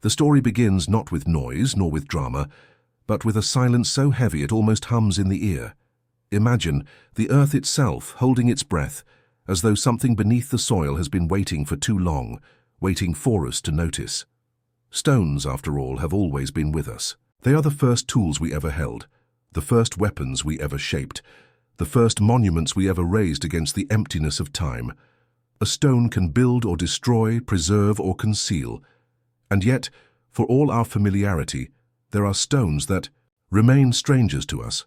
The story begins not with noise nor with drama, but with a silence so heavy it almost hums in the ear. Imagine the earth itself holding its breath, as though something beneath the soil has been waiting for too long, waiting for us to notice. Stones, after all, have always been with us. They are the first tools we ever held, the first weapons we ever shaped, the first monuments we ever raised against the emptiness of time. A stone can build or destroy, preserve or conceal. And yet, for all our familiarity, there are stones that remain strangers to us,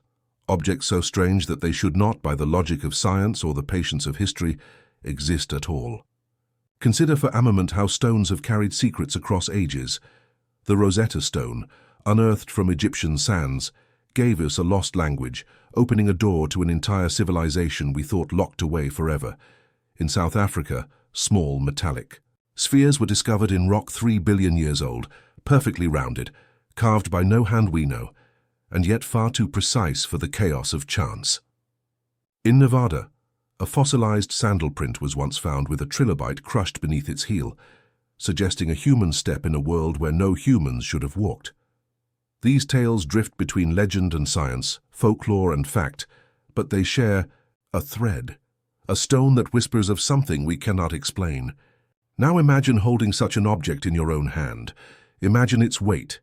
objects so strange that they should not, by the logic of science or the patience of history, exist at all. Consider for a moment how stones have carried secrets across ages. The Rosetta Stone, unearthed from Egyptian sands, gave us a lost language, opening a door to an entire civilization we thought locked away forever. In South Africa, small, metallic spheres were discovered in rock 3 billion years old, perfectly rounded, carved by no hand we know, and yet far too precise for the chaos of chance. In Nevada, a fossilized sandal print was once found with a trilobite crushed beneath its heel, suggesting a human step in a world where no humans should have walked. These tales drift between legend and science, folklore and fact, but they share a thread, a stone that whispers of something we cannot explain. Now imagine holding such an object in your own hand. Imagine its weight,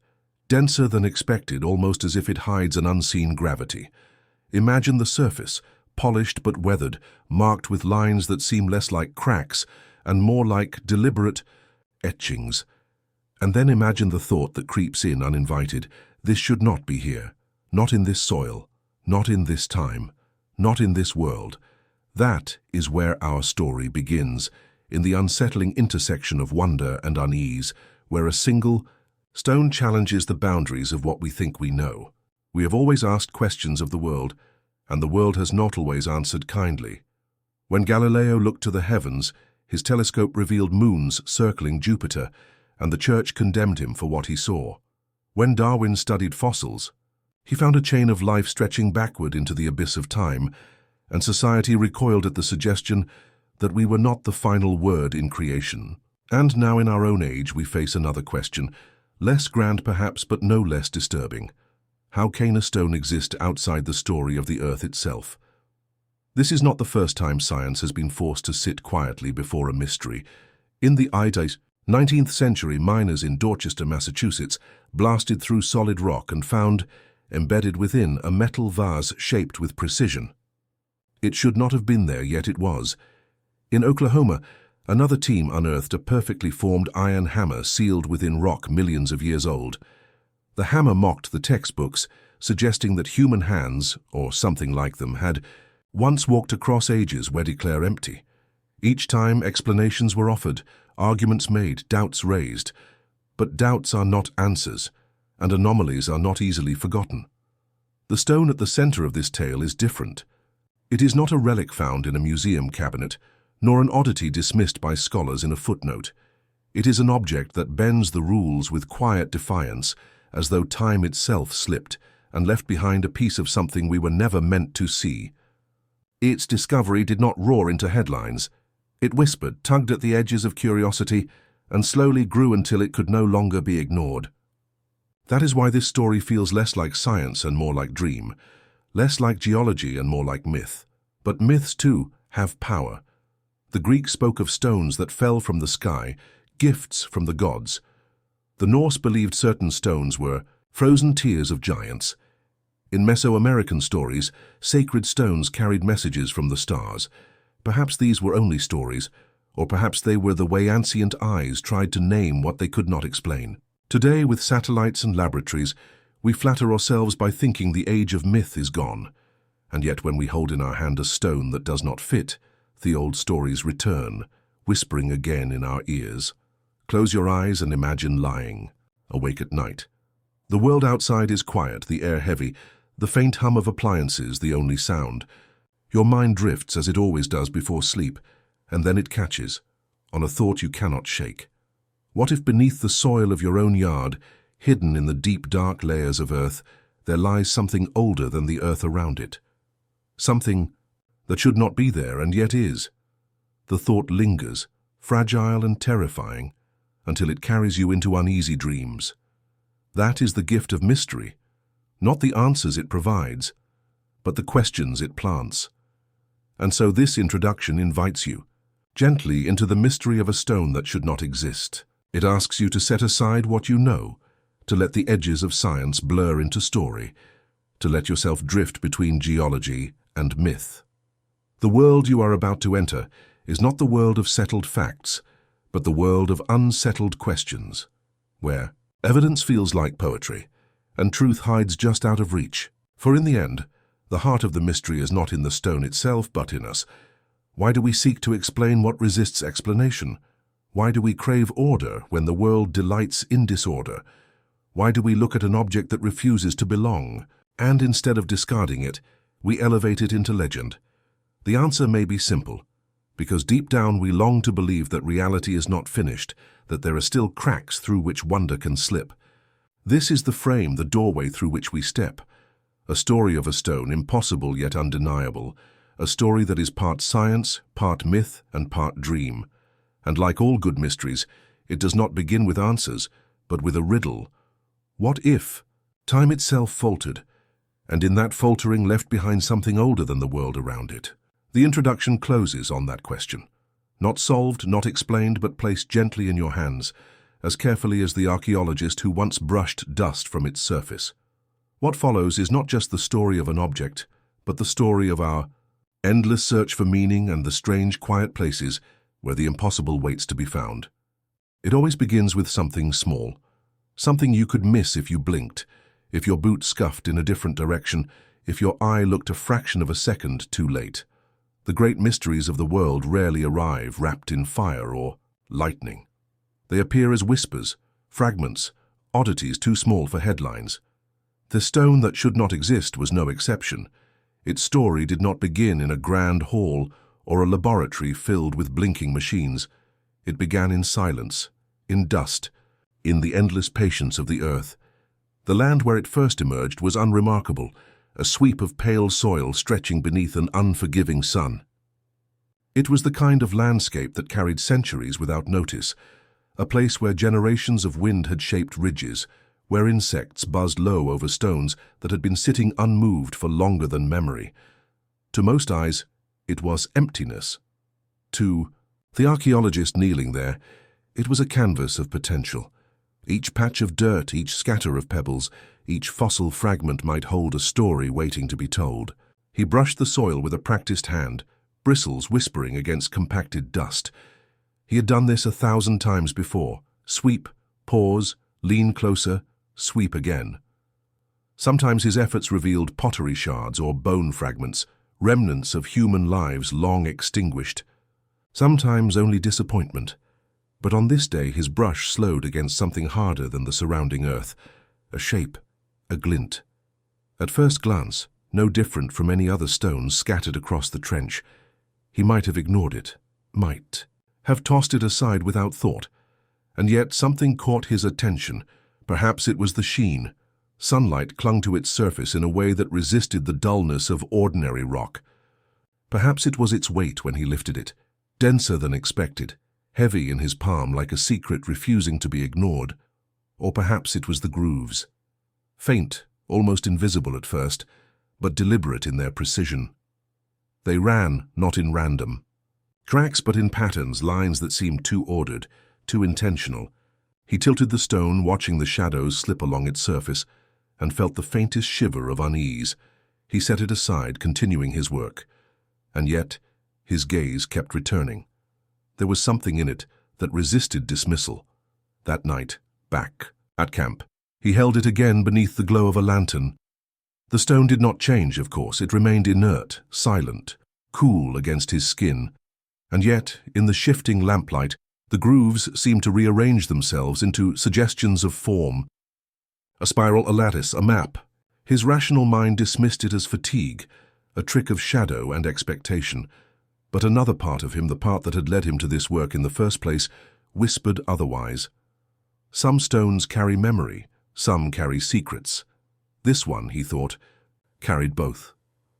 denser than expected, almost as if it hides an unseen gravity. Imagine the surface, polished but weathered, marked with lines that seem less like cracks and more like deliberate etchings. And then imagine the thought that creeps in uninvited. This should not be here, not in this soil, not in this time, not in this world. That is where our story begins, in the unsettling intersection of wonder and unease, where a single stone challenges the boundaries of what we think we know. We have always asked questions of the world, and the world has not always answered kindly. When Galileo looked to the heavens, his telescope revealed moons circling Jupiter, and the church condemned him for what he saw. When Darwin studied fossils, he found a chain of life stretching backward into the abyss of time, and society recoiled at the suggestion that we were not the final word in creation. And now in our own age we face another question, less grand perhaps, but no less disturbing. How can a stone exist outside the story of the earth itself? This is not the first time science has been forced to sit quietly before a mystery. In the 19th century, miners in Dorchester, Massachusetts, blasted through solid rock and found, embedded within, a metal vase shaped with precision. It should not have been there, yet it was. In Oklahoma, another team unearthed a perfectly formed iron hammer sealed within rock millions of years old. The hammer mocked the textbooks, suggesting that human hands, or something like them, had once walked across ages where declare empty. Each time explanations were offered, arguments made, doubts raised. But doubts are not answers, and anomalies are not easily forgotten. The stone at the center of this tale is different. It is not a relic found in a museum cabinet, nor an oddity dismissed by scholars in a footnote. It is an object that bends the rules with quiet defiance, as though time itself slipped and left behind a piece of something we were never meant to see. Its discovery did not roar into headlines. It whispered, tugged at the edges of curiosity, and slowly grew until it could no longer be ignored. That is why this story feels less like science and more like dream, less like geology and more like myth. But myths, too, have power. The Greeks spoke of stones that fell from the sky, gifts from the gods. The Norse believed certain stones were frozen tears of giants. In Mesoamerican stories, sacred stones carried messages from the stars. Perhaps these were only stories, or perhaps they were the way ancient eyes tried to name what they could not explain. Today, with satellites and laboratories, we flatter ourselves by thinking the age of myth is gone. And yet when we hold in our hand a stone that does not fit, the old stories return, whispering again in our ears. Close your eyes and imagine lying, awake at night. The world outside is quiet, the air heavy, the faint hum of appliances the only sound. Your mind drifts as it always does before sleep, and then it catches, on a thought you cannot shake. What if beneath the soil of your own yard, hidden in the deep dark layers of earth, there lies something older than the earth around it? Something that should not be there and yet is. The thought lingers, fragile and terrifying, until it carries you into uneasy dreams. That is the gift of mystery, not the answers it provides, but the questions it plants. And so this introduction invites you gently into the mystery of a stone that should not exist. It asks you to set aside what you know, to let the edges of science blur into story, to let yourself drift between geology and myth. The world you are about to enter is not the world of settled facts, but the world of unsettled questions, where evidence feels like poetry, and truth hides just out of reach. For in the end, the heart of the mystery is not in the stone itself, but in us. Why do we seek to explain what resists explanation? Why do we crave order when the world delights in disorder? Why do we look at an object that refuses to belong, and instead of discarding it, we elevate it into legend? The answer may be simple, because deep down we long to believe that reality is not finished, that there are still cracks through which wonder can slip. This is the frame, the doorway through which we step. A story of a stone, impossible yet undeniable. A story that is part science, part myth, and part dream. And like all good mysteries, it does not begin with answers, but with a riddle. What if time itself faltered, and in that faltering left behind something older than the world around it? The introduction closes on that question. Not solved, not explained, but placed gently in your hands, as carefully as the archaeologist who once brushed dust from its surface. What follows is not just the story of an object, but the story of our endless search for meaning and the strange, quiet places where the impossible waits to be found. It always begins with something small, something you could miss if you blinked, if your boot scuffed in a different direction, if your eye looked a fraction of a second too late. The great mysteries of the world rarely arrive wrapped in fire or lightning. They appear as whispers, fragments, oddities too small for headlines. The stone that should not exist was no exception. Its story did not begin in a grand hall or a laboratory filled with blinking machines. It began in silence, in dust, in the endless patience of the earth. The land where it first emerged was unremarkable, a sweep of pale soil stretching beneath an unforgiving sun. It was the kind of landscape that carried centuries without notice, a place where generations of wind had shaped ridges, where insects buzzed low over stones that had been sitting unmoved for longer than memory. To most eyes, it was emptiness. To the archaeologist kneeling there, it was a canvas of potential. Each patch of dirt, each scatter of pebbles, each fossil fragment might hold a story waiting to be told. He brushed the soil with a practiced hand, bristles whispering against compacted dust. He had done this 1,000 times before. Sweep, pause, lean closer, sweep again. Sometimes his efforts revealed pottery shards or bone fragments, remnants of human lives long extinguished. Sometimes only disappointment. But on this day his brush slowed against something harder than the surrounding earth, a shape, a glint. At first glance, no different from any other stones scattered across the trench. He might have ignored it, might have tossed it aside without thought. And yet something caught his attention. Perhaps it was the sheen. Sunlight clung to its surface in a way that resisted the dullness of ordinary rock. Perhaps it was its weight when he lifted it, denser than expected, heavy in his palm like a secret refusing to be ignored. Or perhaps it was the grooves. Faint, almost invisible at first, but deliberate in their precision. They ran, not in random. Cracks but in patterns, lines that seemed too ordered, too intentional. He tilted the stone, watching the shadows slip along its surface, and felt the faintest shiver of unease. He set it aside, continuing his work. And yet, his gaze kept returning. There was something in it that resisted dismissal. That night, back at camp, he held it again beneath the glow of a lantern. The stone did not change, of course. It remained inert, silent, cool against his skin. And yet, in the shifting lamplight, the grooves seemed to rearrange themselves into suggestions of form. A spiral, a lattice, a map. His rational mind dismissed it as fatigue, a trick of shadow and expectation. But another part of him, the part that had led him to this work in the first place, whispered otherwise. Some stones carry memory, some carry secrets. This one, he thought, carried both.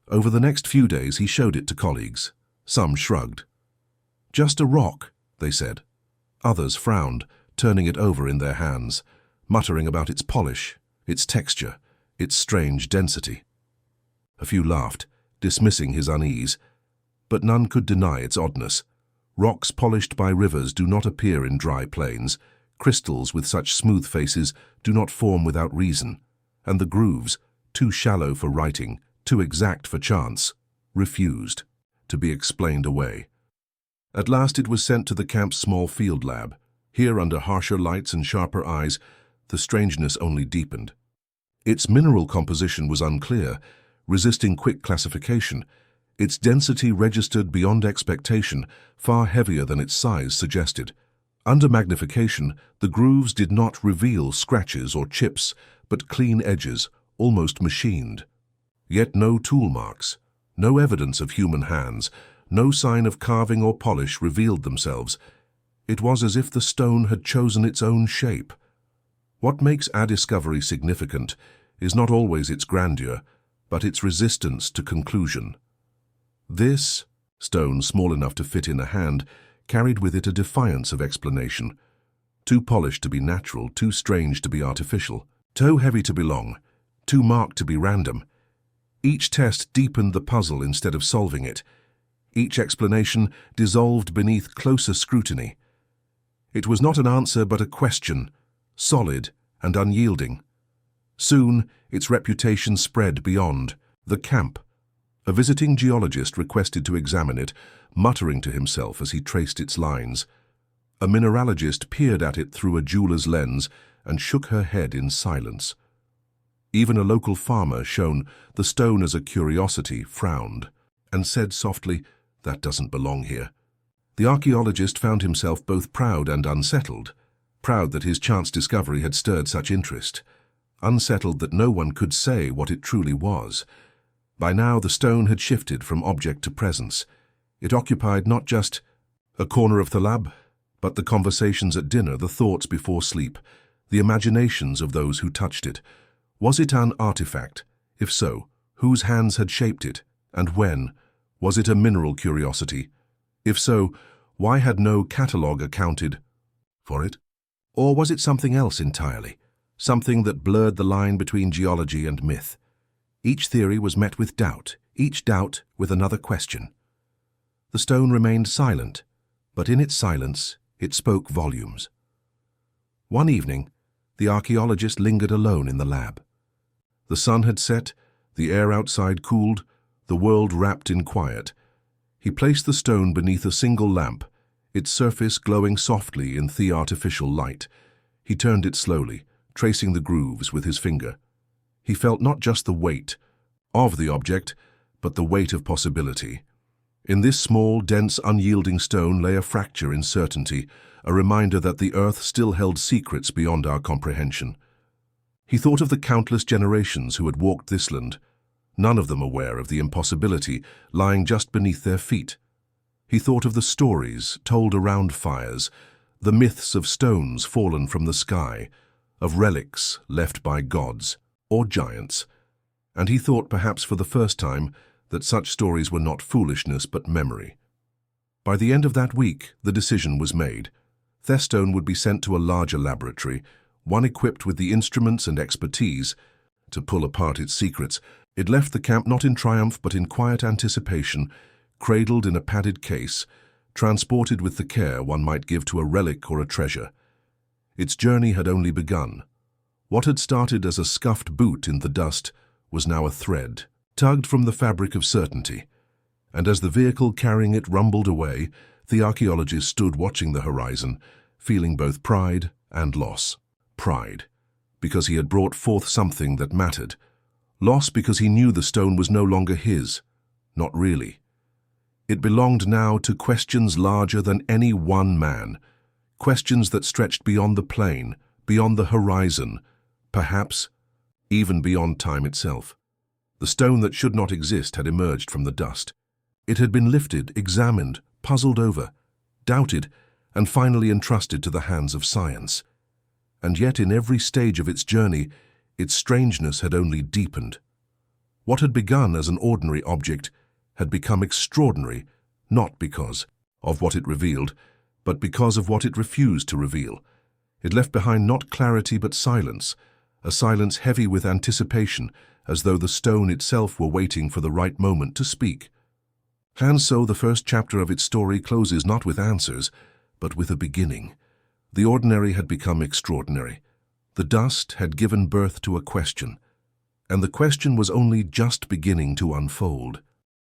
Over the next few days he showed it to colleagues. Some shrugged. Just a rock, they said. Others frowned, turning it over in their hands, muttering about its polish, its texture, its strange density. A few laughed, dismissing his unease, but none could deny its oddness. Rocks polished by rivers do not appear in dry plains, crystals with such smooth faces do not form without reason, and the grooves, too shallow for writing, too exact for chance, refused to be explained away. At last it was sent to the camp's small field lab. Here, under harsher lights and sharper eyes, the strangeness only deepened. Its mineral composition was unclear, resisting quick classification. Its density registered beyond expectation, far heavier than its size suggested. Under magnification, the grooves did not reveal scratches or chips, but clean edges, almost machined. Yet no tool marks, no evidence of human hands, no sign of carving or polish revealed themselves. It was as if the stone had chosen its own shape. What makes our discovery significant is not always its grandeur, but its resistance to conclusion. This stone, small enough to fit in a hand, carried with it a defiance of explanation. Too polished to be natural, too strange to be artificial, too heavy to belong, too marked to be random. Each test deepened the puzzle instead of solving it. Each explanation dissolved beneath closer scrutiny. It was not an answer but a question, solid and unyielding. Soon, its reputation spread beyond the camp. A visiting geologist requested to examine it, muttering to himself as he traced its lines. A mineralogist peered at it through a jeweler's lens and shook her head in silence. Even a local farmer, shown the stone as a curiosity, frowned and said softly, "That doesn't belong here." The archaeologist found himself both proud and unsettled, proud that his chance discovery had stirred such interest, unsettled that no one could say what it truly was. By now the stone had shifted from object to presence. It occupied not just a corner of the lab, but the conversations at dinner, the thoughts before sleep, the imaginations of those who touched it. Was it an artifact? If so, whose hands had shaped it, and when? Was it a mineral curiosity? If so, why had no catalogue accounted for it? Or was it something else entirely? Something that blurred the line between geology and myth? Each theory was met with doubt, each doubt with another question. The stone remained silent, but in its silence, it spoke volumes. One evening, the archaeologist lingered alone in the lab. The sun had set, the air outside cooled, the world wrapped in quiet. He placed the stone beneath a single lamp, its surface glowing softly in the artificial light. He turned it slowly, tracing the grooves with his finger. He felt not just the weight of the object, but the weight of possibility. In this small, dense, unyielding stone lay a fracture in certainty, a reminder that the earth still held secrets beyond our comprehension. He thought of the countless generations who had walked this land, none of them aware of the impossibility lying just beneath their feet. He thought of the stories told around fires, the myths of stones fallen from the sky, of relics left by gods or giants, and he thought, perhaps for the first time, that such stories were not foolishness but memory. By the end of that week, the decision was made. Thestone would be sent to a larger laboratory, one equipped with the instruments and expertise to pull apart its secrets. It left the camp not in triumph but in quiet anticipation, cradled in a padded case, transported with the care one might give to a relic or a treasure. Its journey had only begun. What had started as a scuffed boot in the dust was now a thread, tugged from the fabric of certainty. And as the vehicle carrying it rumbled away, the archaeologist stood watching the horizon, feeling both pride and loss. Pride, because he had brought forth something that mattered. Loss, because he knew the stone was no longer his. Not really. It belonged now to questions larger than any one man, questions that stretched beyond the plane, beyond the horizon, perhaps even beyond time itself. The stone that should not exist had emerged from the dust. It had been lifted, examined, puzzled over, doubted, and finally entrusted to the hands of science. And yet in every stage of its journey, its strangeness had only deepened. What had begun as an ordinary object had become extraordinary, not because of what it revealed, but because of what it refused to reveal. It left behind not clarity but silence, a silence heavy with anticipation, as though the stone itself were waiting for the right moment to speak. And so the first chapter of its story closes not with answers, but with a beginning. The ordinary had become extraordinary. The dust had given birth to a question, and the question was only just beginning to unfold.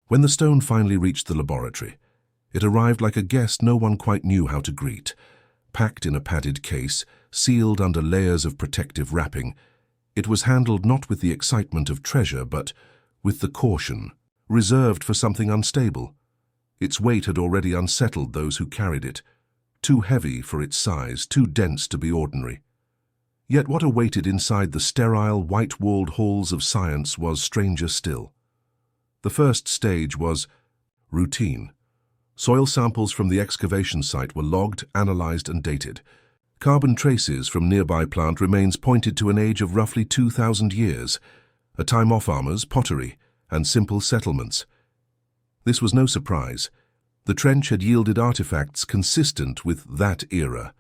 When the stone finally reached the laboratory, it arrived like a guest no one quite knew how to greet. Packed in a padded case, sealed under layers of protective wrapping, it was handled not with the excitement of treasure, but with the caution reserved for something unstable. Its weight had already unsettled those who carried it, too heavy for its size, too dense to be ordinary. Yet what awaited inside the sterile, white-walled halls of science was stranger still. The first stage was routine. Soil samples from the excavation site were logged, analyzed, and dated. Carbon traces from nearby plant remains pointed to an age of roughly 2,000 years, a time off farmers, pottery, and simple settlements. This was no surprise. The trench had yielded artifacts consistent with that era.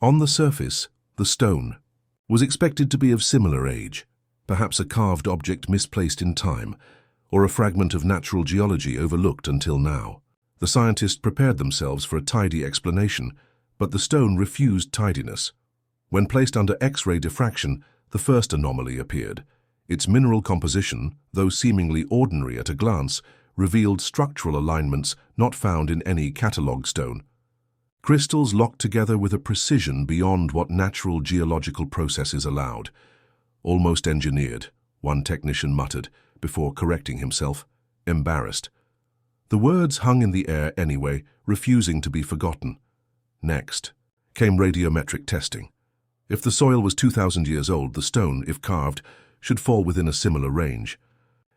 On the surface, the stone was expected to be of similar age, perhaps a carved object misplaced in time, or a fragment of natural geology overlooked until now. The scientists prepared themselves for a tidy explanation, but the stone refused tidiness. When placed under X-ray diffraction, the first anomaly appeared. Its mineral composition, though seemingly ordinary at a glance, revealed structural alignments not found in any catalogue stone. Crystals locked together with a precision beyond what natural geological processes allowed. Almost engineered, one technician muttered, before correcting himself, embarrassed. The words hung in the air anyway, refusing to be forgotten. Next came radiometric testing. If the soil was 2,000 years old, the stone, if carved, should fall within a similar range.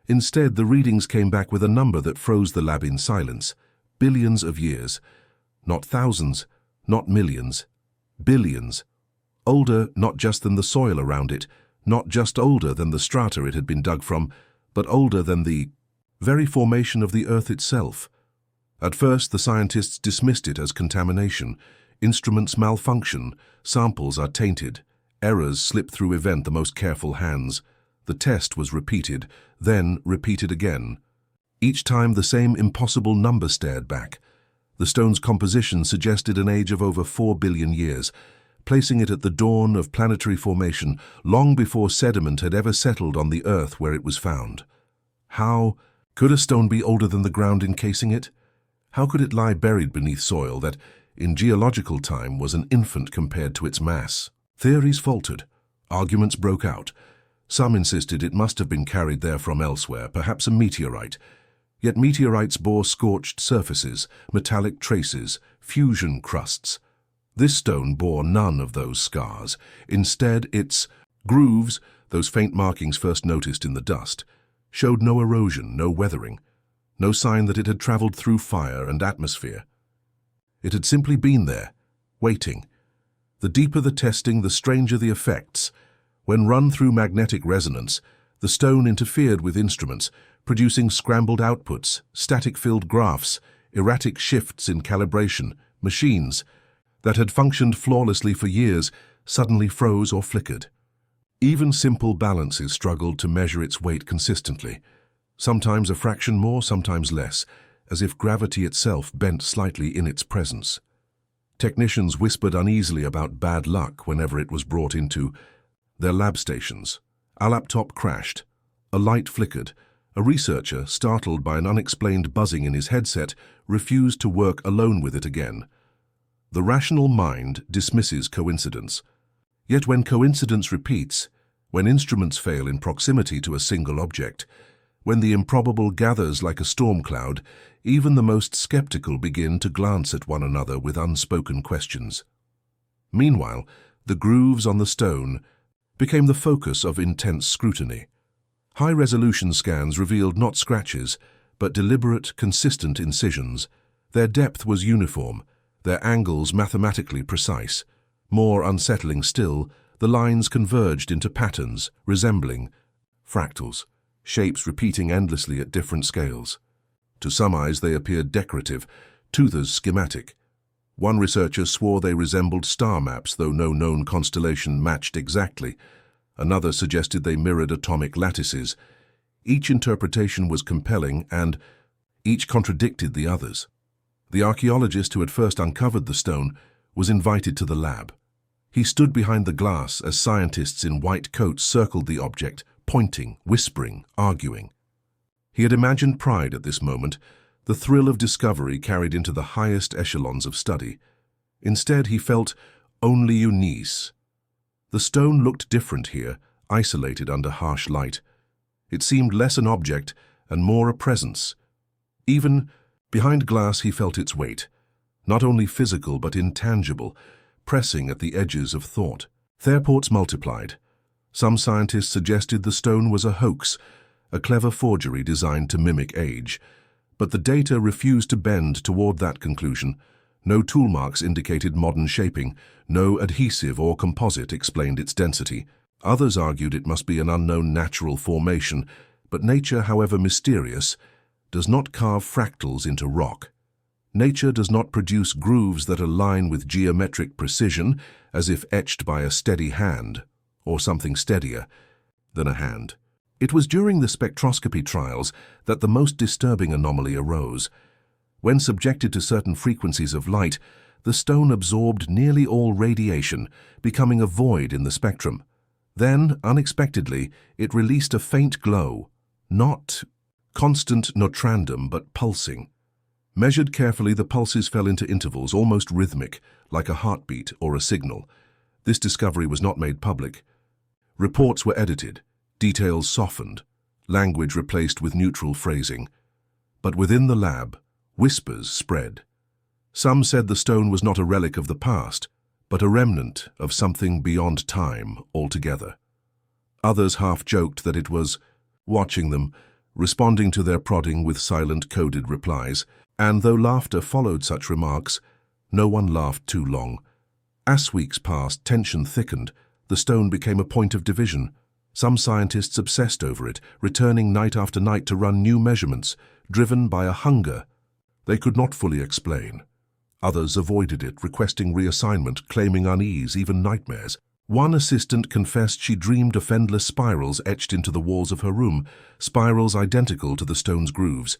Instead, the readings came back with a number that froze the lab in silence. Billions of years. Not thousands, not millions. Billions. Older not just than the soil around it, not just older than the strata it had been dug from, but older than the very formation of the Earth itself. At first, the scientists dismissed it as contamination. Instruments malfunction, samples are tainted, errors slip through event the most careful hands. The test was repeated, then repeated again. Each time the same impossible number stared back. The stone's composition suggested an age of over 4 billion years, placing it at the dawn of planetary formation, long before sediment had ever settled on the Earth where it was found. How could a stone be older than the ground encasing it? How could it lie buried beneath soil that, in geological time, was an infant compared to its mass? Theories faltered. Arguments broke out. Some insisted it must have been carried there from elsewhere, perhaps a meteorite. Yet meteorites bore scorched surfaces, metallic traces, fusion crusts. This stone bore none of those scars. Instead, its grooves, those faint markings first noticed in the dust, showed no erosion, no weathering, no sign that it had traveled through fire and atmosphere. It had simply been there, waiting. The deeper the testing, the stranger the effects. When run through magnetic resonance, the stone interfered with instruments, producing scrambled outputs, static-filled graphs, erratic shifts in calibration. Machines that had functioned flawlessly for years suddenly froze or flickered. Even simple balances struggled to measure its weight consistently, sometimes a fraction more, sometimes less, as if gravity itself bent slightly in its presence. Technicians whispered uneasily about bad luck whenever it was brought into their lab stations. A laptop crashed. A light flickered. A researcher, startled by an unexplained buzzing in his headset, refused to work alone with it again. The rational mind dismisses coincidence. Yet when coincidence repeats, when instruments fail in proximity to a single object, when the improbable gathers like a storm cloud, even the most skeptical begin to glance at one another with unspoken questions. Meanwhile, the grooves on the stone became the focus of intense scrutiny. High-resolution scans revealed not scratches, but deliberate, consistent incisions. Their depth was uniform, their angles mathematically precise. More unsettling still, the lines converged into patterns resembling fractals, shapes repeating endlessly at different scales. To some eyes they appeared decorative, to others schematic. One researcher swore they resembled star maps, though no known constellation matched exactly. Another suggested they mirrored atomic lattices. Each interpretation was compelling, and each contradicted the others. The archaeologist who had first uncovered the stone was invited to the lab. He stood behind the glass as scientists in white coats circled the object, pointing, whispering, arguing. He had imagined pride at this moment, the thrill of discovery carried into the highest echelons of study. Instead, he felt only unease. The stone looked different here, isolated under harsh light. It seemed less an object and more a presence. Even behind glass he felt its weight, not only physical but intangible, pressing at the edges of thought. Thereports multiplied. Some scientists suggested the stone was a hoax, a clever forgery designed to mimic age. But the data refused to bend toward that conclusion. No tool marks indicated modern shaping, no adhesive or composite explained its density. Others argued it must be an unknown natural formation, but nature, however mysterious, does not carve fractals into rock. Nature does not produce grooves that align with geometric precision, as if etched by a steady hand, or something steadier than a hand. It was during the spectroscopy trials that the most disturbing anomaly arose. When subjected to certain frequencies of light, the stone absorbed nearly all radiation, becoming a void in the spectrum. Then, unexpectedly, it released a faint glow, not constant not random, but pulsing. Measured carefully, the pulses fell into intervals almost rhythmic, like a heartbeat or a signal. This discovery was not made public. Reports were edited, details softened, language replaced with neutral phrasing. But within the lab, whispers spread. Some said the stone was not a relic of the past, but a remnant of something beyond time altogether. Others half-joked that it was watching them, responding to their prodding with silent coded replies, and though laughter followed such remarks, no one laughed too long. As weeks passed, tension thickened. The stone became a point of division. Some scientists obsessed over it, returning night after night to run new measurements, driven by a hunger they could not fully explain. Others avoided it, requesting reassignment, claiming unease, even nightmares. One assistant confessed she dreamed of endless spirals etched into the walls of her room, spirals identical to the stone's grooves.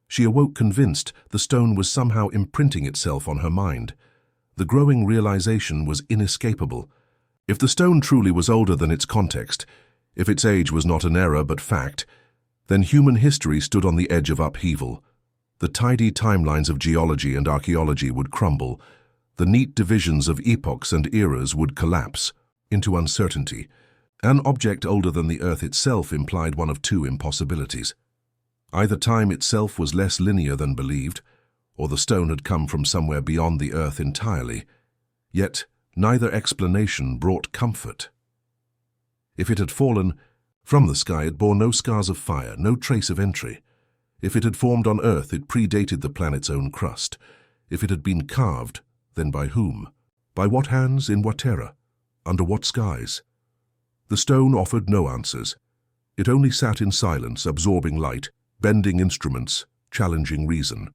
She awoke convinced the stone was somehow imprinting itself on her mind. The growing realization was inescapable. If the stone truly was older than its context, if its age was not an error but fact, then human history stood on the edge of upheaval. The tidy timelines of geology and archaeology would crumble. The neat divisions of epochs and eras would collapse into uncertainty. An object older than the Earth itself implied one of two impossibilities. Either time itself was less linear than believed, or the stone had come from somewhere beyond the Earth entirely. Yet neither explanation brought comfort. If it had fallen from the sky, it bore no scars of fire, no trace of entry. If it had formed on Earth, it predated the planet's own crust. If it had been carved, then by whom? By what hands, in what era? Under what skies? The stone offered no answers. It only sat in silence, absorbing light, bending instruments, challenging reason.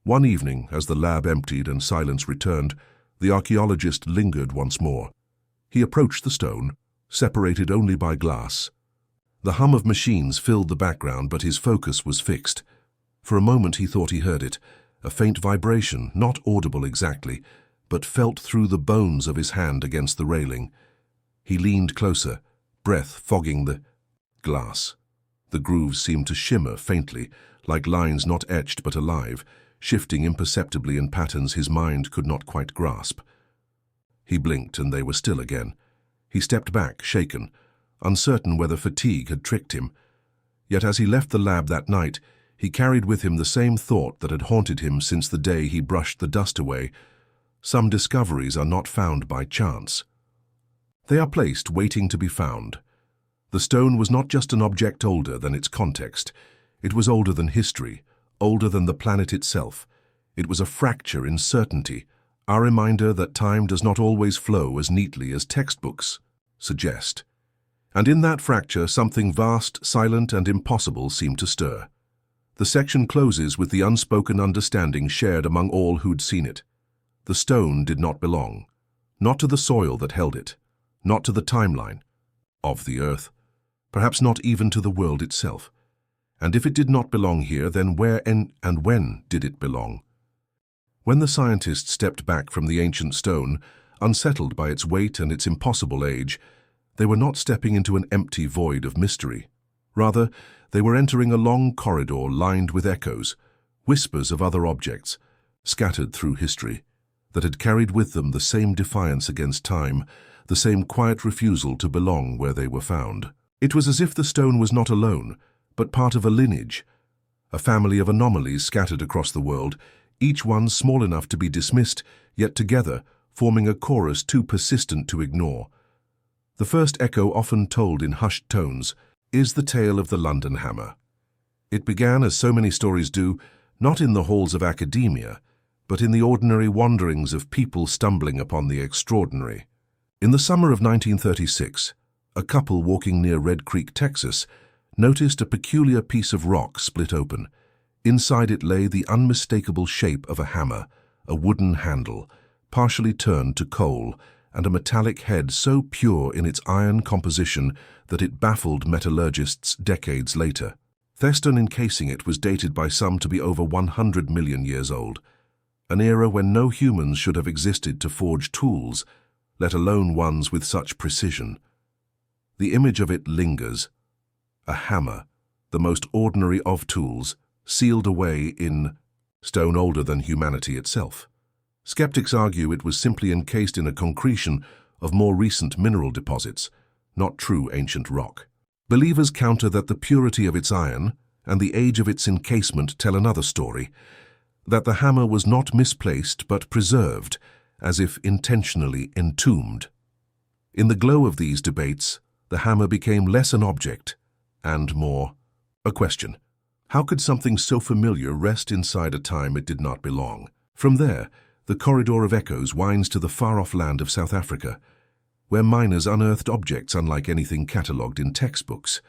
One evening, as the lab emptied and silence returned, the archaeologist lingered once more. He approached the stone, separated only by glass. The hum of machines filled the background, but his focus was fixed. For a moment he thought he heard it, a faint vibration, not audible exactly, but felt through the bones of his hand against the railing. He leaned closer, breath fogging the glass. The grooves seemed to shimmer faintly, like lines not etched but alive, shifting imperceptibly in patterns his mind could not quite grasp. He blinked, and they were still again. He stepped back, shaken, uncertain whether fatigue had tricked him. Yet as he left the lab that night, he carried with him the same thought that had haunted him since the day he brushed the dust away. Some discoveries are not found by chance. They are placed waiting to be found. The stone was not just an object older than its context. It was older than history, older than the planet itself. It was a fracture in certainty, a reminder that time does not always flow as neatly as textbooks suggest. And in that fracture, something vast, silent, and impossible seemed to stir. The section closes with the unspoken understanding shared among all who'd seen it. The stone did not belong, not to the soil that held it, not to the timeline of the earth, perhaps not even to the world itself. And if it did not belong here, then where and when did it belong? When the scientists stepped back from the ancient stone, unsettled by its weight and its impossible age, they were not stepping into an empty void of mystery. Rather, they were entering a long corridor lined with echoes, whispers of other objects, scattered through history, that had carried with them the same defiance against time, the same quiet refusal to belong where they were found. It was as if the stone was not alone, but part of a lineage, a family of anomalies scattered across the world, each one small enough to be dismissed, yet together, forming a chorus too persistent to ignore. The first echo, often told in hushed tones, is the tale of the London Hammer. It began, as so many stories do, not in the halls of academia, but in the ordinary wanderings of people stumbling upon the extraordinary. In the summer of 1936, a couple walking near Red Creek, Texas, noticed a peculiar piece of rock split open. Inside it lay the unmistakable shape of a hammer, a wooden handle, partially turned to coal, and a metallic head so pure in its iron composition that it baffled metallurgists decades later. The stone encasing it was dated by some to be over 100 million years old, an era when no humans should have existed to forge tools, let alone ones with such precision. The image of it lingers, a hammer, the most ordinary of tools, sealed away in stone older than humanity itself. Skeptics argue it was simply encased in a concretion of more recent mineral deposits, not true ancient rock. Believers counter that the purity of its iron and the age of its encasement tell another story, that the hammer was not misplaced but preserved, as if intentionally entombed. In the glow of these debates, the hammer became less an object and more a question. How could something so familiar rest inside a time it did not belong? From there, the corridor of echoes winds to the far-off land of South Africa, where miners unearthed objects unlike anything catalogued in textbooks.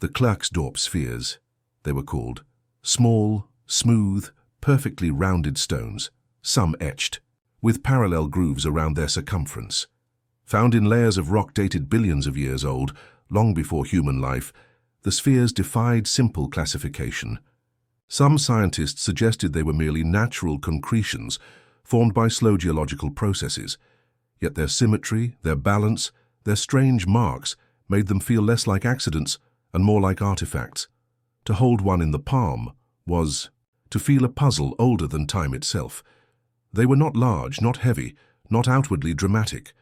The Klerksdorp spheres, they were called. Small, smooth, perfectly rounded stones, some etched, with parallel grooves around their circumference. Found in layers of rock dated billions of years old, long before human life, the spheres defied simple classification. Some scientists suggested they were merely natural concretions formed by slow geological processes, yet their symmetry, their balance, their strange marks made them feel less like accidents and more like artifacts. To hold one in the palm was to feel a puzzle older than time itself. They were not large, not heavy, not outwardly dramatic,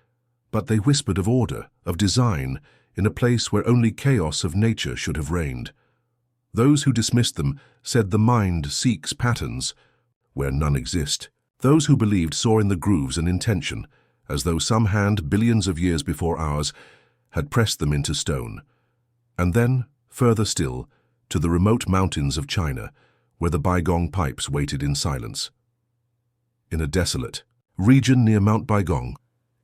but they whispered of order, of design, in a place where only chaos of nature should have reigned. Those who dismissed them said the mind seeks patterns where none exist. Those who believed saw in the grooves an intention, as though some hand billions of years before ours had pressed them into stone. And then, further still, to the remote mountains of China, where the Baigong pipes waited in silence. In a desolate region near Mount Baigong,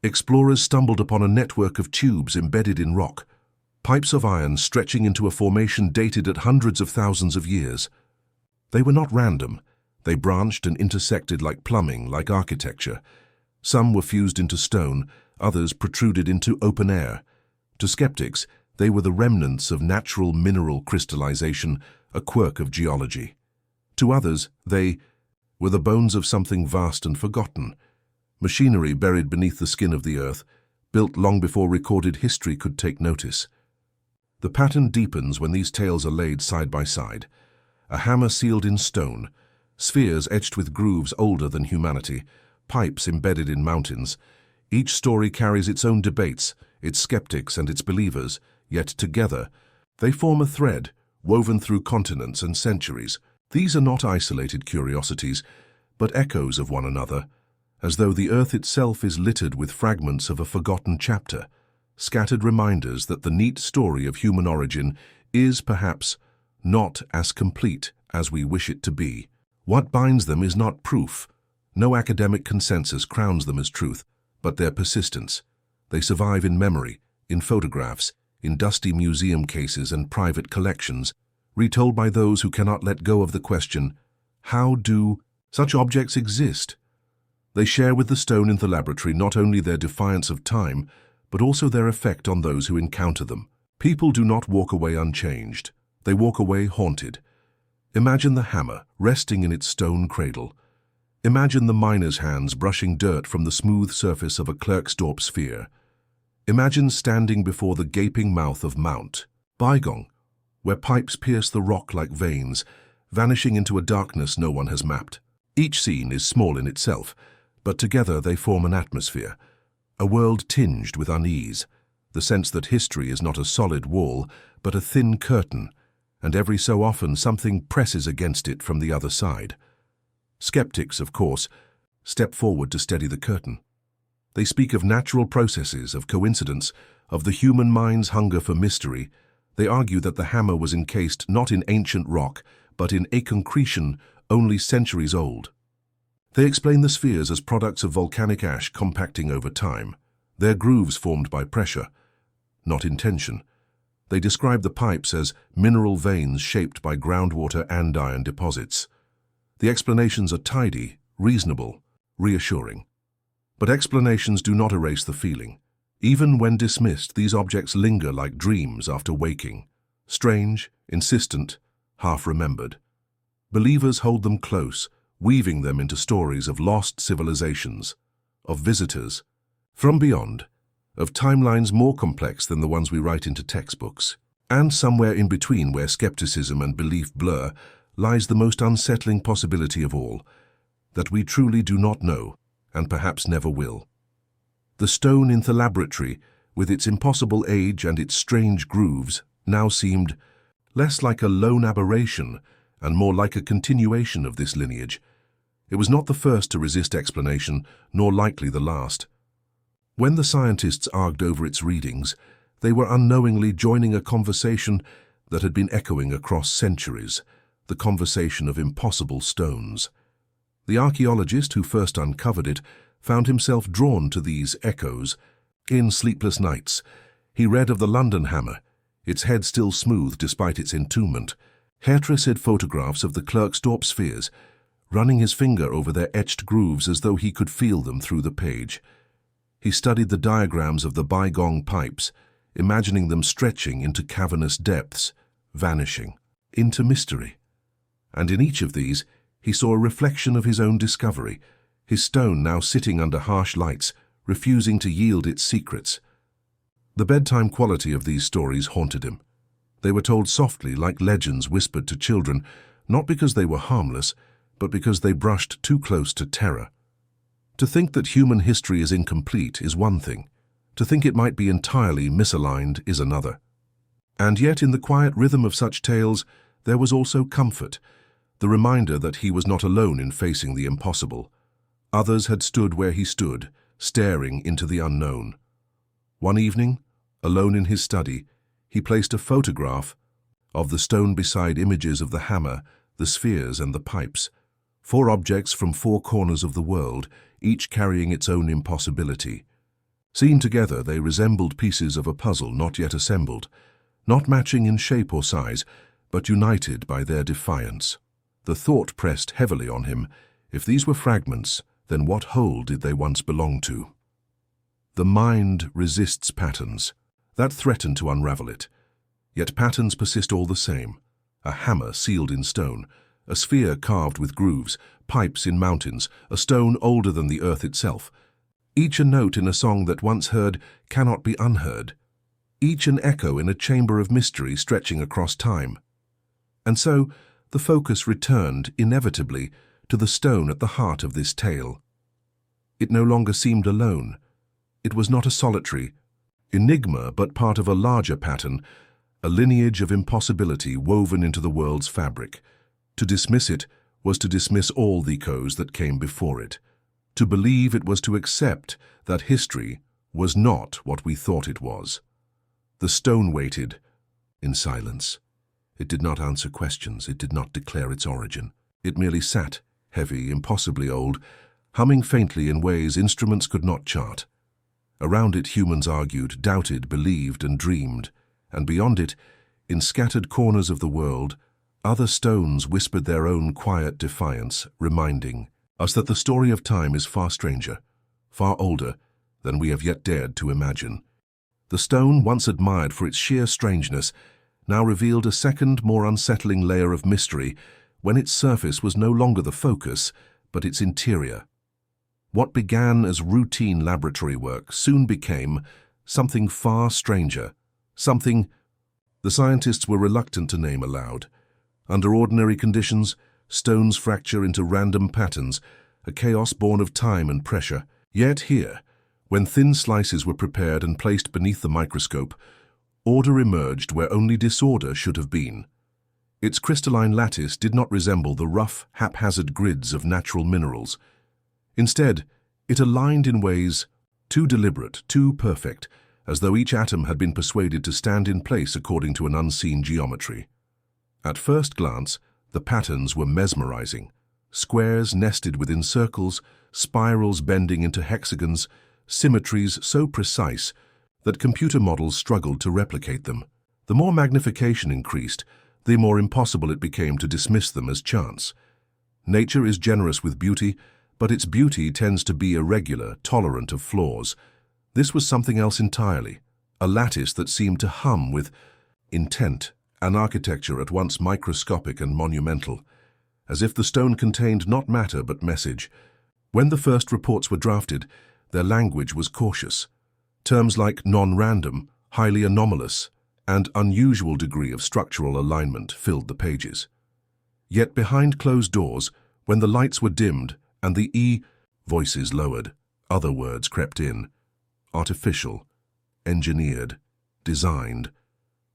explorers stumbled upon a network of tubes embedded in rock, pipes of iron stretching into a formation dated at hundreds of thousands of years. They were not random. They branched and intersected like plumbing, like architecture. Some were fused into stone, others protruded into open air. To skeptics, they were the remnants of natural mineral crystallization, a quirk of geology. To others, they were the bones of something vast and forgotten, machinery buried beneath the skin of the earth, built long before recorded history could take notice. The pattern deepens when these tales are laid side by side. A hammer sealed in stone, spheres etched with grooves older than humanity, pipes embedded in mountains. Each story carries its own debates, its skeptics and its believers, yet together they form a thread woven through continents and centuries. These are not isolated curiosities, but echoes of one another, as though the earth itself is littered with fragments of a forgotten chapter, scattered reminders that the neat story of human origin is, perhaps, not as complete as we wish it to be. What binds them is not proof. No academic consensus crowns them as truth, but their persistence. They survive in memory, in photographs, in dusty museum cases and private collections, retold by those who cannot let go of the question, how do such objects exist? They share with the stone in the laboratory not only their defiance of time, but also their effect on those who encounter them. People do not walk away unchanged. They walk away haunted. Imagine the hammer resting in its stone cradle. Imagine the miner's hands brushing dirt from the smooth surface of a Klerksdorp sphere. Imagine standing before the gaping mouth of Mount Baigong, where pipes pierce the rock like veins, vanishing into a darkness no one has mapped. Each scene is small in itself, but together they form an atmosphere, a world tinged with unease, the sense that history is not a solid wall, but a thin curtain, and every so often something presses against it from the other side. Skeptics, of course, step forward to steady the curtain. They speak of natural processes, of coincidence, of the human mind's hunger for mystery. They argue that the hammer was encased not in ancient rock, but in a concretion only centuries old. They explain the spheres as products of volcanic ash compacting over time, their grooves formed by pressure, not intention. They describe the pipes as mineral veins shaped by groundwater andiron deposits. The explanations are tidy, reasonable, reassuring. But explanations do not erase the feeling. Even when dismissed, these objects linger like dreams after waking, strange, insistent, half-remembered. Believers hold them close, weaving them into stories of lost civilizations, of visitors from beyond, of timelines more complex than the ones we write into textbooks. And somewhere in between, where skepticism and belief blur, lies the most unsettling possibility of all, that we truly do not know, and perhaps never will. The stone in the laboratory, with its impossible age and its strange grooves, now seemed less like a lone aberration and more like a continuation of this lineage. It was not the first to resist explanation, nor likely the last. When the scientists argued over its readings, they were unknowingly joining a conversation that had been echoing across centuries, the conversation of impossible stones. The archaeologist who first uncovered it found himself drawn to these echoes. In Sleepless Nights, he read of the London hammer, its head still smooth despite its entombment. Hertres had photographs of the Klerksdorp spheres, running his finger over their etched grooves as though he could feel them through the page. He studied the diagrams of the Baigong pipes, imagining them stretching into cavernous depths, vanishing, into mystery. And in each of these, he saw a reflection of his own discovery, his stone now sitting under harsh lights, refusing to yield its secrets. The bedtime quality of these stories haunted him. They were told softly, like legends whispered to children, not because they were harmless, but because they brushed too close to terror. To think that human history is incomplete is one thing. To think it might be entirely misaligned is another. And yet in the quiet rhythm of such tales, there was also comfort, the reminder that he was not alone in facing the impossible. Others had stood where he stood, staring into the unknown. One evening, alone in his study, he placed a photograph of the stone beside images of the hammer, the spheres and the pipes, 4 objects from 4 corners of the world, each carrying its own impossibility. Seen together, they resembled pieces of a puzzle not yet assembled, not matching in shape or size, but united by their defiance. The thought pressed heavily on him, if these were fragments, then what whole did they once belong to? The mind resists patterns. That threatened to unravel it. Yet patterns persist all the same. A hammer sealed in stone, a sphere carved with grooves, pipes in mountains, a stone older than the earth itself. Each a note in a song that once heard cannot be unheard. Each an echo in a chamber of mystery stretching across time. And so, the focus returned, inevitably, to the stone at the heart of this tale. It no longer seemed alone. It was not a solitary enigma, but part of a larger pattern, a lineage of impossibility woven into the world's fabric. To dismiss it was to dismiss all the echoes that came before it. To believe it was to accept that history was not what we thought it was. The stone waited in silence. It did not answer questions. It did not declare its origin. It merely sat, heavy, impossibly old, humming faintly in ways instruments could not chart. Around it humans argued, doubted, believed, and dreamed. And beyond it, in scattered corners of the world, other stones whispered their own quiet defiance, reminding, us that the story of time is far stranger, far older than we have yet dared to imagine. The stone, once admired for its sheer strangeness, now revealed a second, more unsettling layer of mystery when its surface was no longer the focus, but its interior. What began as routine laboratory work soon became something far stranger, something the scientists were reluctant to name aloud. Under ordinary conditions, stones fracture into random patterns, a chaos born of time and pressure. Yet here, when thin slices were prepared and placed beneath the microscope, order emerged where only disorder should have been. Its crystalline lattice did not resemble the rough, haphazard grids of natural minerals. Instead, it aligned in ways too deliberate, too perfect, as though each atom had been persuaded to stand in place according to an unseen geometry. At first glance, the patterns were mesmerizing. Squares nested within circles, spirals bending into hexagons, symmetries so precise that computer models struggled to replicate them. The more magnification increased, the more impossible it became to dismiss them as chance. Nature is generous with beauty, but its beauty tends to be irregular, tolerant of flaws. This was something else entirely, a lattice that seemed to hum with intent, an architecture at once microscopic and monumental, as if the stone contained not matter but message. When the first reports were drafted, their language was cautious. Terms like non-random, highly anomalous, and unusual degree of structural alignment filled the pages. Yet behind closed doors, when the lights were dimmed and the voices lowered, other words crept in. Artificial, engineered, designed.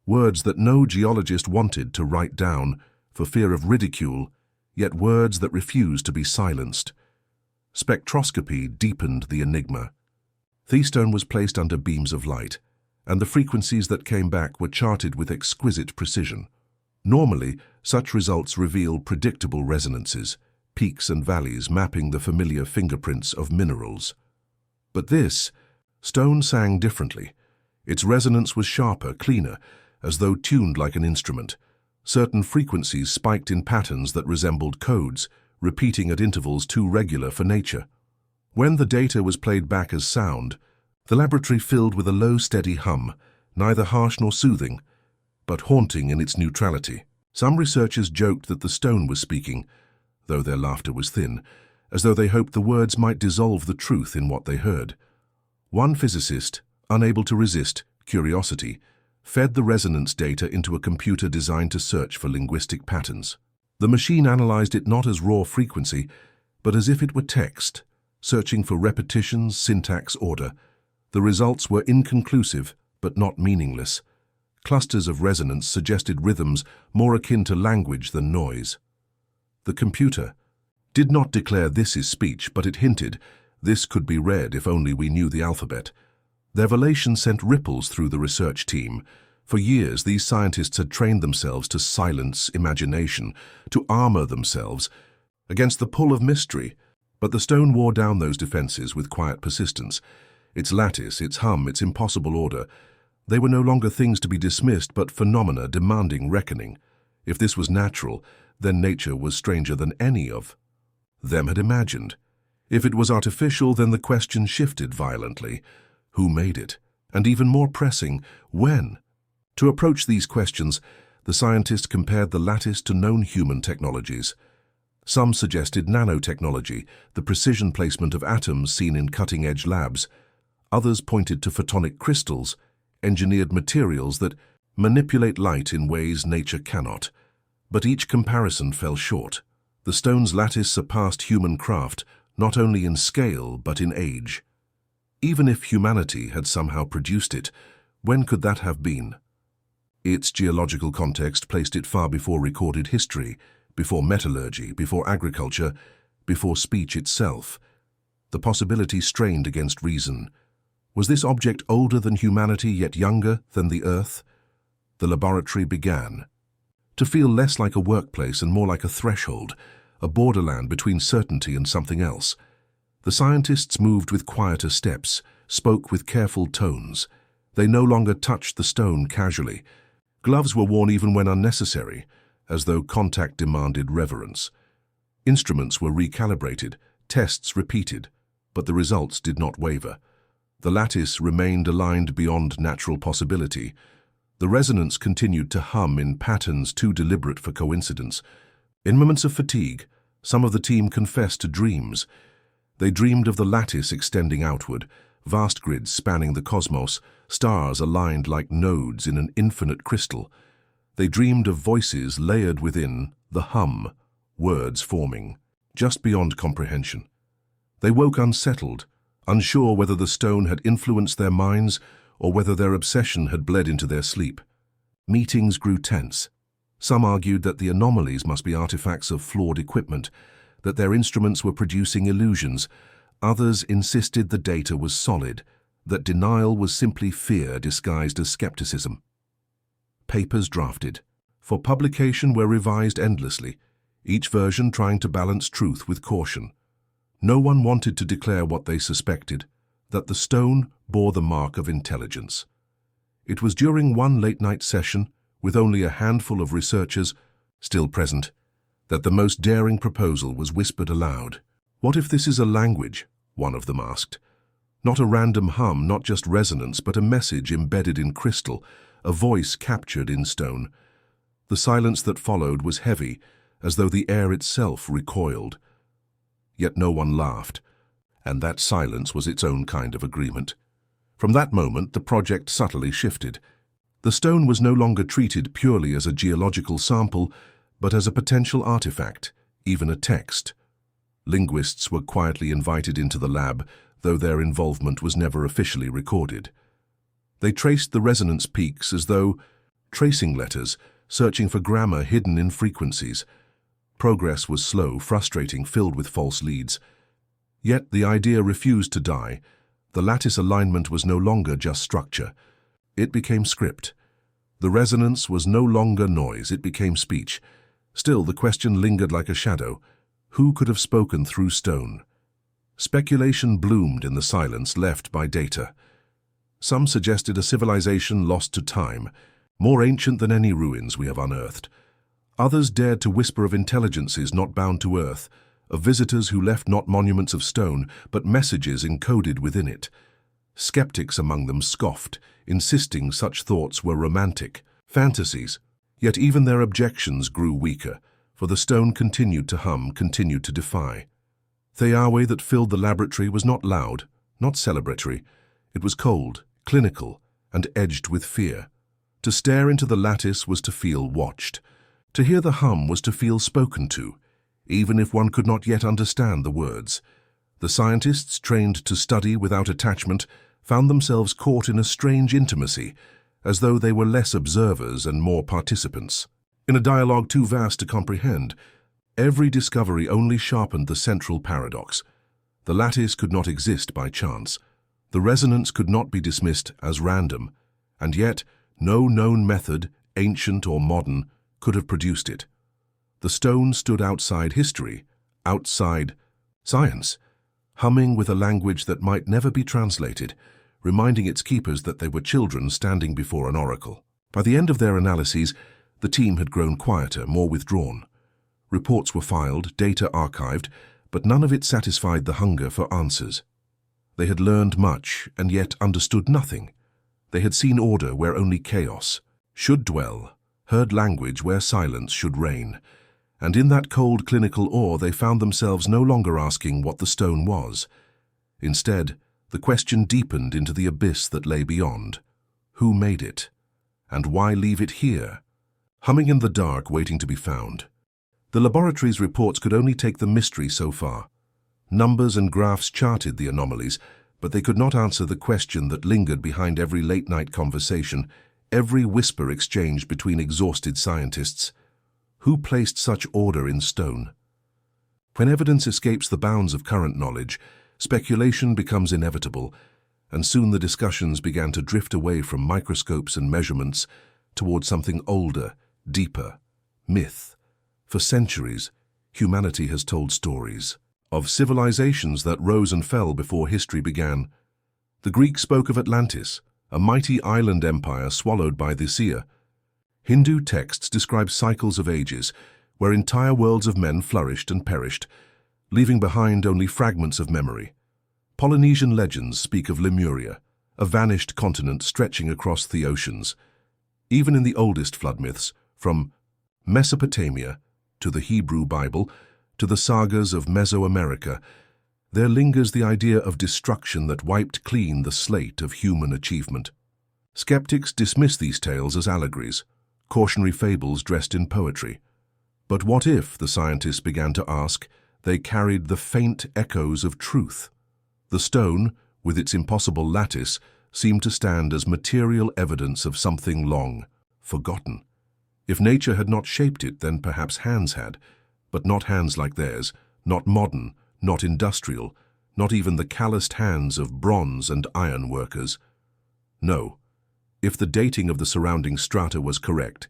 Words that no geologist wanted to write down for fear of ridicule, yet words that refused to be silenced. Spectroscopy deepened the enigma. The stone was placed under beams of light, and the frequencies that came back were charted with exquisite precision. Normally, such results reveal predictable resonances, peaks and valleys mapping the familiar fingerprints of minerals. But this stone sang differently. Its resonance was sharper, cleaner, as though tuned like an instrument. Certain frequencies spiked in patterns that resembled codes, repeating at intervals too regular for nature. When the data was played back as sound, the laboratory filled with a low, steady hum, neither harsh nor soothing, but haunting in its neutrality. Some researchers joked that the stone was speaking, though their laughter was thin, as though they hoped the words might dissolve the truth in what they heard. One physicist, unable to resist curiosity, fed the resonance data into a computer designed to search for linguistic patterns. The machine analyzed it not as raw frequency, but as if it were text, searching for repetitions, syntax, order. The results were inconclusive, but not meaningless. Clusters of resonance suggested rhythms more akin to language than noise. The computer did not declare this is speech, but it hinted this could be read if only we knew the alphabet. Their revelation sent ripples through the research team. For years, these scientists had trained themselves to silence imagination, to armor themselves against the pull of mystery. But the stone wore down those defenses with quiet persistence. Its lattice, its hum, its impossible order, they were no longer things to be dismissed, but phenomena demanding reckoning. If this was natural, then nature was stranger than any of them had imagined. If it was artificial, then the question shifted violently. Who made it? And even more pressing, when? To approach these questions, the scientists compared the lattice to known human technologies. Some suggested nanotechnology, the precision placement of atoms seen in cutting-edge labs. Others pointed to photonic crystals, engineered materials that manipulate light in ways nature cannot. But each comparison fell short. The stone's lattice surpassed human craft, not only in scale but in age. Even if humanity had somehow produced it, when could that have been? Its geological context placed it far before recorded history, before metallurgy, before agriculture, before speech itself. The possibility strained against reason. Was this object older than humanity, yet younger than the Earth? The laboratory began to feel less like a workplace and more like a threshold, a borderland between certainty and something else. The scientists moved with quieter steps, spoke with careful tones. They no longer touched the stone casually. Gloves were worn even when unnecessary, as though contact demanded reverence. Instruments were recalibrated, Tests repeated, but the results did not waver. The lattice remained aligned beyond natural possibility. The resonance continued to hum in patterns too deliberate for coincidence. In moments of fatigue, some of the team confessed to dreams. They dreamed of the lattice extending outward, vast grids spanning the cosmos, stars aligned like nodes in an infinite crystal. They dreamed of voices layered within, the hum, words forming, just beyond comprehension. They woke unsettled, unsure whether the stone had influenced their minds or whether their obsession had bled into their sleep. Meetings grew tense. Some argued that the anomalies must be artifacts of flawed equipment, that their instruments were producing illusions. Others insisted the data was solid, that denial was simply fear disguised as skepticism. Papers drafted. For publication were revised endlessly, each version trying to balance truth with caution. No one wanted to declare what they suspected, that the stone bore the mark of intelligence. It was during one late-night session, with only a handful of researchers still present, that the most daring proposal was whispered aloud. "What if this is a language?" one of them asked. Not a random hum, not just resonance, but a message embedded in crystal, a voice captured in stone. The silence that followed was heavy, as though the air itself recoiled. Yet no one laughed, and that silence was its own kind of agreement. From that moment, the project subtly shifted. The stone was no longer treated purely as a geological sample, but as a potential artifact, even a text. Linguists were quietly invited into the lab, though their involvement was never officially recorded. They traced the resonance peaks as though tracing letters, searching for grammar hidden in frequencies. Progress was slow, frustrating, filled with false leads. Yet the idea refused to die. The lattice alignment was no longer just structure. It became script. The resonance was no longer noise, it became speech. Still, the question lingered like a shadow. Who could have spoken through stone? Speculation bloomed in the silence left by data. Some suggested a civilization lost to time, more ancient than any ruins we have unearthed. Others dared to whisper of intelligences not bound to earth, of visitors who left not monuments of stone, but messages encoded within it. Skeptics among them scoffed, insisting such thoughts were romantic, fantasies. Yet even their objections grew weaker, for the stone continued to hum, continued to defy. The Yahweh that filled the laboratory was not loud, not celebratory. It was cold, clinical, and edged with fear. To stare into the lattice was to feel watched. To hear the hum was to feel spoken to, even if one could not yet understand the words. The scientists, trained to study without attachment, found themselves caught in a strange intimacy, as though they were less observers and more participants. In a dialogue too vast to comprehend, every discovery only sharpened the central paradox. The lattice could not exist by chance. The resonance could not be dismissed as random, and yet no known method, ancient or modern, could have produced it. The stone stood outside history, outside science, humming with a language that might never be translated, reminding its keepers that they were children standing before an oracle. By the end of their analyses, the team had grown quieter, more withdrawn. Reports were filed, data archived, but none of it satisfied the hunger for answers. They had learned much, and yet understood nothing. They had seen order where only chaos should dwell, heard language where silence should reign. And in that cold clinical awe, they found themselves no longer asking what the stone was. Instead, the question deepened into the abyss that lay beyond. Who made it? And why leave it here? Humming in the dark, waiting to be found. The laboratory's reports could only take the mystery so far. Numbers and graphs charted the anomalies, but they could not answer the question that lingered behind every late-night conversation, every whisper exchanged between exhausted scientists. Who placed such order in stone? When evidence escapes the bounds of current knowledge, speculation becomes inevitable, and soon the discussions began to drift away from microscopes and measurements toward something older, deeper, myth. For centuries, humanity has told stories of civilizations that rose and fell before history began. The Greeks spoke of Atlantis, a mighty island empire swallowed by the sea. Hindu texts describe cycles of ages, where entire worlds of men flourished and perished. leaving behind only fragments of memory. Polynesian legends speak of Lemuria, a vanished continent stretching across the oceans. Even in the oldest flood myths, from Mesopotamia to the Hebrew Bible to the sagas of Mesoamerica, there lingers the idea of destruction that wiped clean the slate of human achievement. Skeptics dismiss these tales as allegories, cautionary fables dressed in poetry. But what if, the scientists began to ask, they carried the faint echoes of truth? The stone, with its impossible lattice, seemed to stand as material evidence of something long forgotten. If nature had not shaped it, then perhaps hands had, but not hands like theirs, not modern, not industrial, not even the calloused hands of bronze and iron workers. No, if the dating of the surrounding strata was correct,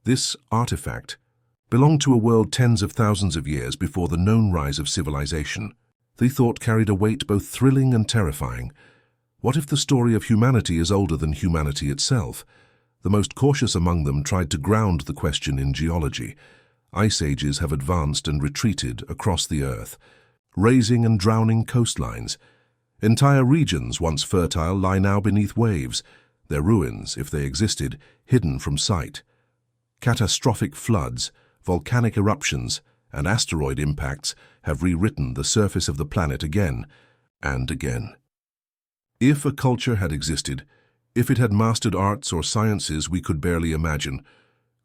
this artifact belonged to a world tens of thousands of years before the known rise of civilization. The thought carried a weight both thrilling and terrifying. What if the story of humanity is older than humanity itself? The most cautious among them tried to ground the question in geology. Ice ages have advanced and retreated across the earth, raising and drowning coastlines. Entire regions, once fertile, lie now beneath waves, their ruins, if they existed, hidden from sight. Catastrophic floods, volcanic eruptions, and asteroid impacts have rewritten the surface of the planet again and again. If a culture had existed, if it had mastered arts or sciences we could barely imagine,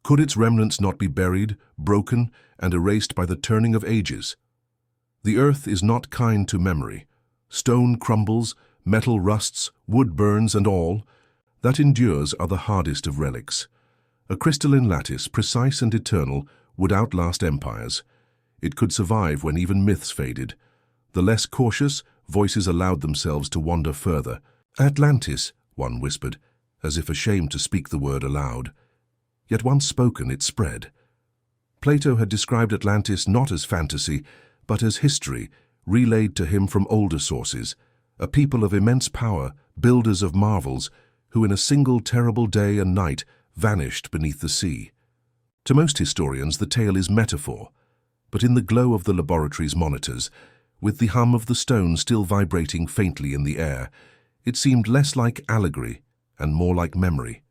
could its remnants not be buried, broken, and erased by the turning of ages? The earth is not kind to memory. Stone crumbles, metal rusts, wood burns, and all that endures are the hardest of relics. A crystalline lattice, precise and eternal, would outlast empires. It could survive when even myths faded. The less cautious, voices allowed themselves to wander further. Atlantis, one whispered, as if ashamed to speak the word aloud. Yet once spoken, it spread. Plato had described Atlantis not as fantasy, but as history, relayed to him from older sources, a people of immense power, builders of marvels, who in a single terrible day and night vanished beneath the sea. To most historians, the tale is metaphor, but in the glow of the laboratory's monitors, with the hum of the stone still vibrating faintly in the air, it seemed less like allegory and more like memory.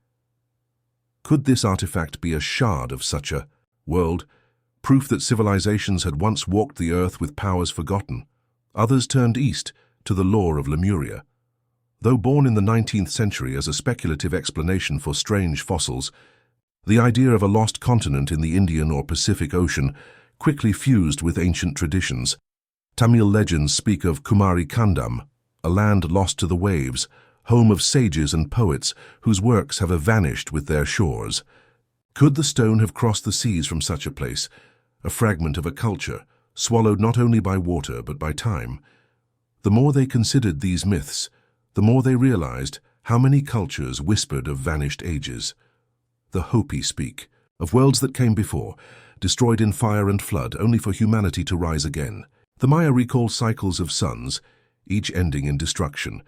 Could this artifact be a shard of such a world, proof that civilizations had once walked the earth with powers forgotten? Others turned east to the lore of Lemuria. Though born in the 19th century as a speculative explanation for strange fossils, the idea of a lost continent in the Indian or Pacific Ocean quickly fused with ancient traditions. Tamil legends speak of Kumari Kandam, a land lost to the waves, home of sages and poets whose works have vanished with their shores. Could the stone have crossed the seas from such a place, a fragment of a culture, swallowed not only by water but by time? The more they considered these myths, the more they realized how many cultures whispered of vanished ages. The Hopi speak of worlds that came before, destroyed in fire and flood, only for humanity to rise again. The Maya recall cycles of suns, each ending in destruction.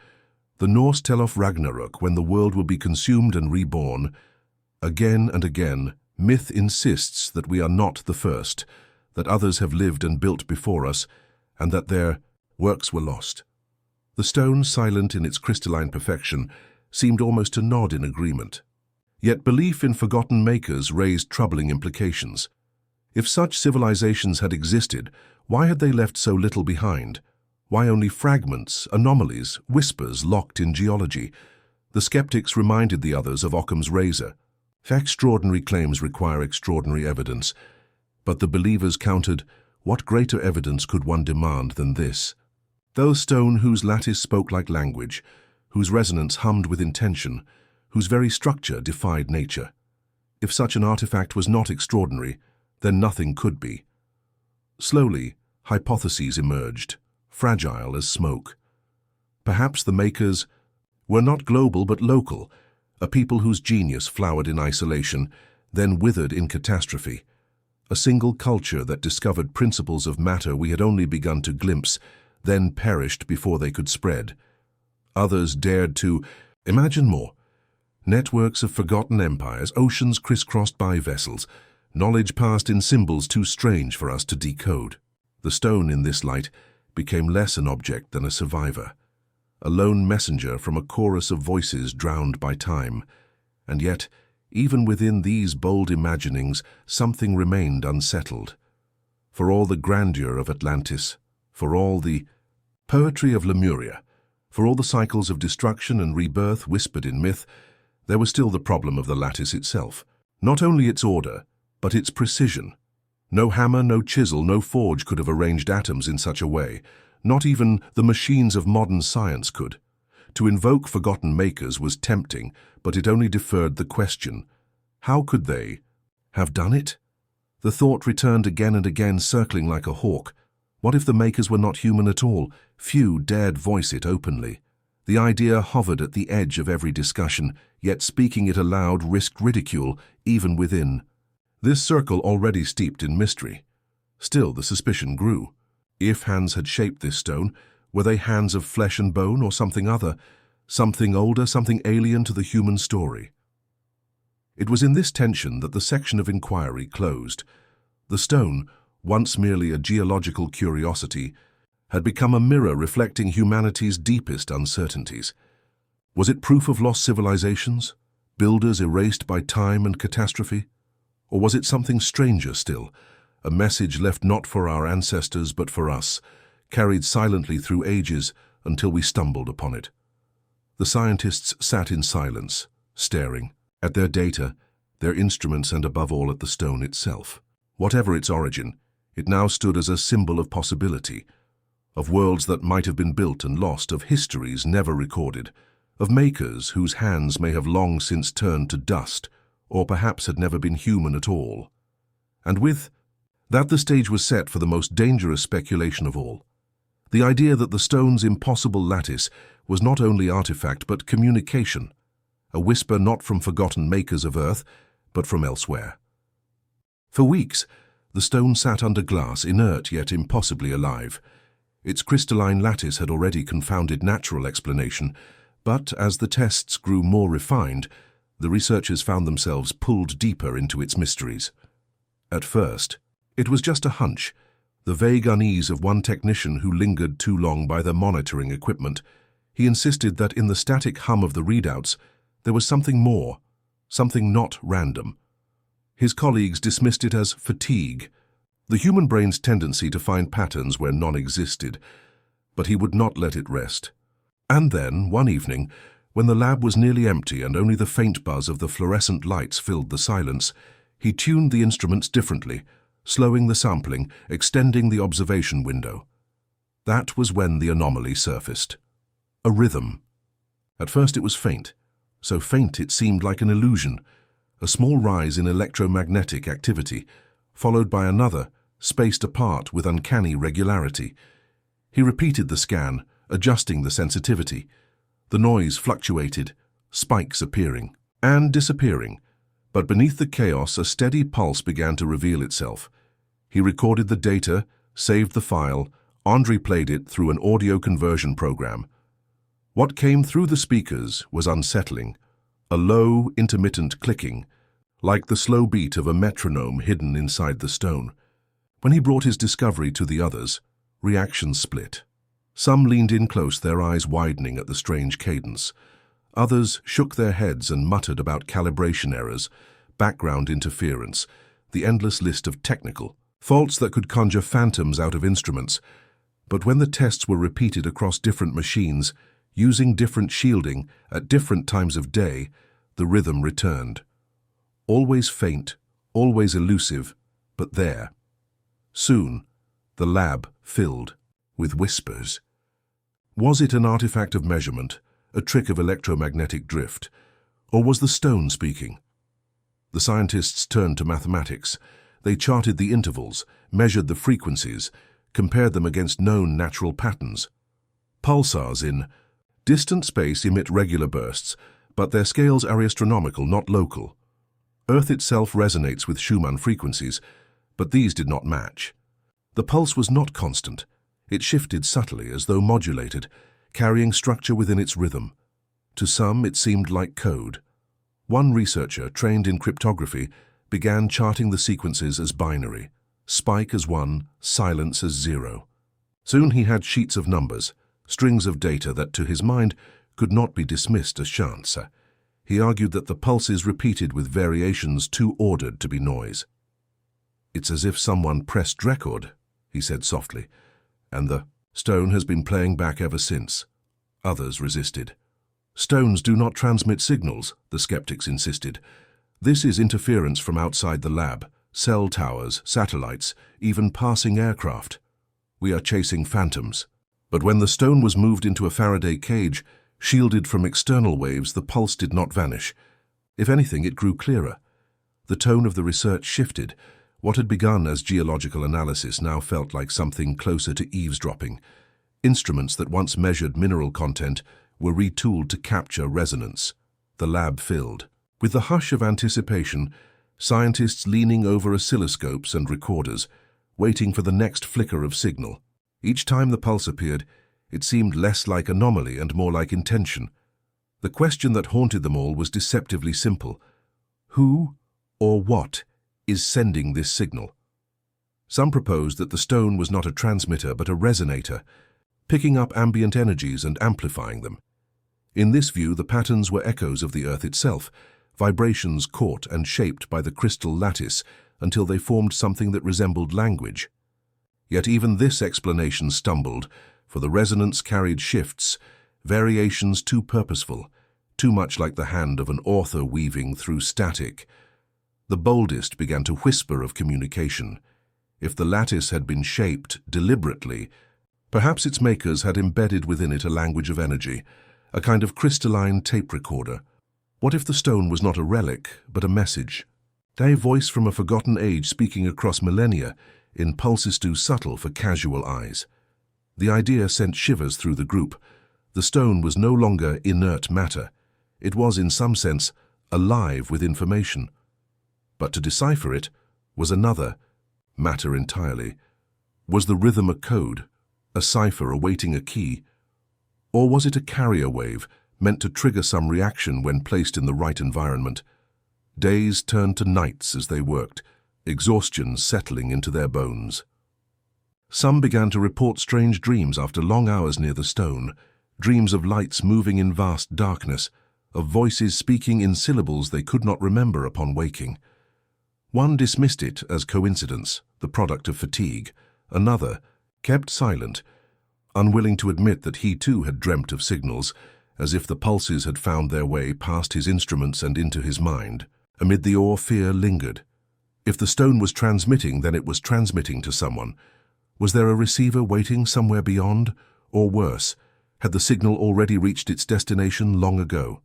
The Norse tell of Ragnarok, when the world will be consumed and reborn. Again and again, myth insists that we are not the first, that others have lived and built before us, and that their works were lost. The stone, silent in its crystalline perfection, seemed almost to nod in agreement. Yet belief in forgotten makers raised troubling implications. If such civilizations had existed, why had they left so little behind? Why only fragments, anomalies, whispers locked in geology? The skeptics reminded the others of Occam's razor. Extraordinary claims require extraordinary evidence. But the believers countered, what greater evidence could one demand than this? Those stone whose lattice spoke like language, whose resonance hummed with intention, whose very structure defied nature. If such an artifact was not extraordinary, then nothing could be. Slowly, hypotheses emerged, fragile as smoke. Perhaps the makers were not global but local, a people whose genius flowered in isolation, then withered in catastrophe. A single culture that discovered principles of matter we had only begun to glimpse, then perished before they could spread. Others dared to imagine more. Networks of forgotten empires, oceans crisscrossed by vessels, knowledge passed in symbols too strange for us to decode. The stone, in this light, became less an object than a survivor, a lone messenger from a chorus of voices drowned by time. And yet, even within these bold imaginings, something remained unsettled. For all the grandeur of Atlantis, for all the poetry of Lemuria, for all the cycles of destruction and rebirth whispered in myth, there was still the problem of the lattice itself. Not only its order, but its precision. No hammer, no chisel, no forge could have arranged atoms in such a way. Not even the machines of modern science could. To invoke forgotten makers was tempting, but it only deferred the question. How could they have done it? The thought returned again and again, circling like a hawk. What if the makers were not human at all? Few dared voice it openly. The idea hovered at the edge of every discussion, yet speaking it aloud risked ridicule, even within. This circle already steeped in mystery. Still, the suspicion grew. If hands had shaped this stone, were they hands of flesh and bone or something other, something older, something alien to the human story? It was in this tension that the section of inquiry closed. The stone, once merely a geological curiosity, had become a mirror reflecting humanity's deepest uncertainties. Was it proof of lost civilizations, builders erased by time and catastrophe? Or was it something stranger still, a message left not for our ancestors but for us, carried silently through ages until we stumbled upon it? The scientists sat in silence, staring at their data, their instruments, and above all at the stone itself. Whatever its origin, it now stood as a symbol of possibility, of worlds that might have been built and lost, of histories never recorded, of makers whose hands may have long since turned to dust, or perhaps had never been human at all. And with that, the stage was set for the most dangerous speculation of all. The idea that the stone's impossible lattice was not only artifact but communication, a whisper not from forgotten makers of Earth, but from elsewhere. For weeks, the stone sat under glass, inert yet impossibly alive. Its crystalline lattice had already confounded natural explanation, but as the tests grew more refined, the researchers found themselves pulled deeper into its mysteries. At first, it was just a hunch, the vague unease of one technician who lingered too long by the monitoring equipment. He insisted that in the static hum of the readouts, there was something more, something not random. His colleagues dismissed it as fatigue, the human brain's tendency to find patterns where none existed, but he would not let it rest. And then, one evening, when the lab was nearly empty and only the faint buzz of the fluorescent lights filled the silence, he tuned the instruments differently, slowing the sampling, extending the observation window. That was when the anomaly surfaced. A rhythm. At first it was faint, so faint it seemed like an illusion, a small rise in electromagnetic activity, followed by another, spaced apart with uncanny regularity. He repeated the scan, adjusting the sensitivity. The noise fluctuated, spikes appearing and disappearing, but beneath the chaos a steady pulse began to reveal itself. He recorded the data, saved the file, and replayed it through an audio conversion program. What came through the speakers was unsettling, a low, intermittent clicking, like the slow beat of a metronome hidden inside the stone. When he brought his discovery to the others, reactions split. Some leaned in close, their eyes widening at the strange cadence. Others shook their heads and muttered about calibration errors, background interference, the endless list of technical faults that could conjure phantoms out of instruments. But when the tests were repeated across different machines, using different shielding at different times of day, the rhythm returned. Always faint, always elusive, but there. Soon, the lab filled with whispers. Was it an artifact of measurement, a trick of electromagnetic drift, or was the stone speaking? The scientists turned to mathematics. They charted the intervals, measured the frequencies, compared them against known natural patterns. Pulsars in distant space emit regular bursts, but their scales are astronomical, not local. Earth itself resonates with Schumann frequencies, but these did not match. The pulse was not constant. It shifted subtly, as though modulated, carrying structure within its rhythm. To some, it seemed like code. One researcher, trained in cryptography, began charting the sequences as binary. spike as 1, silence as 0. Soon he had sheets of numbers, strings of data that to his mind could not be dismissed as chance. He argued that the pulses repeated with variations too ordered to be noise. "It's as if someone pressed record," he said softly, "and the stone has been playing back ever since." Others resisted. "Stones do not transmit signals," the skeptics insisted. "This is interference from outside the lab, cell towers, satellites, even passing aircraft. We are chasing phantoms." But when the stone was moved into a Faraday cage, shielded from external waves, the pulse did not vanish. If anything, it grew clearer. The tone of the research shifted. What had begun as geological analysis now felt like something closer to eavesdropping. Instruments that once measured mineral content were retooled to capture resonance. The lab filled. With the hush of anticipation, scientists leaning over oscilloscopes and recorders, waiting for the next flicker of signal. Each time the pulse appeared, it seemed less like anomaly and more like intention. The question that haunted them all was deceptively simple. Who or what is sending this signal? Some proposed that the stone was not a transmitter but a resonator, picking up ambient energies and amplifying them. In this view, the patterns were echoes of the Earth itself, vibrations caught and shaped by the crystal lattice until they formed something that resembled language. Yet even this explanation stumbled, for the resonance carried shifts, variations too purposeful, too much like the hand of an author weaving through static. The boldest began to whisper of communication. If the lattice had been shaped deliberately, perhaps its makers had embedded within it a language of energy, a kind of crystalline tape recorder. What if the stone was not a relic, but a message? A voice from a forgotten age speaking across millennia, in pulses too subtle for casual eyes. The idea sent shivers through the group. The stone was no longer inert matter. It was, in some sense, alive with information. But to decipher it was another matter entirely. Was the rhythm a code, a cipher awaiting a key? Or was it a carrier wave meant to trigger some reaction when placed in the right environment? Days turned to nights as they worked, exhaustion settling into their bones. Some began to report strange dreams after long hours near the stone, dreams of lights moving in vast darkness, of voices speaking in syllables they could not remember upon waking. One dismissed it as coincidence, the product of fatigue. Another kept silent, unwilling to admit that he too had dreamt of signals, as if the pulses had found their way past his instruments and into his mind. Amid the awe, fear lingered. If the stone was transmitting, then it was transmitting to someone. Was there a receiver waiting somewhere beyond? Or worse, had the signal already reached its destination long ago?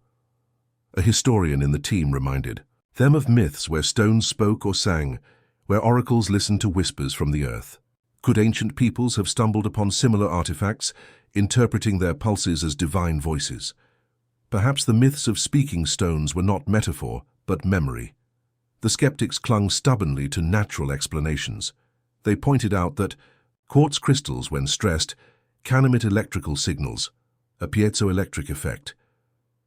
A historian in the team reminded them of myths where stones spoke or sang, where oracles listened to whispers from the earth. Could ancient peoples have stumbled upon similar artifacts, interpreting their pulses as divine voices? Perhaps the myths of speaking stones were not metaphor, but memory. The skeptics clung stubbornly to natural explanations. They pointed out that quartz crystals, when stressed, can emit electrical signals, a piezoelectric effect.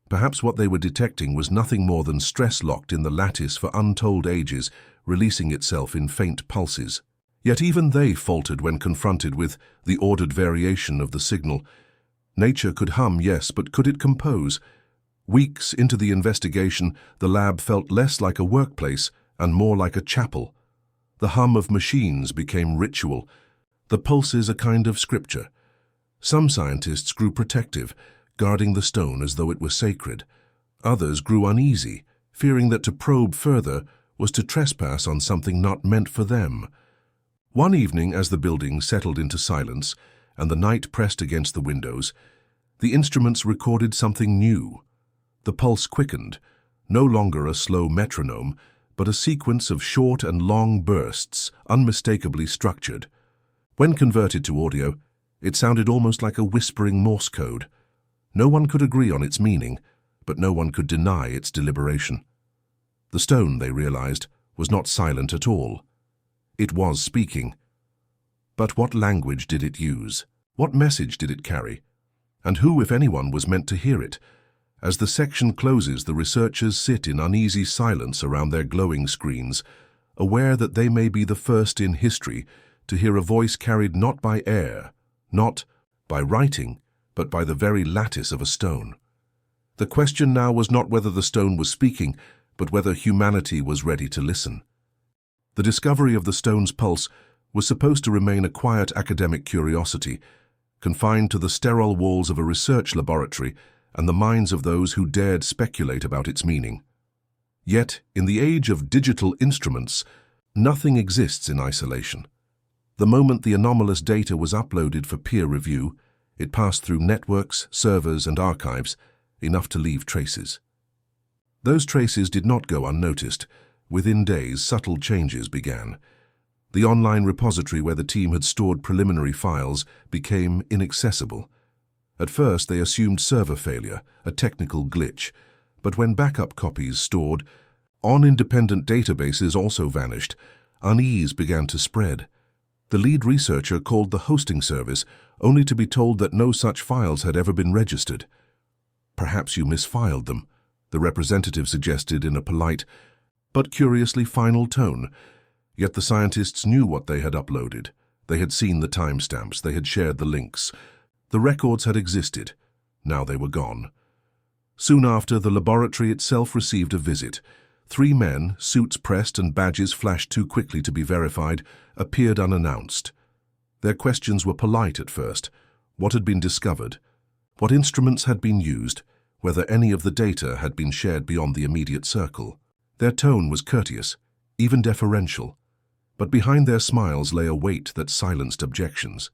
Perhaps what they were detecting was nothing more than stress locked in the lattice for untold ages, releasing itself in faint pulses. Yet even they faltered when confronted with the ordered variation of the signal. Nature could hum, yes, but could it compose? Weeks into the investigation, the lab felt less like a workplace and more like a chapel. The hum of machines became ritual, the pulses a kind of scripture. Some scientists grew protective, guarding the stone as though it were sacred. Others grew uneasy, fearing that to probe further was to trespass on something not meant for them. One evening, as the building settled into silence and the night pressed against the windows, the instruments recorded something new. The pulse quickened, no longer a slow metronome, but a sequence of short and long bursts, unmistakably structured. When converted to audio, it sounded almost like a whispering Morse code. No one could agree on its meaning, but no one could deny its deliberation. The stone, they realized, was not silent at all. It was speaking. But what language did it use? What message did it carry? And who, if anyone, was meant to hear it? As the section closes, the researchers sit in uneasy silence around their glowing screens, aware that they may be the first in history to hear a voice carried not by air, not by writing, but by the very lattice of a stone. The question now was not whether the stone was speaking, but whether humanity was ready to listen. The discovery of the stone's pulse was supposed to remain a quiet academic curiosity, confined to the sterile walls of a research laboratory and the minds of those who dared speculate about its meaning. Yet, in the age of digital instruments, nothing exists in isolation. The moment the anomalous data was uploaded for peer review, it passed through networks, servers, and archives, enough to leave traces. Those traces did not go unnoticed. Within days, subtle changes began. The online repository where the team had stored preliminary files became inaccessible. At first, they assumed server failure, a technical glitch, but when backup copies stored on independent databases also vanished, unease began to spread. The lead researcher called the hosting service, only to be told that no such files had ever been registered. "Perhaps you misfiled them," the representative suggested in a polite but curiously final tone. Yet the scientists knew what they had uploaded. They had seen the timestamps, they had shared the links. The records had existed. Now they were gone. Soon after, the laboratory itself received a visit. 3 men, suits pressed and badges flashed too quickly to be verified, appeared unannounced. Their questions were polite at first. What had been discovered? What instruments had been used? Whether any of the data had been shared beyond the immediate circle? Their tone was courteous, even deferential. But behind their smiles lay a weight that silenced objections.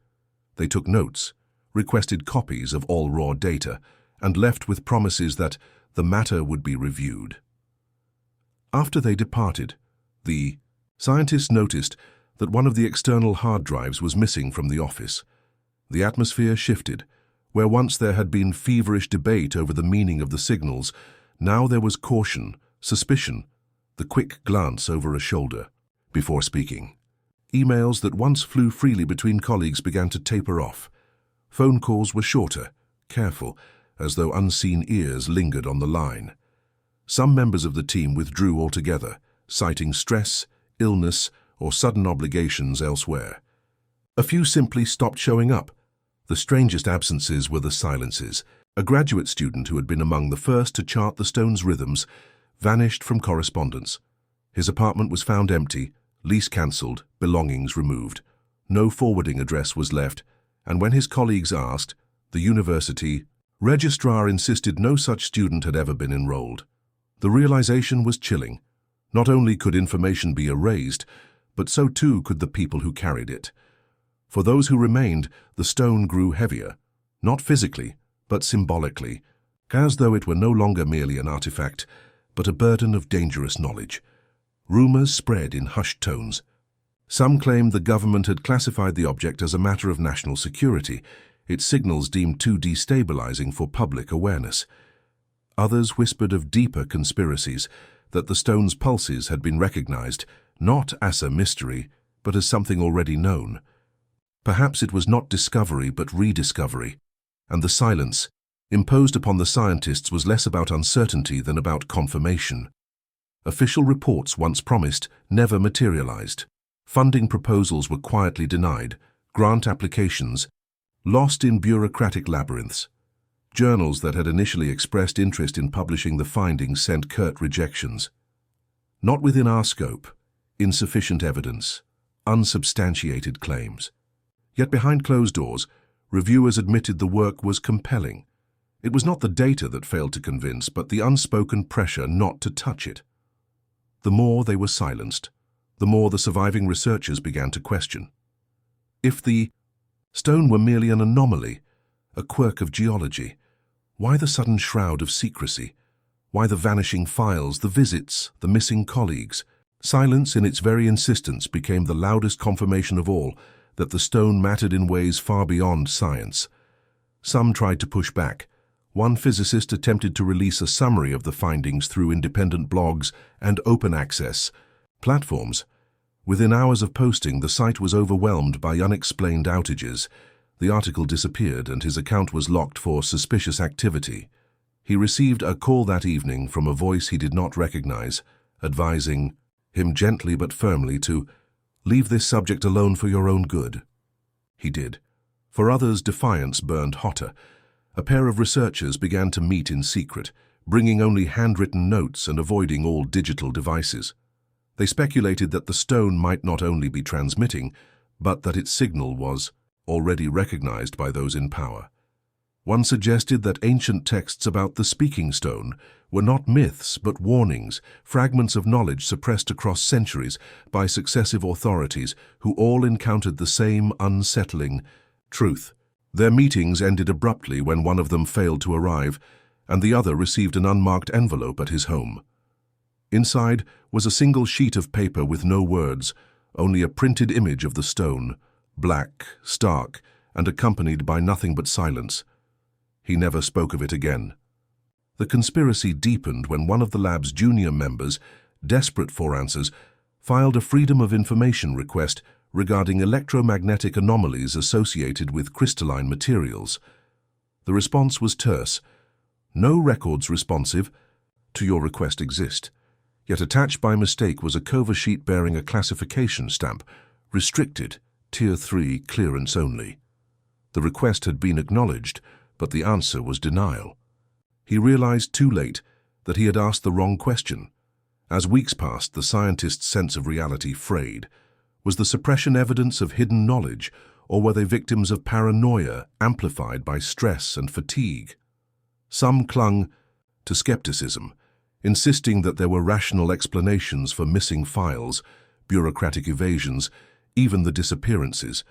They took notes, requested copies of all raw data, and left with promises that the matter would be reviewed. After they departed, the scientists noticed that one of the external hard drives was missing from the office. The atmosphere shifted. Where once there had been feverish debate over the meaning of the signals, now there was caution, suspicion, the quick glance over a shoulder before speaking. Emails that once flew freely between colleagues began to taper off. Phone calls were shorter, careful, as though unseen ears lingered on the line. Some members of the team withdrew altogether, citing stress, illness, or sudden obligations elsewhere. A few simply stopped showing up. The strangest absences were the silences. A graduate student who had been among the first to chart the stone's rhythms vanished from correspondence. His apartment was found empty, lease cancelled, belongings removed. No forwarding address was left, and when his colleagues asked, the university registrar insisted no such student had ever been enrolled. The realization was chilling. Not only could information be erased, but so too could the people who carried it. For those who remained, the stone grew heavier, not physically, but symbolically, as though it were no longer merely an artifact, but a burden of dangerous knowledge. Rumors spread in hushed tones. Some claimed the government had classified the object as a matter of national security, its signals deemed too destabilizing for public awareness. Others whispered of deeper conspiracies, that the stone's pulses had been recognized, not as a mystery, but as something already known. Perhaps it was not discovery but rediscovery, and the silence imposed upon the scientists was less about uncertainty than about confirmation. Official reports once promised never materialized. Funding proposals were quietly denied, grant applications lost in bureaucratic labyrinths. Journals that had initially expressed interest in publishing the findings sent curt rejections. Not within our scope, insufficient evidence, unsubstantiated claims. Yet behind closed doors, reviewers admitted the work was compelling. It was not the data that failed to convince, but the unspoken pressure not to touch it. The more they were silenced, the more the surviving researchers began to question. If the stone were merely an anomaly, a quirk of geology, why the sudden shroud of secrecy? Why the vanishing files, the visits, the missing colleagues? Silence in its very insistence became the loudest confirmation of all that the stone mattered in ways far beyond science. Some tried to push back. One physicist attempted to release a summary of the findings through independent blogs and open access platforms. Within hours of posting, the site was overwhelmed by unexplained outages. The article disappeared and his account was locked for suspicious activity. He received a call that evening from a voice he did not recognize, advising him gently but firmly to leave this subject alone for your own good. He did. For others, defiance burned hotter. A pair of researchers began to meet in secret, bringing only handwritten notes and avoiding all digital devices. They speculated that the stone might not only be transmitting, but that its signal was already recognized by those in power. One suggested that ancient texts about the speaking stone were not myths but warnings, fragments of knowledge suppressed across centuries by successive authorities who all encountered the same unsettling truth. Their meetings ended abruptly when one of them failed to arrive, and the other received an unmarked envelope at his home. Inside was a single sheet of paper with no words, only a printed image of the stone, black, stark, and accompanied by nothing but silence. He never spoke of it again. The conspiracy deepened when one of the lab's junior members, desperate for answers, filed a Freedom of Information request regarding electromagnetic anomalies associated with crystalline materials. The response was terse. No records responsive to your request exist. Yet attached by mistake was a cover sheet bearing a classification stamp, restricted, Tier 3 clearance only. The request had been acknowledged, but the answer was denial. He realized too late that he had asked the wrong question. As weeks passed, the scientist's sense of reality frayed. Was the suppression evidence of hidden knowledge, or were they victims of paranoia amplified by stress and fatigue? Some clung to skepticism, insisting that there were rational explanations for missing files, bureaucratic evasions, even the disappearances.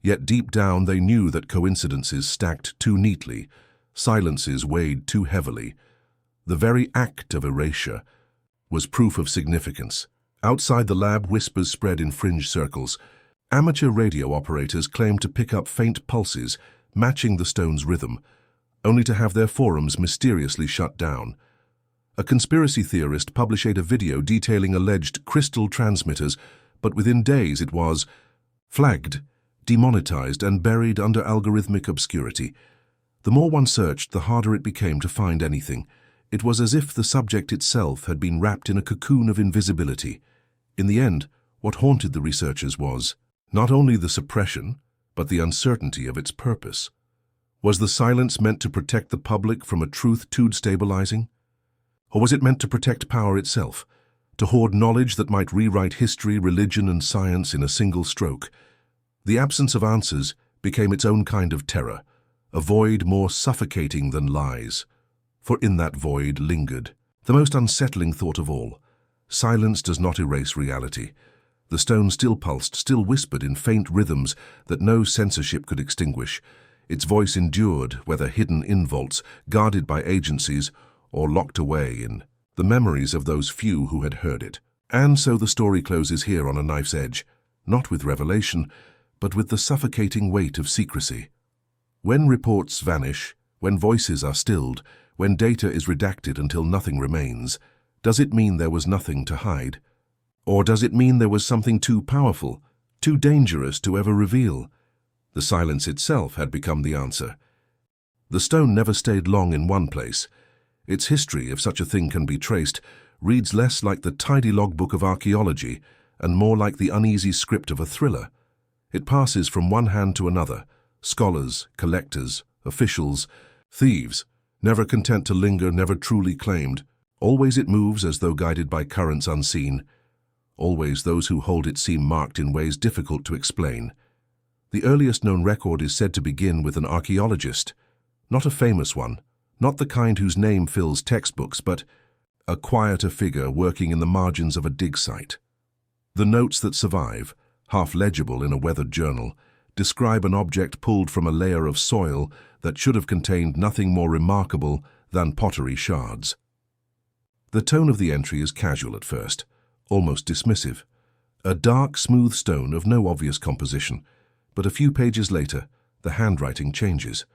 Yet deep down they knew that coincidences stacked too neatly, silences weighed too heavily. The very act of erasure was proof of significance. Outside the lab, whispers spread in fringe circles. Amateur radio operators claimed to pick up faint pulses, matching the stone's rhythm, only to have their forums mysteriously shut down. A conspiracy theorist published a video detailing alleged crystal transmitters, but within days it was flagged, demonetized, and buried under algorithmic obscurity. The more one searched, the harder it became to find anything. It was as if the subject itself had been wrapped in a cocoon of invisibility. In the end, what haunted the researchers was not only the suppression, but the uncertainty of its purpose. Was the silence meant to protect the public from a truth too destabilizing? Or was it meant to protect power itself, to hoard knowledge that might rewrite history, religion, and science in a single stroke? The absence of answers became its own kind of terror, a void more suffocating than lies. For in that void lingered the most unsettling thought of all. Silence does not erase reality. The stone still pulsed, still whispered in faint rhythms that no censorship could extinguish. Its voice endured, whether hidden in vaults, guarded by agencies, or locked away in the memories of those few who had heard it. And so the story closes here on a knife's edge, not with revelation, but with the suffocating weight of secrecy. When reports vanish, when voices are stilled, when data is redacted until nothing remains, does it mean there was nothing to hide? Or does it mean there was something too powerful, too dangerous to ever reveal? The silence itself had become the answer. The stone never stayed long in one place. Its history, if such a thing can be traced, reads less like the tidy logbook of archaeology and more like the uneasy script of a thriller. It passes from one hand to another, scholars, collectors, officials, thieves, never content to linger, never truly claimed. Always it moves as though guided by currents unseen. Always those who hold it seem marked in ways difficult to explain. The earliest known record is said to begin with an archaeologist, not a famous one, not the kind whose name fills textbooks, but a quieter figure working in the margins of a dig site. The notes that survive, half legible in a weathered journal, describe an object pulled from a layer of soil that should have contained nothing more remarkable than pottery shards. The tone of the entry is casual at first, almost dismissive. A dark, smooth stone of no obvious composition, but a few pages later, the handwriting changes.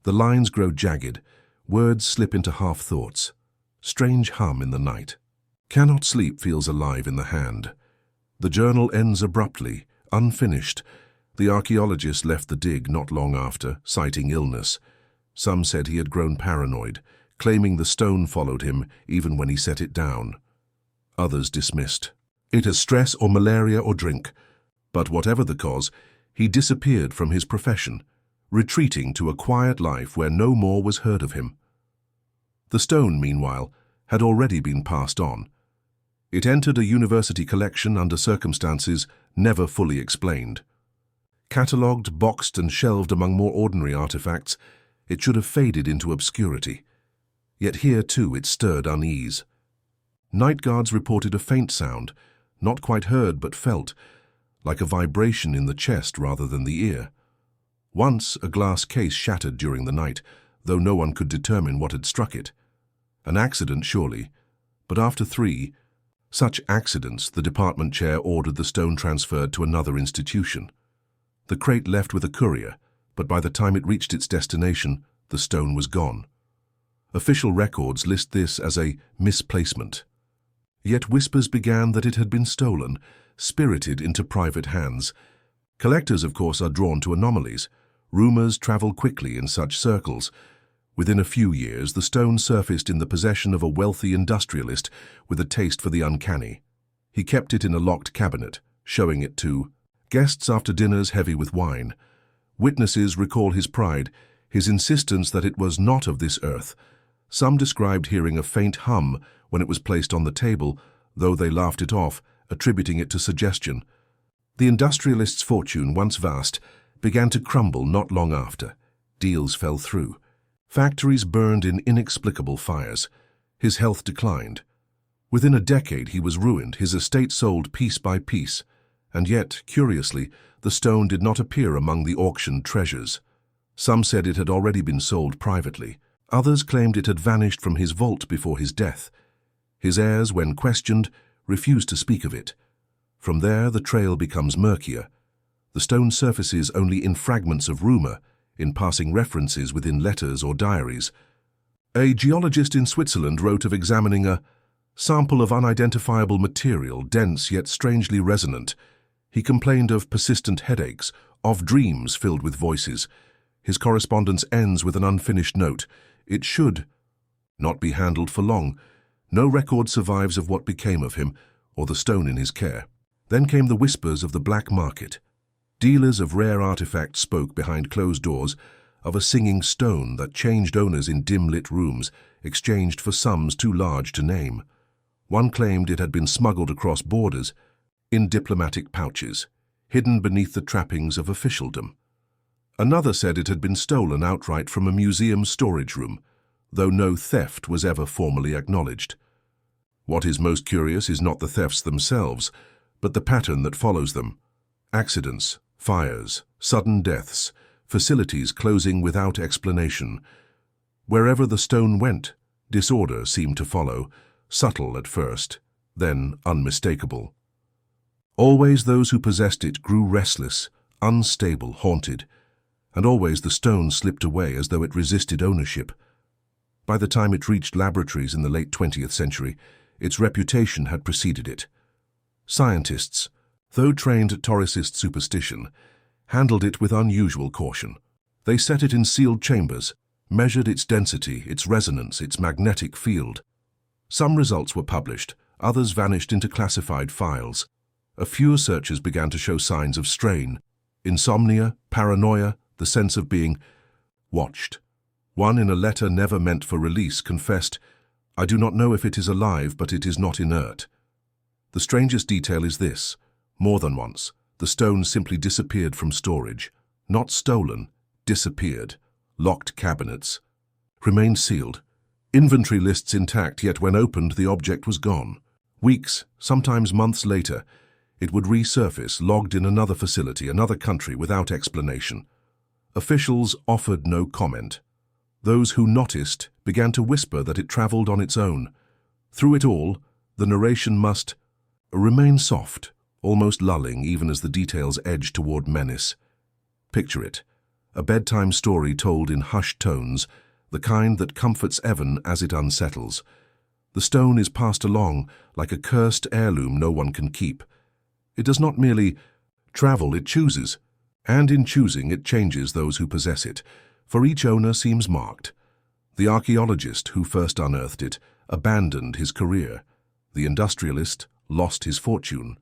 The lines grow jagged, words slip into half-thoughts. Strange hum in the night. Cannot sleep feels alive in the hand. The journal ends abruptly, unfinished. The archaeologist left the dig not long after, citing illness. Some said he had grown paranoid, claiming the stone followed him even when he set it down. Others dismissed. It is stress or malaria or drink. But whatever the cause, he disappeared from his profession, retreating to a quiet life where no more was heard of him. The stone, meanwhile, had already been passed on. It entered a university collection under circumstances never fully explained. Catalogued, boxed and shelved among more ordinary artifacts, it should have faded into obscurity. Yet here, too, it stirred unease. Night guards reported a faint sound, not quite heard but felt, like a vibration in the chest rather than the ear. Once a glass case shattered during the night, though no one could determine what had struck it. An accident, surely, but after 3 such accidents, the department chair ordered the stone transferred to another institution. The crate left with a courier, but by the time it reached its destination, the stone was gone. Official records list this as a misplacement. Yet whispers began that it had been stolen, spirited into private hands. Collectors, of course, are drawn to anomalies. Rumors travel quickly in such circles. Within a few years, the stone surfaced in the possession of a wealthy industrialist with a taste for the uncanny. He kept it in a locked cabinet, showing it to guests after dinners heavy with wine. Witnesses recall his pride, his insistence that it was not of this earth. Some described hearing a faint hum when it was placed on the table, though they laughed it off, attributing it to suggestion. The industrialist's fortune, once vast, began to crumble not long after. Deals fell through. Factories burned in inexplicable fires. His health declined. Within a decade he was ruined, his estate sold piece by piece. And yet, curiously, the stone did not appear among the auctioned treasures. Some said it had already been sold privately. Others claimed it had vanished from his vault before his death. His heirs, when questioned, refused to speak of it. From there, the trail becomes murkier. The stone surfaces only in fragments of rumor, in passing references within letters or diaries. A geologist in Switzerland wrote of examining a sample of unidentifiable material, dense yet strangely resonant. He complained of persistent headaches, of dreams filled with voices. His correspondence ends with an unfinished note. It should not be handled for long. No record survives of what became of him, or the stone in his care. Then came the whispers of the black market. Dealers of rare artifacts spoke behind closed doors of a singing stone that changed owners in dim-lit rooms, exchanged for sums too large to name. One claimed it had been smuggled across borders, in diplomatic pouches, hidden beneath the trappings of officialdom. Another said it had been stolen outright from a museum storage room, though no theft was ever formally acknowledged. What is most curious is not the thefts themselves, but the pattern that follows them. Accidents, fires, sudden deaths, facilities closing without explanation. Wherever the stone went, disorder seemed to follow, subtle at first, then unmistakable. Always those who possessed it grew restless, unstable, haunted, and always the stone slipped away as though it resisted ownership. By the time it reached laboratories in the late 20th century, its reputation had preceded it. Scientists, though trained Torresist superstition, handled it with unusual caution. They set it in sealed chambers, measured its density, its resonance, its magnetic field. Some results were published, others vanished into classified files. A few searchers began to show signs of strain, insomnia, paranoia, the sense of being watched. One, in a letter never meant for release, confessed, "I do not know if it is alive, but it is not inert." The strangest detail is this. More than once, the stone simply disappeared from storage. Not stolen, disappeared. Locked cabinets. Remained sealed. Inventory lists intact, yet when opened, the object was gone. Weeks, sometimes months later, it would resurface, logged in another facility, another country, without explanation. Officials offered no comment. Those who noticed began to whisper that it traveled on its own. Through it all, the narration must remain soft, almost lulling even as the details edged toward menace. Picture it, a bedtime story told in hushed tones, the kind that comforts Evan as it unsettles. The stone is passed along like a cursed heirloom no one can keep. It does not merely travel, it chooses, and in choosing it changes those who possess it, for each owner seems marked. The archaeologist who first unearthed it abandoned his career. The industrialist lost his fortune.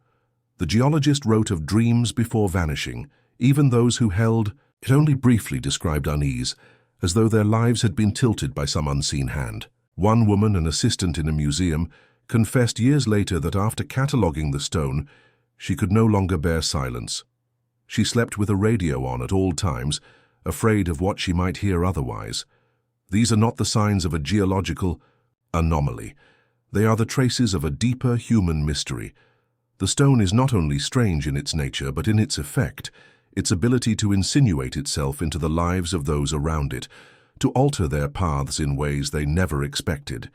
The geologist wrote of dreams before vanishing. Even those who held it only briefly described unease, as though their lives had been tilted by some unseen hand. One woman, an assistant in a museum, confessed years later that after cataloguing the stone, she could no longer bear silence. She slept with a radio on at all times, afraid of what she might hear otherwise. These are not the signs of a geological anomaly. They are the traces of a deeper human mystery. The stone is not only strange in its nature, but in its effect, its ability to insinuate itself into the lives of those around it, to alter their paths in ways they never expected.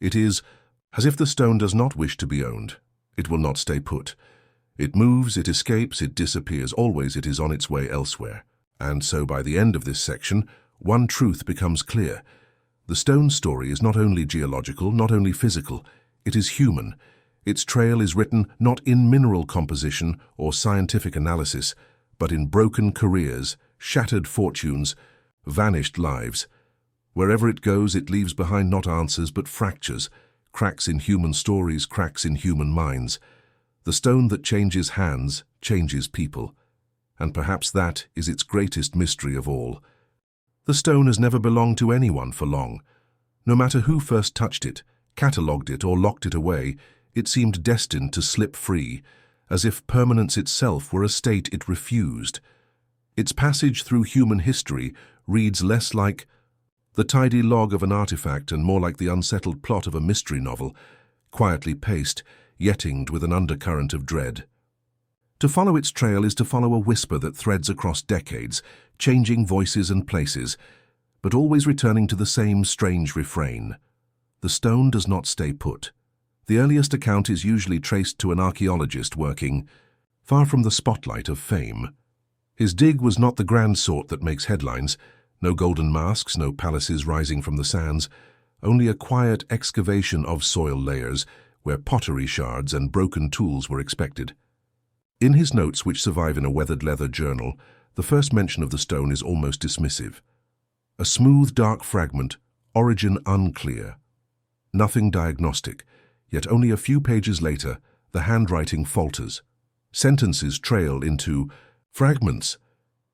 It is as if the stone does not wish to be owned. It will not stay put. It moves, it escapes, it disappears. Always it is on its way elsewhere. And so by the end of this section, one truth becomes clear. The stone story is not only geological, not only physical, it is human. Its trail is written not in mineral composition or scientific analysis, but in broken careers, shattered fortunes, vanished lives. Wherever it goes, it leaves behind not answers but fractures, cracks in human stories, cracks in human minds. The stone that changes hands changes people, and perhaps that is its greatest mystery of all. The stone has never belonged to anyone for long. No matter who first touched it, catalogued it, or locked it away, it seemed destined to slip free, as if permanence itself were a state it refused. Its passage through human history reads less like the tidy log of an artifact and more like the unsettled plot of a mystery novel, quietly paced, yet tinged with an undercurrent of dread. To follow its trail is to follow a whisper that threads across decades, changing voices and places, but always returning to the same strange refrain. The stone does not stay put. The earliest account is usually traced to an archaeologist working far from the spotlight of fame. His dig was not the grand sort that makes headlines. No golden masks, no palaces rising from the sands, only a quiet excavation of soil layers where pottery shards and broken tools were expected. In his notes, which survive in a weathered leather journal, the first mention of the stone is almost dismissive. A smooth, dark fragment, origin unclear. Nothing diagnostic, yet only a few pages later, the handwriting falters. Sentences trail into fragments.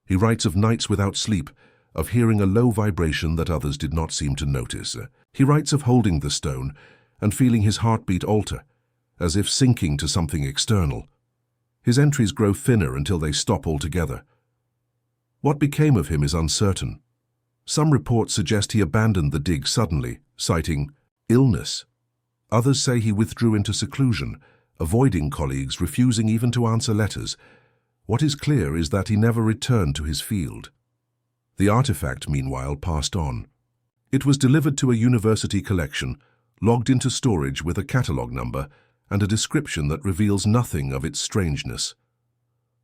He writes of nights without sleep, of hearing a low vibration that others did not seem to notice. He writes of holding the stone and feeling his heartbeat alter, as if sinking to something external. His entries grow thinner until they stop altogether. What became of him is uncertain. Some reports suggest he abandoned the dig suddenly, citing illness. Others say he withdrew into seclusion, avoiding colleagues, refusing even to answer letters. What is clear is that he never returned to his field. The artifact, meanwhile, passed on. It was delivered to a university collection, logged into storage with a catalogue number and a description that reveals nothing of its strangeness.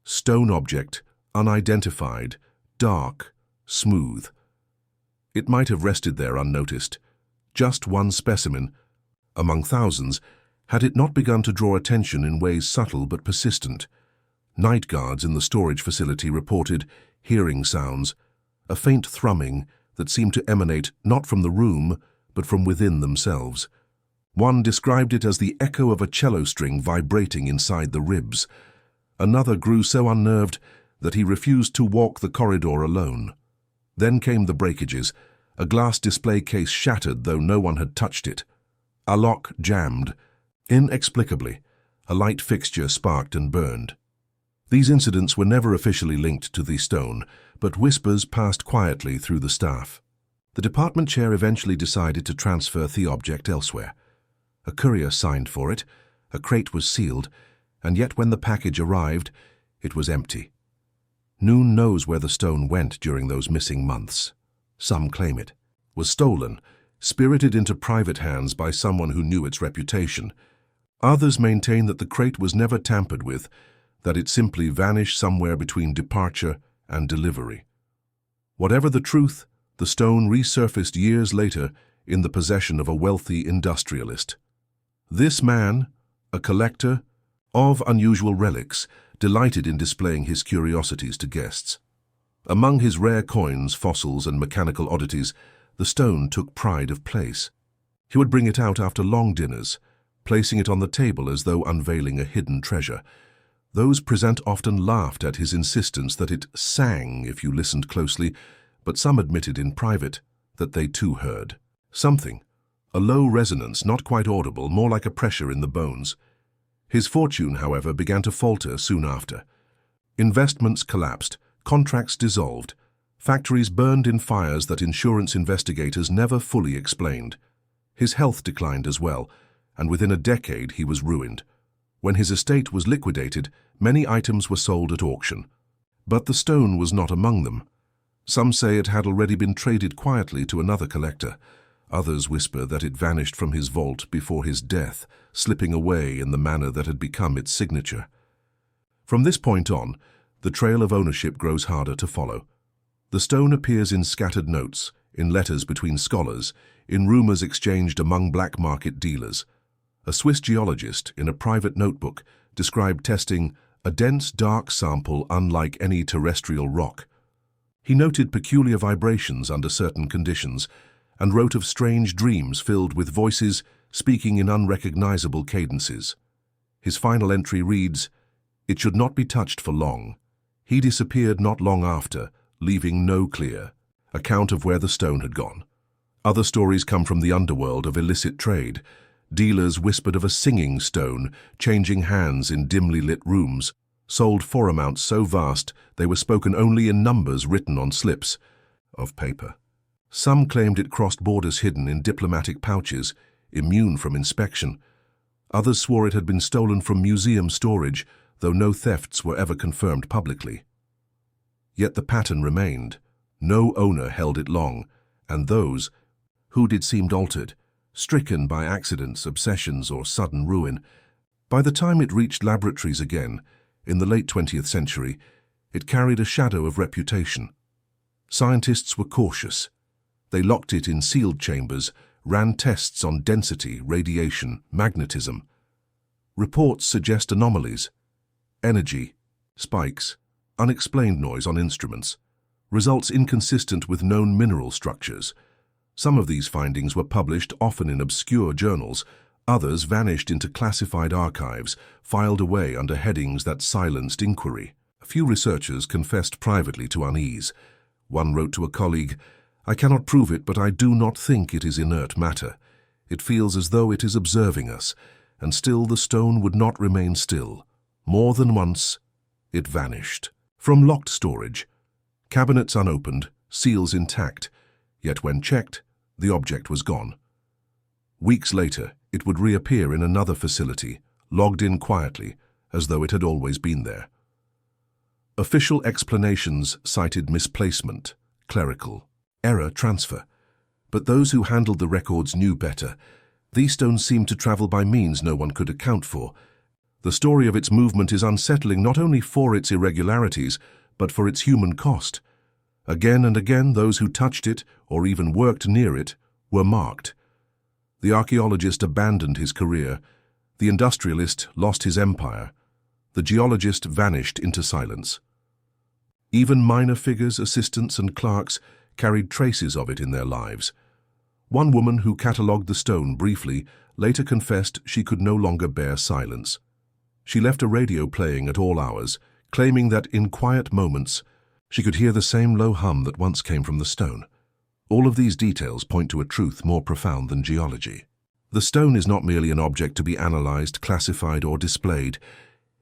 Stone object, unidentified, dark, smooth. It might have rested there unnoticed. Just one specimen, among thousands, had it not begun to draw attention in ways subtle but persistent. Night guards in the storage facility reported hearing sounds, a faint thrumming that seemed to emanate not from the room, but from within themselves. One described it as the echo of a cello string vibrating inside the ribs. Another grew so unnerved that he refused to walk the corridor alone. Then came the breakages. A glass display case shattered, though no one had touched it. A lock jammed. Inexplicably, a light fixture sparked and burned. These incidents were never officially linked to the stone, but whispers passed quietly through the staff. The department chair eventually decided to transfer the object elsewhere. A courier signed for it, a crate was sealed, and yet when the package arrived, it was empty. Noon knows where the stone went during those missing months. Some claim it was stolen, spirited into private hands by someone who knew its reputation. Others maintain that the crate was never tampered with, that it simply vanished somewhere between departure and delivery. Whatever the truth, the stone resurfaced years later in the possession of a wealthy industrialist. This man, a collector of unusual relics, delighted in displaying his curiosities to guests. Among his rare coins, fossils, and mechanical oddities, the stone took pride of place. He would bring it out after long dinners, placing it on the table as though unveiling a hidden treasure. Those present often laughed at his insistence that it sang if you listened closely, but some admitted in private that they too heard. Something, a low resonance, not quite audible, more like a pressure in the bones. His fortune, however, began to falter soon after. Investments collapsed, contracts dissolved, factories burned in fires that insurance investigators never fully explained. His health declined as well, and within a decade he was ruined. When his estate was liquidated, many items were sold at auction. But the stone was not among them. Some say it had already been traded quietly to another collector. Others whisper that it vanished from his vault before his death, slipping away in the manner that had become its signature. From this point on, the trail of ownership grows harder to follow. The stone appears in scattered notes, in letters between scholars, in rumors exchanged among black market dealers. A Swiss geologist, in a private notebook, described testing a dense, dark sample unlike any terrestrial rock. He noted peculiar vibrations under certain conditions, and wrote of strange dreams filled with voices speaking in unrecognizable cadences. His final entry reads, "It should not be touched for long." He disappeared not long after, leaving no clear account of where the stone had gone. Other stories come from the underworld of illicit trade. Dealers whispered of a singing stone, changing hands in dimly lit rooms, sold for amounts so vast they were spoken only in numbers written on slips of paper. Some claimed it crossed borders hidden in diplomatic pouches, immune from inspection. Others swore it had been stolen from museum storage, though no thefts were ever confirmed publicly. Yet the pattern remained. No owner held it long, and those who did seemed altered, stricken by accidents, obsessions, or sudden ruin. By the time it reached laboratories again, in the late 20th century, it carried a shadow of reputation. Scientists were cautious. They locked it in sealed chambers, ran tests on density, radiation, magnetism. Reports suggest anomalies, energy, spikes, unexplained noise on instruments, results inconsistent with known mineral structures. Some of these findings were published, often in obscure journals. Others vanished into classified archives, filed away under headings that silenced inquiry. A few researchers confessed privately to unease. One wrote to a colleague, "I cannot prove it, but I do not think it is inert matter. It feels as though it is observing us, and still the stone would not remain still. More than once, it vanished." From locked storage, cabinets unopened, seals intact, yet when checked, the object was gone. Weeks later, it would reappear in another facility, logged in quietly, as though it had always been there. Official explanations cited misplacement, clerical error, transfer. But those who handled the records knew better. These stones seemed to travel by means no one could account for. The story of its movement is unsettling not only for its irregularities, but for its human cost. Again and again, those who touched it, or even worked near it, were marked. The archaeologist abandoned his career. The industrialist lost his empire. The geologist vanished into silence. Even minor figures, assistants and clerks, carried traces of it in their lives. One woman who catalogued the stone briefly later confessed she could no longer bear silence. She left a radio playing at all hours, claiming that in quiet moments she could hear the same low hum that once came from the stone. All of these details point to a truth more profound than geology. The stone is not merely an object to be analyzed, classified, or displayed.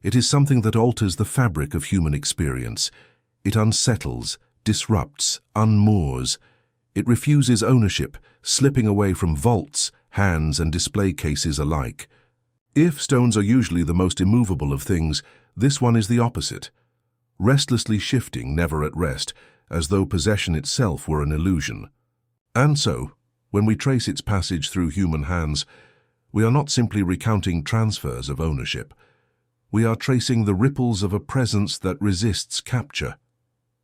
It is something that alters the fabric of human experience. It unsettles, disrupts, unmoors. It refuses ownership, slipping away from vaults, hands, and display cases alike. If stones are usually the most immovable of things, this one is the opposite. Restlessly shifting, never at rest, as though possession itself were an illusion. And so, when we trace its passage through human hands, we are not simply recounting transfers of ownership. We are tracing the ripples of a presence that resists capture.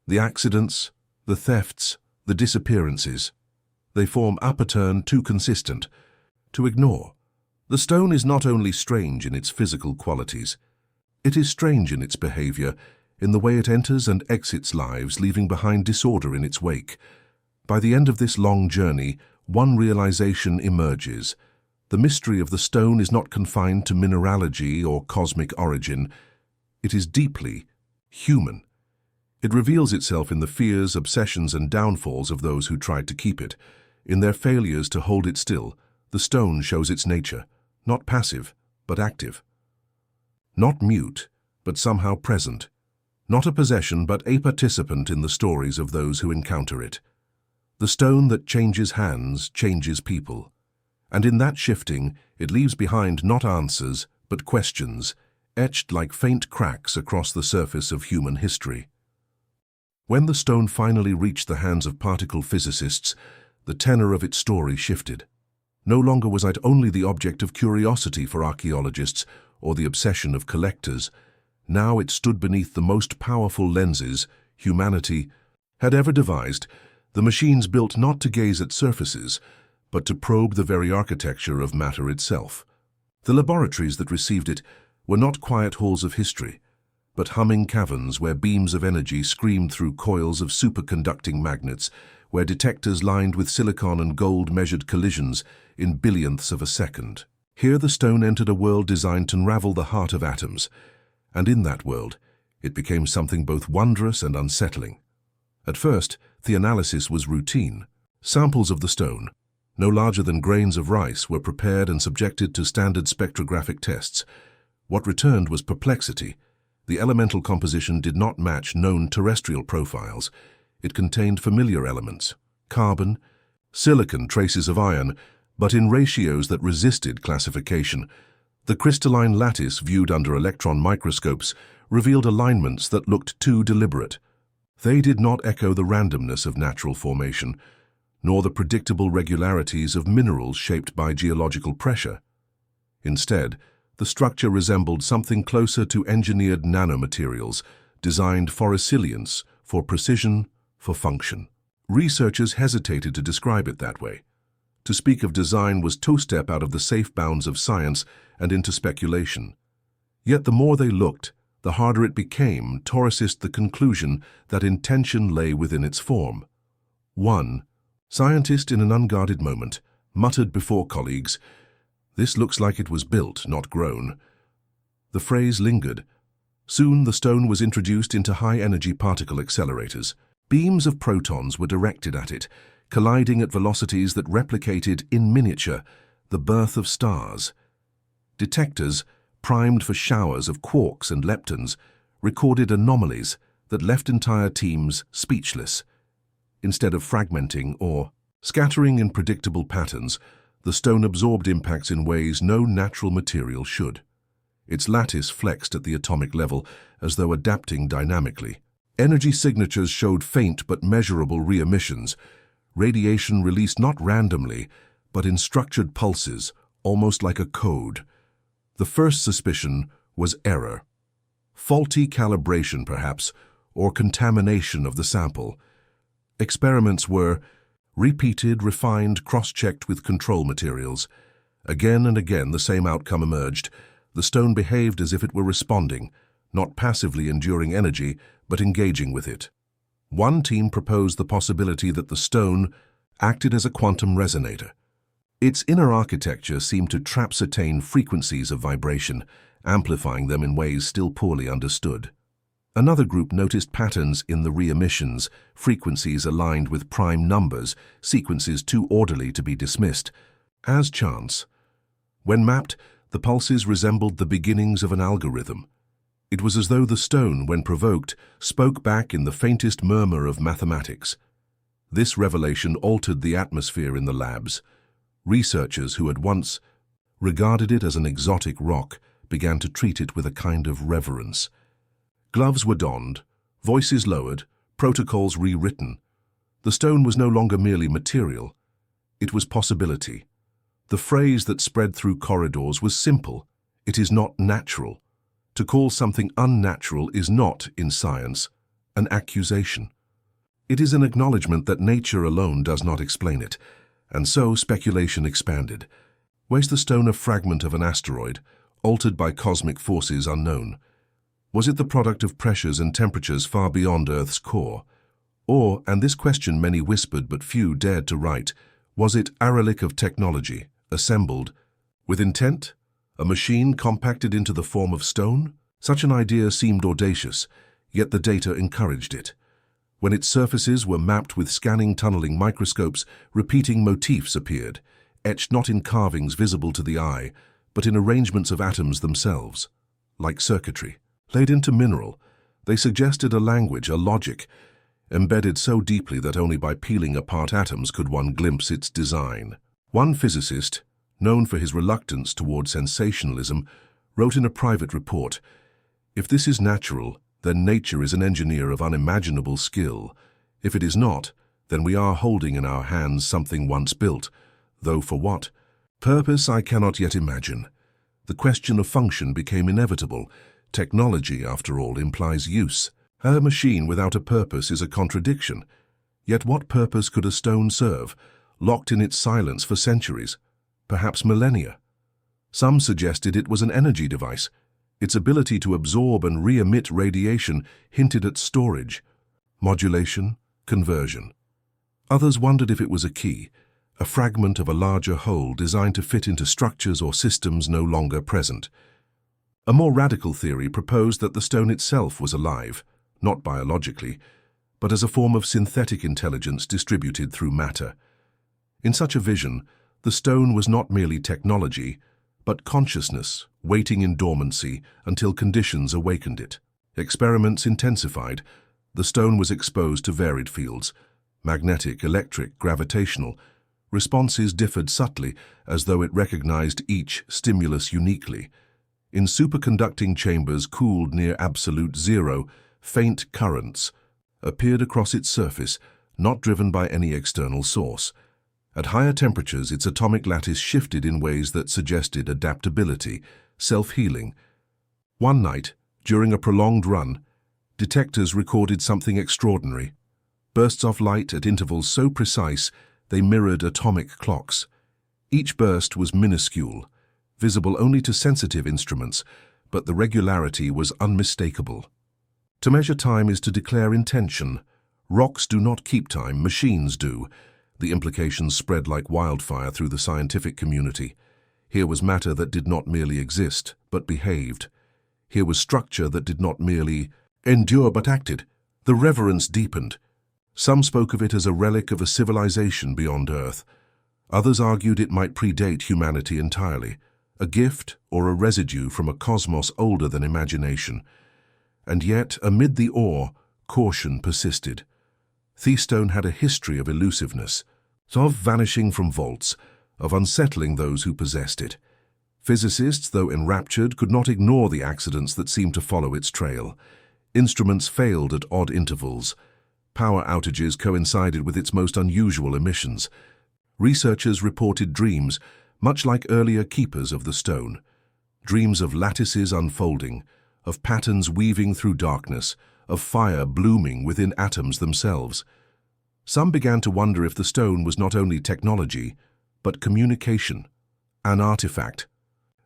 The accidents, the thefts, the disappearances. They form a pattern too consistent to ignore. The stone is not only strange in its physical qualities, it is strange in its behavior, in the way it enters and exits lives, leaving behind disorder in its wake. By the end of this long journey, one realization emerges. The mystery of the stone is not confined to mineralogy or cosmic origin. It is deeply human. It reveals itself in the fears, obsessions, and downfalls of those who tried to keep it. In their failures to hold it still, the stone shows its nature, not passive, but active. Not mute, but somehow present. Not a possession, but a participant in the stories of those who encounter it. The stone that changes hands changes people. And in that shifting, it leaves behind not answers, but questions, etched like faint cracks across the surface of human history. When the stone finally reached the hands of particle physicists, the tenor of its story shifted. No longer was it only the object of curiosity for archaeologists or the obsession of collectors. Now it stood beneath the most powerful lenses humanity had ever devised, the machines built not to gaze at surfaces, but to probe the very architecture of matter itself. The laboratories that received it were not quiet halls of history, but humming caverns where beams of energy screamed through coils of superconducting magnets, where detectors lined with silicon and gold measured collisions in billionths of a second. Here the stone entered a world designed to unravel the heart of atoms, and in that world, it became something both wondrous and unsettling. At first, the analysis was routine. Samples of the stone, no larger than grains of rice, were prepared and subjected to standard spectrographic tests. What returned was perplexity. The elemental composition did not match known terrestrial profiles. It contained familiar elements, carbon, silicon, traces of iron, but in ratios that resisted classification. The crystalline lattice, viewed under electron microscopes, revealed alignments that looked too deliberate. They did not echo the randomness of natural formation, nor the predictable regularities of minerals shaped by geological pressure. Instead, the structure resembled something closer to engineered nanomaterials, designed for resilience, for precision, for function. Researchers hesitated to describe it that way. To speak of design was to step out of the safe bounds of science and into speculation. Yet the more they looked, the harder it became to resist the conclusion that intention lay within its form. One scientist, in an unguarded moment, muttered before colleagues, "This looks like it was built, not grown." The phrase lingered. Soon the stone was introduced into high-energy particle accelerators. Beams of protons were directed at it, colliding at velocities that replicated, in miniature, the birth of stars. Detectors, primed for showers of quarks and leptons, recorded anomalies that left entire teams speechless. Instead of fragmenting or scattering in predictable patterns, the stone absorbed impacts in ways no natural material should. Its lattice flexed at the atomic level, as though adapting dynamically. Energy signatures showed faint but measurable re-emissions, radiation released not randomly, but in structured pulses, almost like a code. The first suspicion was error. Faulty calibration, perhaps, or contamination of the sample. Experiments were repeated, refined, cross-checked with control materials. Again and again the same outcome emerged. The stone behaved as if it were responding, not passively enduring energy, but engaging with it. One team proposed the possibility that the stone acted as a quantum resonator. Its inner architecture seemed to trap certain frequencies of vibration, amplifying them in ways still poorly understood. Another group noticed patterns in the re-emissions, frequencies aligned with prime numbers, sequences too orderly to be dismissed, as chance. When mapped, the pulses resembled the beginnings of an algorithm. It was as though the stone, when provoked, spoke back in the faintest murmur of mathematics. This revelation altered the atmosphere in the labs. Researchers who had once regarded it as an exotic rock began to treat it with a kind of reverence. Gloves were donned, voices lowered, protocols rewritten. The stone was no longer merely material. It was possibility. The phrase that spread through corridors was simple: it is not natural. To call something unnatural is not, in science, an accusation. It is an acknowledgement that nature alone does not explain it, and so speculation expanded. Was the stone a fragment of an asteroid, altered by cosmic forces unknown? Was it the product of pressures and temperatures far beyond Earth's core? Or, and this question many whispered but few dared to write, was it a relic of technology, assembled, With intent? A machine compacted into the form of stone? Such an idea seemed audacious, yet the data encouraged it. When its surfaces were mapped with scanning tunneling microscopes, repeating motifs appeared, etched not in carvings visible to the eye, but in arrangements of atoms themselves, like circuitry. Laid into mineral, they suggested a language, a logic, embedded so deeply that only by peeling apart atoms could one glimpse its design. One physicist, known for his reluctance toward sensationalism, wrote in a private report, "If this is natural, then nature is an engineer of unimaginable skill. If it is not, then we are holding in our hands something once built, though for what purpose I cannot yet imagine." The question of function became inevitable. Technology, after all, implies use. A machine without a purpose is a contradiction. Yet what purpose could a stone serve, locked in its silence for centuries, perhaps millennia? Some suggested it was an energy device. Its ability to absorb and re-emit radiation hinted at storage, modulation, conversion. Others wondered if it was a key, a fragment of a larger whole designed to fit into structures or systems no longer present. A more radical theory proposed that the stone itself was alive, not biologically, but as a form of synthetic intelligence distributed through matter. In such a vision, the stone was not merely technology, but consciousness, waiting in dormancy until conditions awakened it. Experiments intensified. The stone was exposed to varied fields, magnetic, electric, gravitational. Responses differed subtly, as though it recognized each stimulus uniquely. In superconducting chambers cooled near absolute zero, faint currents appeared across its surface, not driven by any external source. At higher temperatures, its atomic lattice shifted in ways that suggested adaptability, self-healing. One night, during a prolonged run, detectors recorded something extraordinary. Bursts of light at intervals so precise they mirrored atomic clocks. Each burst was minuscule, visible only to sensitive instruments, but the regularity was unmistakable. To measure time is to declare intention. Rocks do not keep time, machines do. The implications spread like wildfire through the scientific community. Here was matter that did not merely exist, but behaved. Here was structure that did not merely endure, but acted. The reverence deepened. Some spoke of it as a relic of a civilization beyond Earth. Others argued it might predate humanity entirely, a gift or a residue from a cosmos older than imagination. And yet, amid the awe, caution persisted. Theastone had a history of elusiveness, of vanishing from vaults, of unsettling those who possessed it. Physicists, though enraptured, could not ignore the accidents that seemed to follow its trail. Instruments failed at odd intervals. Power outages coincided with its most unusual emissions. Researchers reported dreams, much like earlier keepers of the stone. Dreams of lattices unfolding, of patterns weaving through darkness, of fire blooming within atoms themselves. Some began to wonder if the stone was not only technology, but communication, an artifact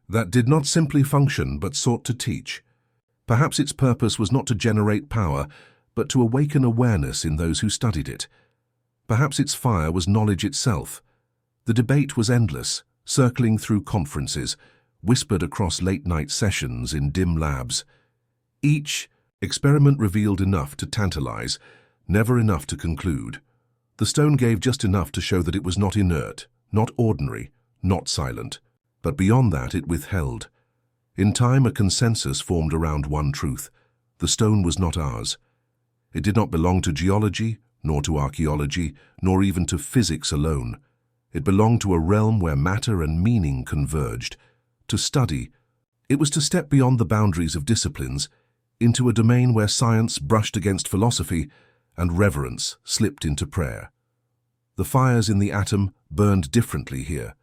that did not simply function but sought to teach. Perhaps its purpose was not to generate power, but to awaken awareness in those who studied it. Perhaps its fire was knowledge itself. The debate was endless, circling through conferences, whispered across late-night sessions in dim labs. Each experiment revealed enough to tantalize, never enough to conclude. The stone gave just enough to show that it was not inert, not ordinary, not silent. But beyond that it withheld. In time a consensus formed around one truth. The stone was not ours. It did not belong to geology, nor to archaeology, nor even to physics alone. It belonged to a realm where matter and meaning converged. To study, it was to step beyond the boundaries of disciplines, into a domain where science brushed against philosophy and reverence slipped into prayer. The fires in the atom burned differently here,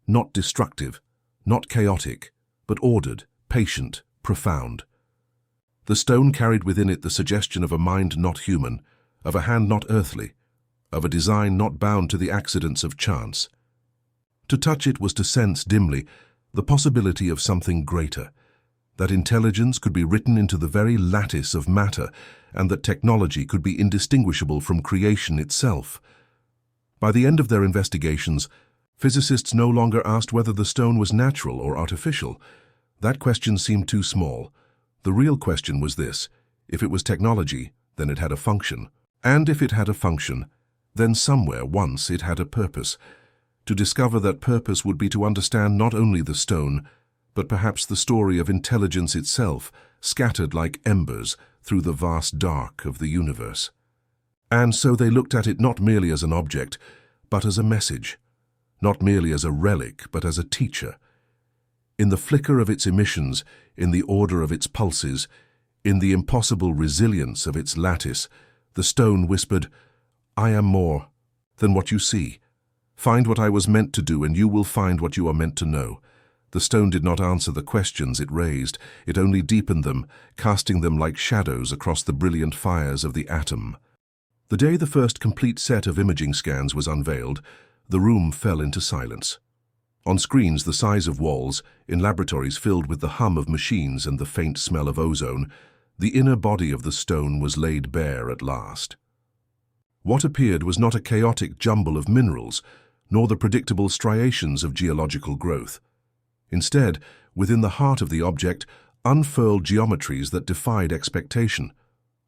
not destructive, not chaotic, but ordered, patient, profound. The stone carried within it the suggestion of a mind not human, of a hand not earthly, of a design not bound to the accidents of chance. To touch it was to sense dimly the possibility of something greater, that intelligence could be written into the very lattice of matter, and that technology could be indistinguishable from creation itself. By the end of their investigations, Physicists no longer asked whether the stone was natural or artificial. That question seemed too small. The real question was this: if it was technology, then it had a function. And if it had a function, then somewhere once it had a purpose. To discover that purpose would be to understand not only the stone, but perhaps the story of intelligence itself, scattered like embers through the vast dark of the universe. And so they looked at it not merely as an object, but as a message. Not merely as a relic, but as a teacher. In the flicker of its emissions, in the order of its pulses, in the impossible resilience of its lattice, the stone whispered, "I am more than what you see. Find what I was meant to do, and you will find what you are meant to know." The stone did not answer the questions it raised. It only deepened them, casting them like shadows across the brilliant fires of the atom. The day the first complete set of imaging scans was unveiled, the room fell into silence. On screens the size of walls, in laboratories filled with the hum of machines and the faint smell of ozone, the inner body of the stone was laid bare at last. What appeared was not a chaotic jumble of minerals, nor the predictable striations of geological growth. Instead, within the heart of the object, unfurled geometries that defied expectation.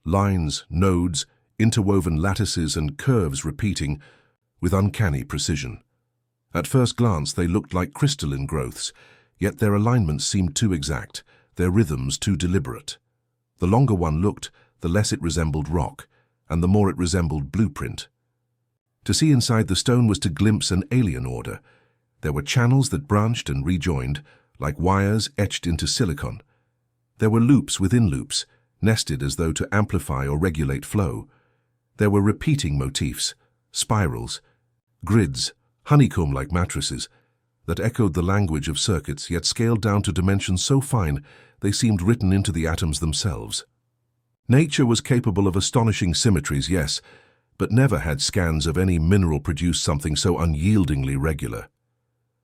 Lines, nodes, interwoven lattices and curves repeating with uncanny precision. At first glance they looked like crystalline growths, yet their alignments seemed too exact, their rhythms too deliberate. The longer one looked, the less it resembled rock, and the more it resembled blueprint. To see inside the stone was to glimpse an alien order. There were channels that branched and rejoined, like wires etched into silicon. There were loops within loops, nested as though to amplify or regulate flow. There were repeating motifs, spirals, grids, honeycomb-like matrices, that echoed the language of circuits, yet scaled down to dimensions so fine they seemed written into the atoms themselves. Nature was capable of astonishing symmetries, yes, but never had scans of any mineral produced something so unyieldingly regular.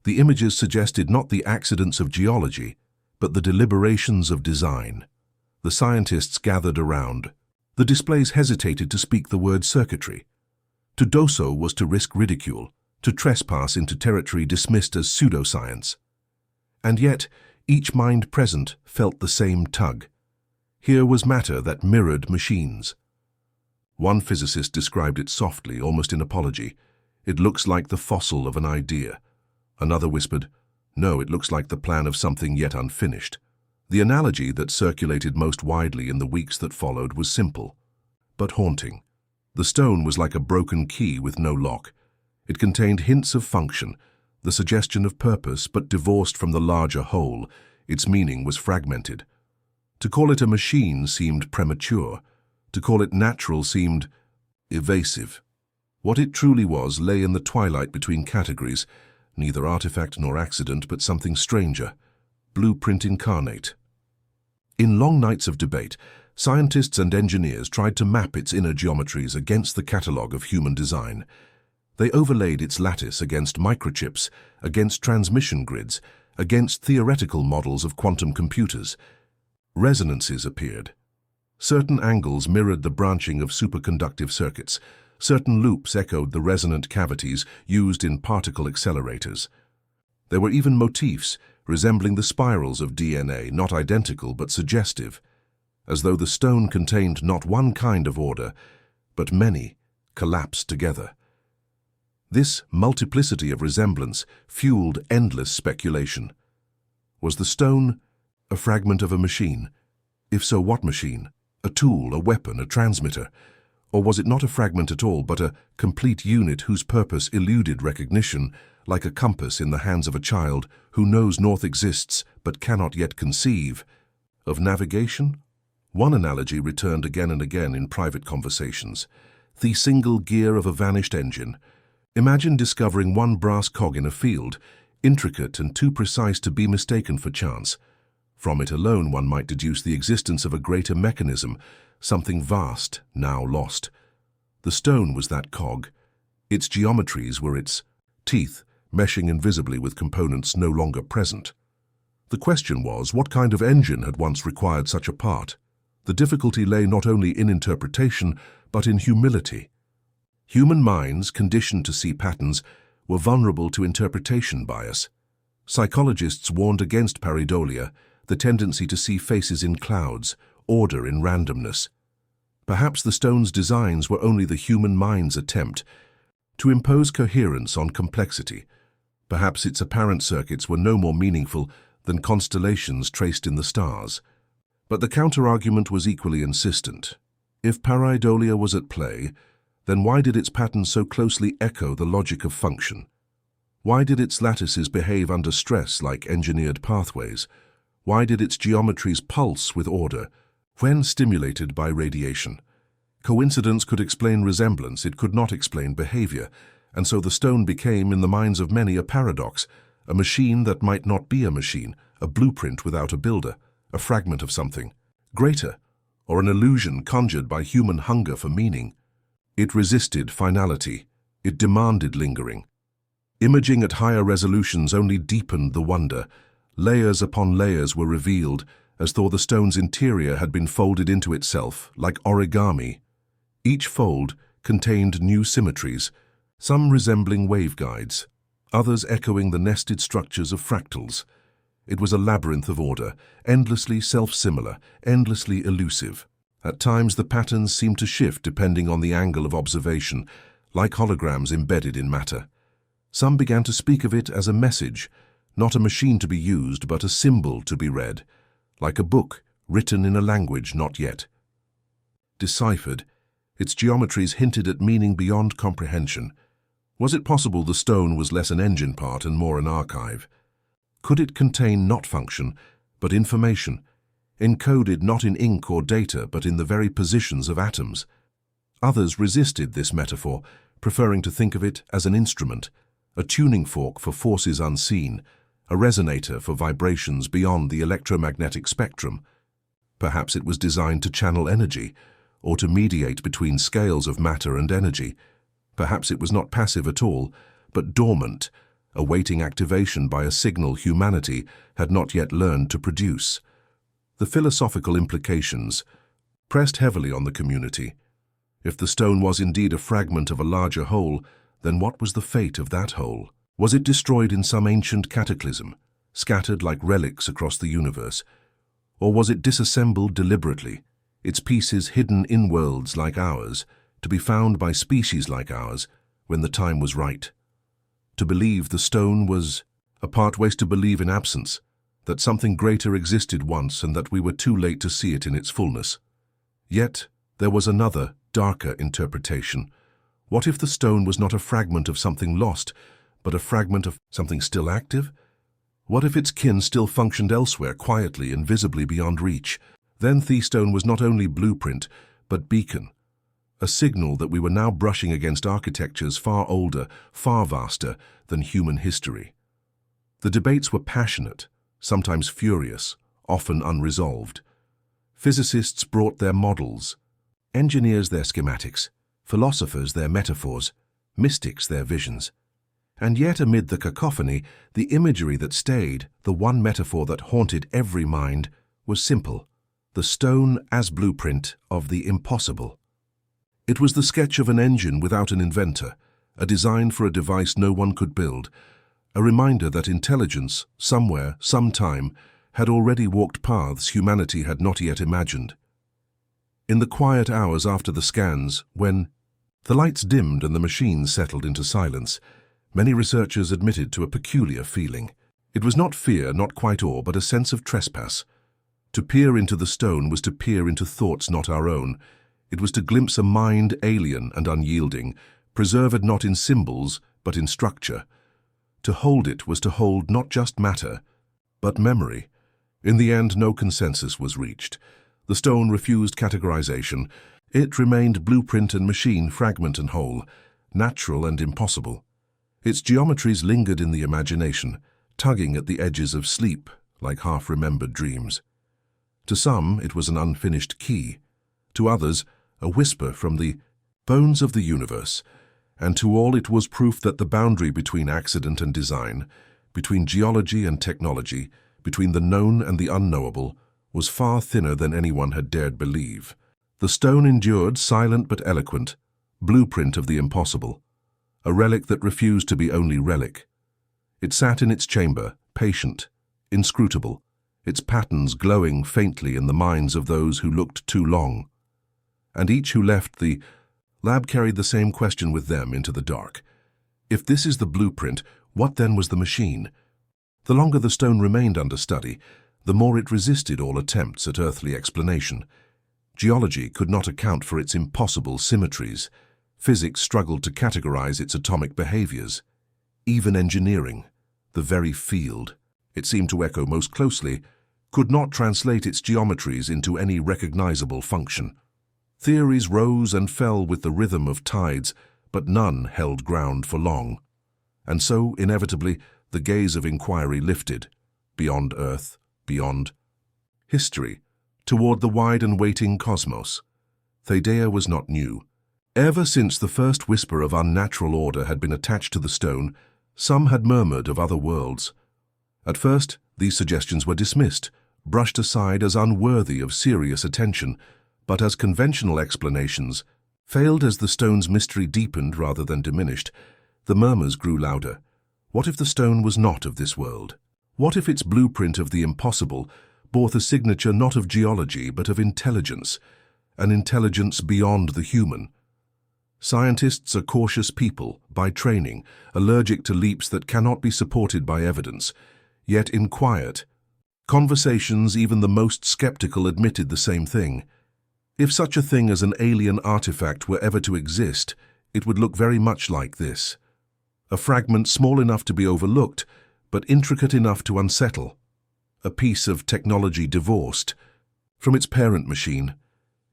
The images suggested not the accidents of geology, but the deliberations of design. The scientists gathered around. The displays hesitated to speak the word circuitry. To do so was to risk ridicule, to trespass into territory dismissed as pseudoscience. And yet, each mind present felt the same tug. Here was matter that mirrored machines. One physicist described it softly, almost in apology. "It looks like the fossil of an idea." Another whispered, "No, it looks like the plan of something yet unfinished." The analogy that circulated most widely in the weeks that followed was simple, but haunting. The stone was like a broken key with no lock. It contained hints of function, the suggestion of purpose, but divorced from the larger whole. Its meaning was fragmented. To call it a machine seemed premature. To call it natural seemed evasive. What it truly was lay in the twilight between categories, neither artifact nor accident, but something stranger, blueprint incarnate. In long nights of debate, scientists and engineers tried to map its inner geometries against the catalogue of human design. They overlaid its lattice against microchips, against transmission grids, against theoretical models of quantum computers. Resonances appeared. Certain angles mirrored the branching of superconductive circuits. Certain loops echoed the resonant cavities used in particle accelerators. There were even motifs resembling the spirals of DNA, not identical but suggestive, as though the stone contained not one kind of order, but many, collapsed together. This multiplicity of resemblance fueled endless speculation. Was the stone a fragment of a machine? If so, what machine? A tool, a weapon, a transmitter? Or was it not a fragment at all, but a complete unit whose purpose eluded recognition, like a compass in the hands of a child who knows north exists but cannot yet conceive? Of navigation? One analogy returned again and again in private conversations: the single gear of a vanished engine. Imagine discovering one brass cog in a field, intricate and too precise to be mistaken for chance. From it alone one might deduce the existence of a greater mechanism, something vast, now lost. The stone was that cog. Its geometries were its teeth, meshing invisibly with components no longer present. The question was, what kind of engine had once required such a part? The difficulty lay not only in interpretation, but in humility. Human minds, conditioned to see patterns, were vulnerable to interpretation bias. Psychologists warned against pareidolia, the tendency to see faces in clouds, order in randomness. Perhaps the stone's designs were only the human mind's attempt to impose coherence on complexity. Perhaps its apparent circuits were no more meaningful than constellations traced in the stars. But the counter-argument was equally insistent. If pareidolia was at play, then why did its patterns so closely echo the logic of function? Why did its lattices behave under stress like engineered pathways? Why did its geometries pulse with order when stimulated by radiation? Coincidence could explain resemblance, it could not explain behavior, and so the stone became, in the minds of many, a paradox, a machine that might not be a machine, a blueprint without a builder, a fragment of something greater, or an illusion conjured by human hunger for meaning. It resisted finality. It demanded lingering. Imaging at higher resolutions only deepened the wonder. Layers upon layers were revealed, as though the stone's interior had been folded into itself, like origami. Each fold contained new symmetries, some resembling waveguides, others echoing the nested structures of fractals. It was a labyrinth of order, endlessly self-similar, endlessly elusive. At times the patterns seemed to shift depending on the angle of observation, like holograms embedded in matter. Some began to speak of it as a message, not a machine to be used, but a symbol to be read, like a book written in a language not yet deciphered. Its geometries hinted at meaning beyond comprehension. Was it possible the stone was less an engine part and more an archive? Could it contain not function, but information, encoded not in ink or data, but in the very positions of atoms? Others resisted this metaphor, preferring to think of it as an instrument, a tuning fork for forces unseen, a resonator for vibrations beyond the electromagnetic spectrum. Perhaps it was designed to channel energy, or to mediate between scales of matter and energy. Perhaps it was not passive at all, but dormant, awaiting activation by a signal humanity had not yet learned to produce. The philosophical implications pressed heavily on the community. If the stone was indeed a fragment of a larger whole, then what was the fate of that whole? Was it destroyed in some ancient cataclysm, scattered like relics across the universe? Or was it disassembled deliberately, its pieces hidden in worlds like ours, to be found by species like ours when the time was right? To believe the stone was a part ways to believe in absence, that something greater existed once and that we were too late to see it in its fullness. Yet there was another, darker interpretation. What if the stone was not a fragment of something lost, but a fragment of something still active? What if its kin still functioned elsewhere, quietly and visibly beyond reach? Then the stone was not only blueprint, but beacon, a signal that we were now brushing against architectures far older, far vaster than human history. The debates were passionate, sometimes furious, often unresolved. Physicists brought their models, engineers their schematics, philosophers their metaphors, mystics their visions. And yet amid the cacophony, the imagery that stayed, the one metaphor that haunted every mind, was simple: the stone as blueprint of the impossible. It was the sketch of an engine without an inventor, a design for a device no one could build, a reminder that intelligence, somewhere, sometime, had already walked paths humanity had not yet imagined. In the quiet hours after the scans, when the lights dimmed and the machines settled into silence, many researchers admitted to a peculiar feeling. It was not fear, not quite awe, but a sense of trespass. To peer into the stone was to peer into thoughts not our own. It was to glimpse a mind alien and unyielding, preserved not in symbols, but in structure. To hold it was to hold not just matter, but memory. In the end, no consensus was reached. The stone refused categorization. It remained blueprint and machine, fragment and whole, natural and impossible. Its geometries lingered in the imagination, tugging at the edges of sleep like half-remembered dreams. To some, it was an unfinished key. To others, a whisper from the bones of the universe. And to all, it was proof that the boundary between accident and design, between geology and technology, between the known and the unknowable, was far thinner than anyone had dared believe. The stone endured, silent but eloquent, blueprint of the impossible. a relic that refused to be only relic. It sat in its chamber, patient, inscrutable, its patterns glowing faintly in the minds of those who looked too long. And each who left the lab carried the same question with them into the dark. If this is the blueprint, what then was the machine? The longer the stone remained under study, the more it resisted all attempts at earthly explanation. Geology could not account for its impossible symmetries. Physics struggled to categorize its atomic behaviors. Even engineering, the very field it seemed to echo most closely, could not translate its geometries into any recognizable function. Theories rose and fell with the rhythm of tides, but none held ground for long. And so, inevitably, the gaze of inquiry lifted, beyond Earth, beyond history, toward the wide and waiting cosmos. Thedea was not new. Ever since the first whisper of unnatural order had been attached to the stone, some had murmured of other worlds. At first, these suggestions were dismissed, brushed aside as unworthy of serious attention, but as conventional explanations failed as the stone's mystery deepened rather than diminished, the murmurs grew louder. What if the stone was not of this world? What if its blueprint of the impossible bore the signature not of geology but of intelligence, an intelligence beyond the human? Scientists are cautious people, by training, allergic to leaps that cannot be supported by evidence. Yet in quiet conversations, even the most skeptical admitted the same thing. If such a thing as an alien artifact were ever to exist, it would look very much like this. A fragment small enough to be overlooked, but intricate enough to unsettle. A piece of technology divorced from its parent machine,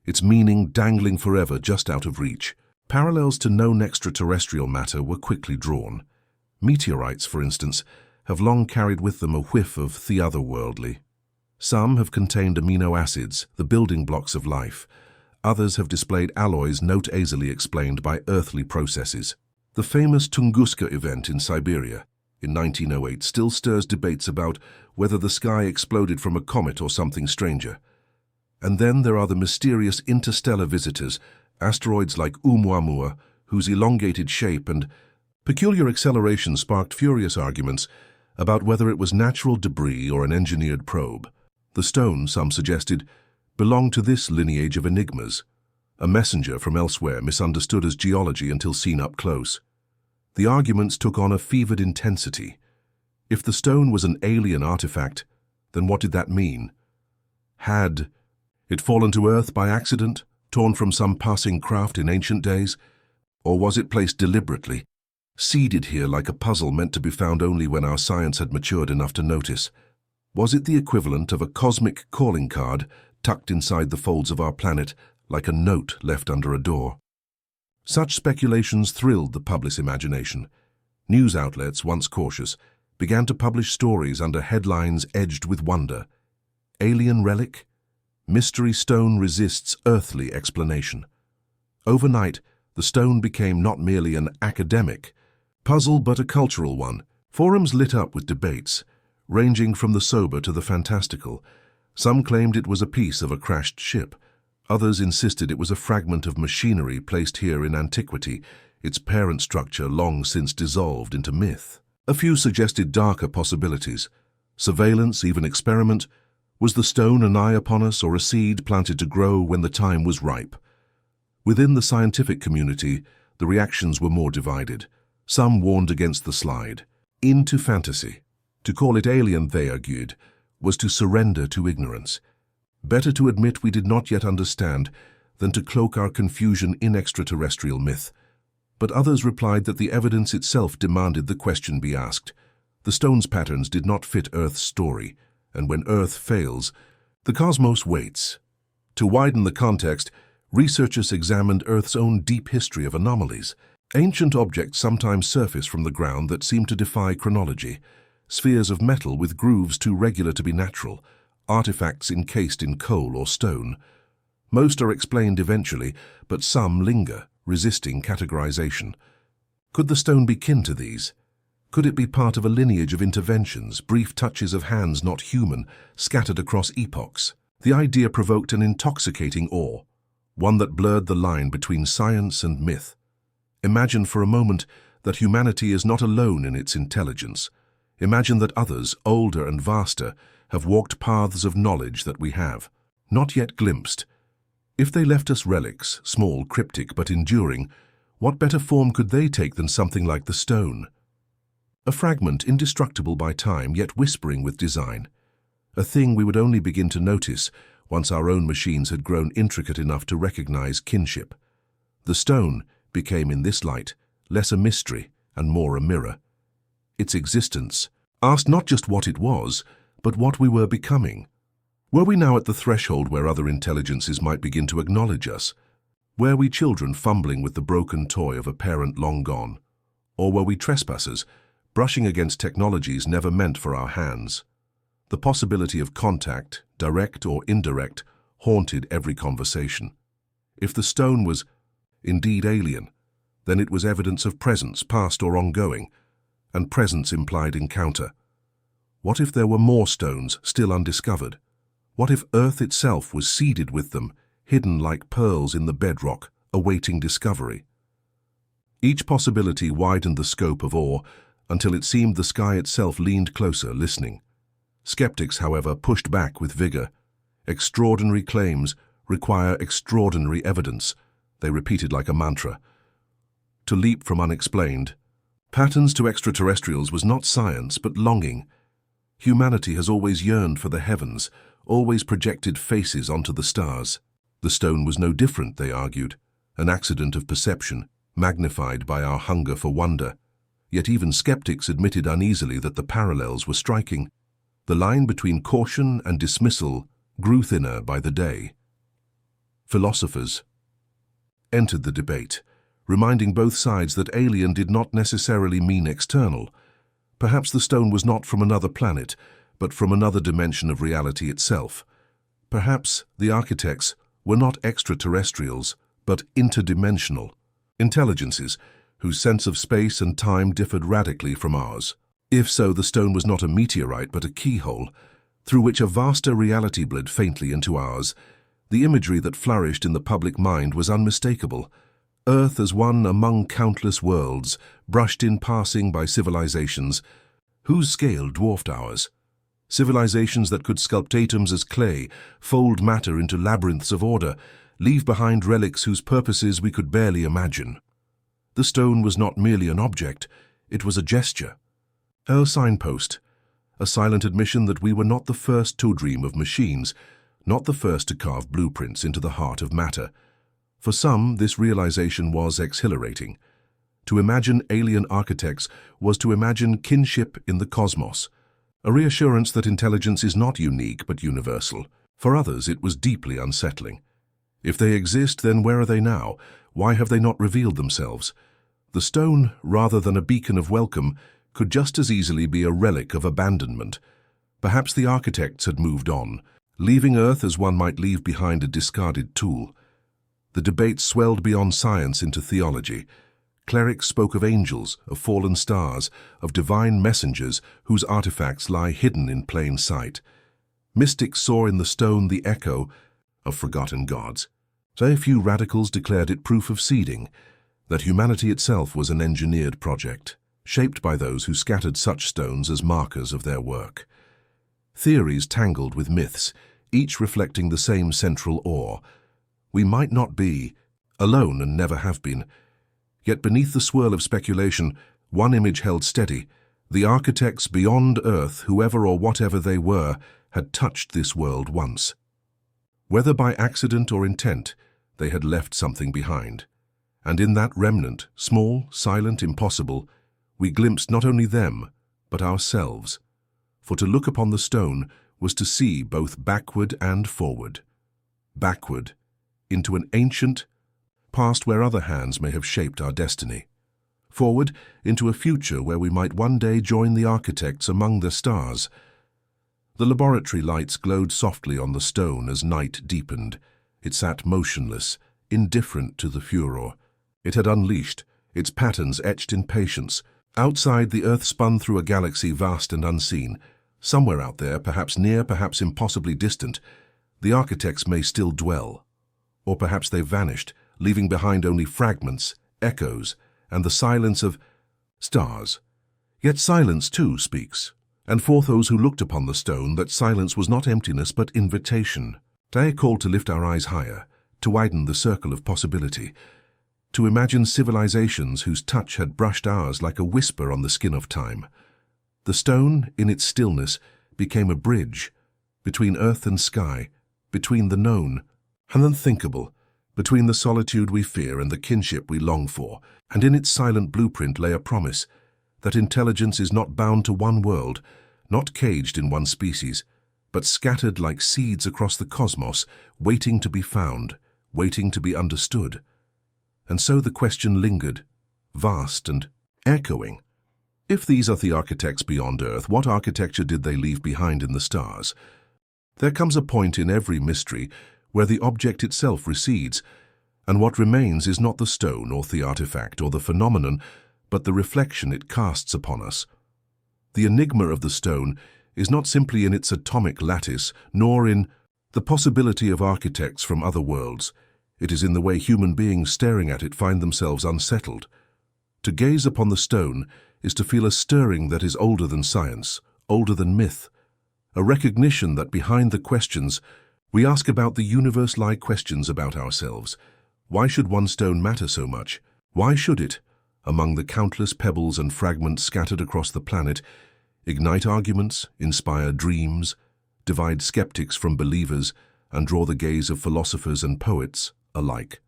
its meaning dangling forever just out of reach. Parallels to known extraterrestrial matter were quickly drawn. Meteorites, for instance, have long carried with them a whiff of the otherworldly. Some have contained amino acids, the building blocks of life. Others have displayed alloys not easily explained by earthly processes. The famous Tunguska event in Siberia in 1908 still stirs debates about whether the sky exploded from a comet or something stranger. And then there are the mysterious interstellar visitors, asteroids like Oumuamua, whose elongated shape and peculiar acceleration sparked furious arguments about whether it was natural debris or an engineered probe. The stone, some suggested, belonged to this lineage of enigmas, a messenger from elsewhere misunderstood as geology until seen up close. The arguments took on a fevered intensity. If the stone was an alien artifact, then what did that mean? Had it fallen to Earth by accident, torn from some passing craft in ancient days? Or was it placed deliberately, seeded here like a puzzle meant to be found only when our science had matured enough to notice? Was it the equivalent of a cosmic calling card tucked inside the folds of our planet, like a note left under a door? Such speculations thrilled the public's imagination. News outlets, once cautious, began to publish stories under headlines edged with wonder. Alien relic? Mystery stone resists earthly explanation. Overnight, the stone became not merely an academic puzzle but a cultural one. Forums lit up with debates, ranging from the sober to the fantastical. Some claimed it was a piece of a crashed ship. Others insisted it was a fragment of machinery placed here in antiquity, its parent structure long since dissolved into myth. A few suggested darker possibilities. Surveillance, even experiment. Was the stone an eye upon us or a seed planted to grow when the time was ripe? Within the scientific community, the reactions were more divided. Some warned against the slide into fantasy. To call it alien, they argued, was to surrender to ignorance. Better to admit we did not yet understand than to cloak our confusion in extraterrestrial myth. But others replied that the evidence itself demanded the question be asked. The stone's patterns did not fit Earth's story, and when Earth fails, the cosmos waits. To widen the context, researchers examined Earth's own deep history of anomalies. Ancient objects sometimes surface from the ground that seem to defy chronology. Spheres of metal with grooves too regular to be natural, artifacts encased in coal or stone. Most are explained eventually, but some linger, resisting categorization. Could the stone be kin to these? Could it be part of a lineage of interventions, brief touches of hands not human, scattered across epochs? The idea provoked an intoxicating awe, one that blurred the line between science and myth. Imagine for a moment that humanity is not alone in its intelligence. Imagine that others, older and vaster, have walked paths of knowledge that we have, not yet glimpsed. If they left us relics, small, cryptic, but enduring, what better form could they take than something like the stone? A fragment indestructible by time, yet whispering with design. A thing we would only begin to notice once our own machines had grown intricate enough to recognize kinship. The stone became, in this light, less a mystery and more a mirror. Its existence asked not just what it was, but what we were becoming. Were we now at the threshold where other intelligences might begin to acknowledge us? Were we children fumbling with the broken toy of a parent long gone? Or were we trespassers, brushing against technologies never meant for our hands? The possibility of contact, direct or indirect, haunted every conversation. If the stone was indeed alien, then it was evidence of presence, past or ongoing, and presence implied encounter. What if there were more stones still undiscovered? What if Earth itself was seeded with them, hidden like pearls in the bedrock, awaiting discovery? Each possibility widened the scope of awe until it seemed the sky itself leaned closer, listening. Skeptics, however, pushed back with vigor. Extraordinary claims require extraordinary evidence, they repeated like a mantra. To leap from unexplained patterns to extraterrestrials was not science, but longing. Humanity has always yearned for the heavens, always projected faces onto the stars. The stone was no different, they argued, an accident of perception, magnified by our hunger for wonder. Yet even skeptics admitted uneasily that the parallels were striking. The line between caution and dismissal grew thinner by the day. Philosophers entered the debate, reminding both sides that alien did not necessarily mean external. Perhaps the stone was not from another planet, but from another dimension of reality itself. Perhaps the architects were not extraterrestrials, but interdimensional intelligences whose sense of space and time differed radically from ours. If so, the stone was not a meteorite, but a keyhole, through which a vaster reality bled faintly into ours. The imagery that flourished in the public mind was unmistakable. Earth as one among countless worlds, brushed in passing by civilizations whose scale dwarfed ours. Civilizations that could sculpt atoms as clay, fold matter into labyrinths of order, leave behind relics whose purposes we could barely imagine. The stone was not merely an object, it was a gesture. A signpost, a silent admission that we were not the first to dream of machines, not the first to carve blueprints into the heart of matter. For some, this realization was exhilarating. To imagine alien architects was to imagine kinship in the cosmos, a reassurance that intelligence is not unique but universal. For others, it was deeply unsettling. If they exist, then where are they now? Why have they not revealed themselves? The stone, rather than a beacon of welcome, could just as easily be a relic of abandonment. Perhaps the architects had moved on, leaving Earth as one might leave behind a discarded tool. The debate swelled beyond science into theology. Clerics spoke of angels, of fallen stars, of divine messengers whose artifacts lie hidden in plain sight. Mystics saw in the stone the echo of forgotten gods. A few radicals declared it proof of seeding, that humanity itself was an engineered project, shaped by those who scattered such stones as markers of their work. Theories tangled with myths, each reflecting the same central awe. We might not be alone and never have been. Yet beneath the swirl of speculation, one image held steady. The architects beyond Earth, whoever or whatever they were, had touched this world once. Whether by accident or intent, they had left something behind. And in that remnant, small, silent, impossible, we glimpsed not only them, but ourselves. For to look upon the stone was to see both backward and forward. Backward, into an ancient past where other hands may have shaped our destiny. Forward, into a future where we might one day join the architects among the stars. The laboratory lights glowed softly on the stone as night deepened. It sat motionless, indifferent to the furor. It had unleashed, its patterns etched in patience. Outside, the Earth spun through a galaxy vast and unseen. Somewhere out there, perhaps near, perhaps impossibly distant, the architects may still dwell. Or perhaps they've vanished, leaving behind only fragments, echoes, and the silence of Stars. Yet silence too speaks. And for those who looked upon the stone, that silence was not emptiness but invitation. They called to lift our eyes higher, to widen the circle of possibility, to imagine civilizations whose touch had brushed ours like a whisper on the skin of time. The stone, in its stillness, became a bridge between earth and sky, between the known and unthinkable, between the solitude we fear and the kinship we long for, and in its silent blueprint lay a promise that intelligence is not bound to one world, not caged in one species, but scattered like seeds across the cosmos, waiting to be found, waiting to be understood. And so the question lingered, vast and echoing. If these are the architects beyond Earth, what architecture did they leave behind in the stars? There comes a point in every mystery where the object itself recedes, and what remains is not the stone or the artifact or the phenomenon, but the reflection it casts upon us. The enigma of the stone is not simply in its atomic lattice, nor in the possibility of architects from other worlds. It is in the way human beings staring at it find themselves unsettled. To gaze upon the stone is to feel a stirring that is older than science, older than myth, a recognition that behind the questions we ask about the universe lie questions about ourselves. Why should one stone matter so much? Why should it, among the countless pebbles and fragments scattered across the planet, ignite arguments, inspire dreams, divide skeptics from believers, and draw the gaze of philosophers and poets alike?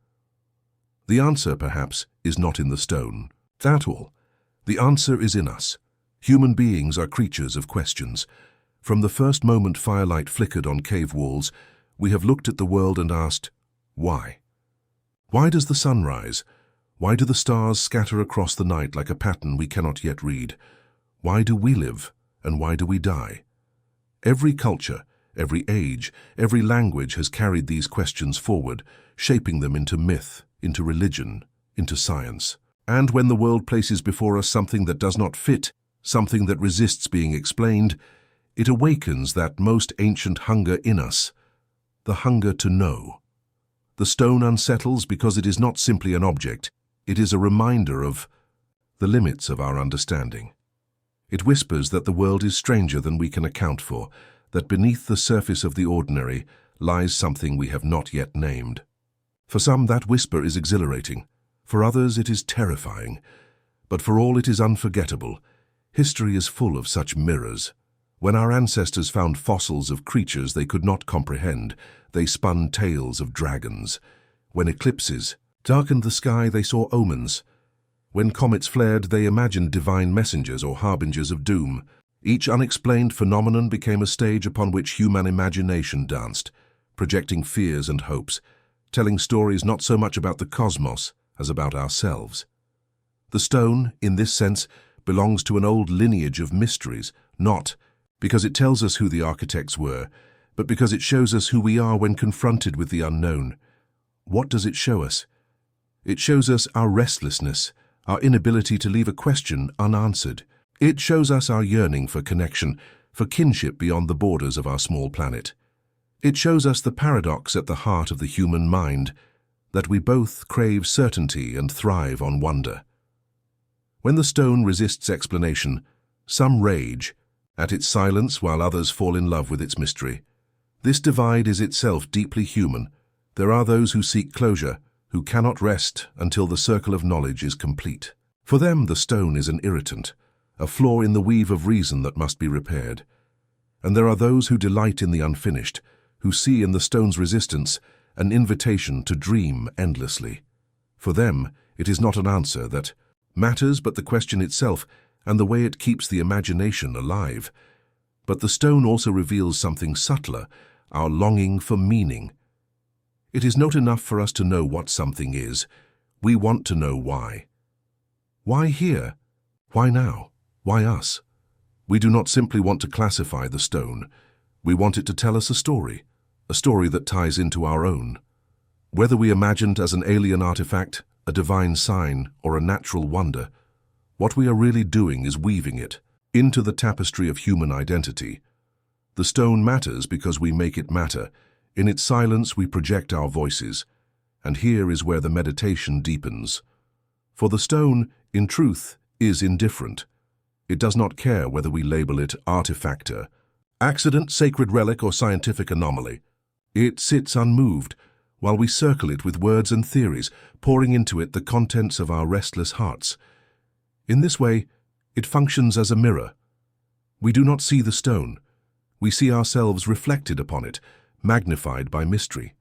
The answer, perhaps, is not in the stone. That all. The answer is in us. Human beings are creatures of questions. From the first moment firelight flickered on cave walls, we have looked at the world and asked, why? Why does the sun rise? Why do the stars scatter across the night like a pattern we cannot yet read? Why do we live, and why do we die? Every culture, every age, every language has carried these questions forward, shaping them into myth, into religion, into science. And when the world places before us something that does not fit, something that resists being explained, it awakens that most ancient hunger in us, the hunger to know. The stone unsettles because it is not simply an object, it is a reminder of the limits of our understanding. It whispers that the world is stranger than we can account for, that beneath the surface of the ordinary lies something we have not yet named. For some, that whisper is exhilarating. For others, it is terrifying. But for all, it is unforgettable. History is full of such mirrors. When our ancestors found fossils of creatures they could not comprehend, they spun tales of dragons. When eclipses darkened the sky, they saw omens. When comets flared, they imagined divine messengers or harbingers of doom. Each unexplained phenomenon became a stage upon which human imagination danced, projecting fears and hopes, telling stories not so much about the cosmos as about ourselves. The stone, in this sense, belongs to an old lineage of mysteries, not because it tells us who the architects were, but because it shows us who we are when confronted with the unknown. What does it show us? It shows us our restlessness, our inability to leave a question unanswered. It shows us our yearning for connection, for kinship beyond the borders of our small planet. It shows us the paradox at the heart of the human mind, that we both crave certainty and thrive on wonder. When the stone resists explanation, some rage at its silence while others fall in love with its mystery. This divide is itself deeply human. There are those who seek closure, who cannot rest until the circle of knowledge is complete. For them, the stone is an irritant, a flaw in the weave of reason that must be repaired. And there are those who delight in the unfinished, who see in the stone's resistance an invitation to dream endlessly. For them, it is not an answer that matters, but the question itself and the way it keeps the imagination alive. But the stone also reveals something subtler, our longing for meaning. It is not enough for us to know what something is. We want to know why. Why here? Why now? Why us? We do not simply want to classify the stone. We want it to tell us a story that ties into our own. Whether we imagine it as an alien artifact, a divine sign, or a natural wonder, what we are really doing is weaving it into the tapestry of human identity. The stone matters because we make it matter. In its silence we project our voices, and here is where the meditation deepens. For the stone, in truth, is indifferent. It does not care whether we label it artifactor, accident, sacred relic, or scientific anomaly. It sits unmoved, while we circle it with words and theories, pouring into it the contents of our restless hearts. In this way, it functions as a mirror. We do not see the stone. We see ourselves reflected upon it, magnified by mystery.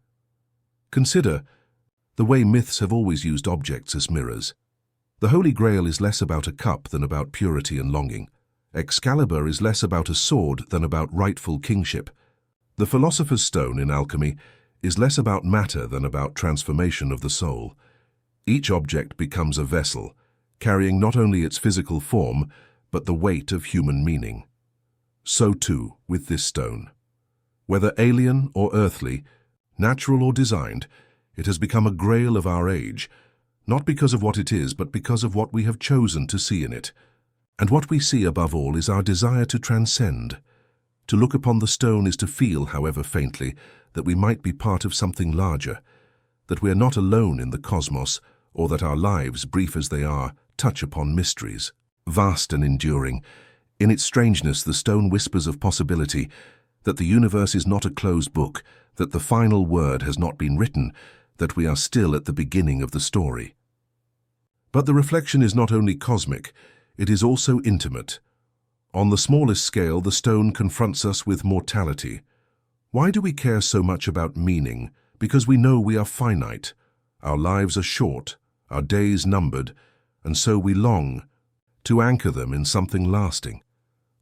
Consider the way myths have always used objects as mirrors. The Holy Grail is less about a cup than about purity and longing. Excalibur is less about a sword than about rightful kingship. The Philosopher's Stone in alchemy is less about matter than about transformation of the soul. Each object becomes a vessel, carrying not only its physical form, but the weight of human meaning. So too with this stone. Whether alien or earthly, natural or designed, it has become a grail of our age, not because of what it is, but because of what we have chosen to see in it. And what we see above all is our desire to transcend. To look upon the stone is to feel, however faintly, that we might be part of something larger, that we are not alone in the cosmos, or that our lives, brief as they are, touch upon mysteries. Vast and enduring, in its strangeness the stone whispers of possibility, that the universe is not a closed book, that the final word has not been written, that we are still at the beginning of the story. But the reflection is not only cosmic, it is also intimate. On the smallest scale, the stone confronts us with mortality. Why do we care so much about meaning? Because we know we are finite. Our lives are short, our days numbered, and so we long to anchor them in something lasting.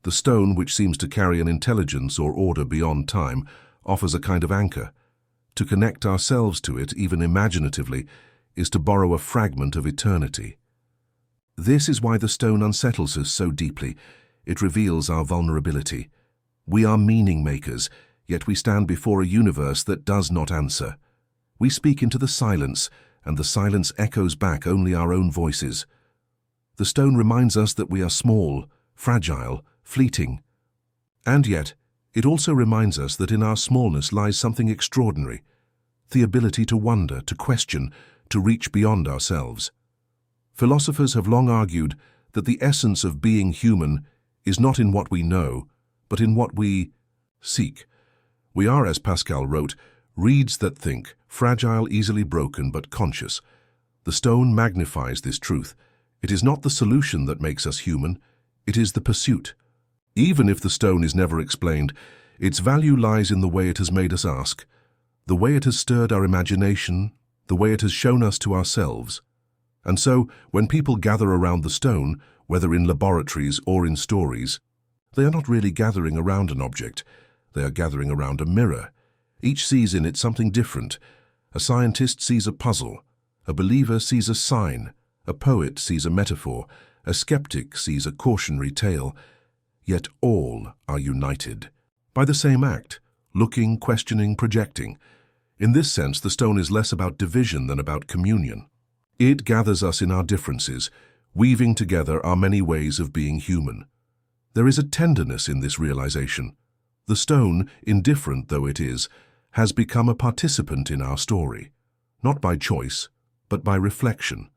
The stone, which seems to carry an intelligence or order beyond time, offers a kind of anchor. To connect ourselves to it, even imaginatively, is to borrow a fragment of eternity. This is why the stone unsettles us so deeply. It reveals our vulnerability. We are meaning makers, yet we stand before a universe that does not answer. We speak into the silence, and the silence echoes back only our own voices. The stone reminds us that we are small, fragile, fleeting. And yet, it also reminds us that in our smallness lies something extraordinary, the ability to wonder, to question, to reach beyond ourselves. Philosophers have long argued that the essence of being human is not in what we know, but in what we seek. We are, as Pascal wrote, reeds that think, fragile, easily broken, but conscious. The stone magnifies this truth. It is not the solution that makes us human, it is the pursuit. Even if the stone is never explained, its value lies in the way it has made us ask, the way it has stirred our imagination, the way it has shown us to ourselves. And so, when people gather around the stone, whether in laboratories or in stories, they are not really gathering around an object, they are gathering around a mirror. Each sees in it something different. A scientist sees a puzzle, a believer sees a sign, a poet sees a metaphor, a skeptic sees a cautionary tale, yet all are united by the same act, looking, questioning, projecting. In this sense, the stone is less about division than about communion. It gathers us in our differences, weaving together our many ways of being human. There is a tenderness in this realization. The stone, indifferent though it is, has become a participant in our story, not by choice, but by reflection.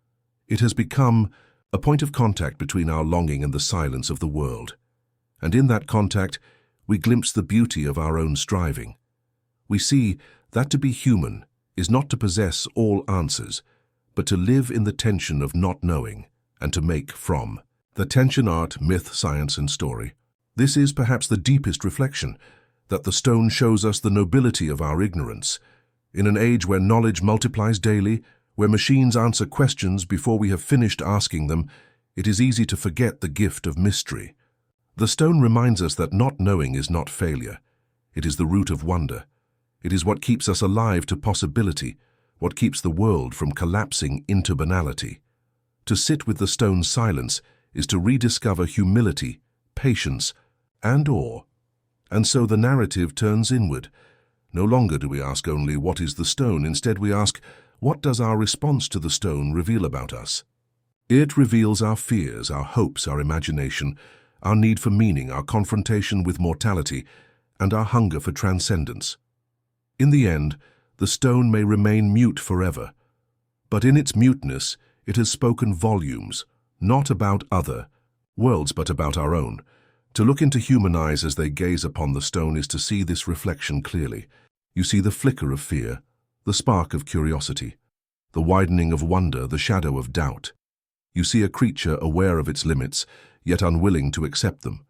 It has become a point of contact between our longing and the silence of the world. And in that contact, we glimpse the beauty of our own striving. We see that to be human is not to possess all answers, but to live in the tension of not knowing and to make from. The tension art, myth, science, and story. This is perhaps the deepest reflection, that the stone shows us the nobility of our ignorance. In an age where knowledge multiplies daily, where machines answer questions before we have finished asking them, it is easy to forget the gift of mystery. The stone reminds us that not knowing is not failure. It is the root of wonder. It is what keeps us alive to possibility, what keeps the world from collapsing into banality. To sit with the stone's silence is to rediscover humility, patience, and awe. And so the narrative turns inward. No longer do we ask only, what is the stone? Instead we ask, what does our response to the stone reveal about us? It reveals our fears, our hopes, our imagination, our need for meaning, our confrontation with mortality, and our hunger for transcendence. In the end, the stone may remain mute forever, but in its muteness it has spoken volumes, not about other worlds but about our own. To look into human eyes as they gaze upon the stone is to see this reflection clearly. You see the flicker of fear, the spark of curiosity, the widening of wonder, the shadow of doubt. You see a creature aware of its limits, yet unwilling to accept them.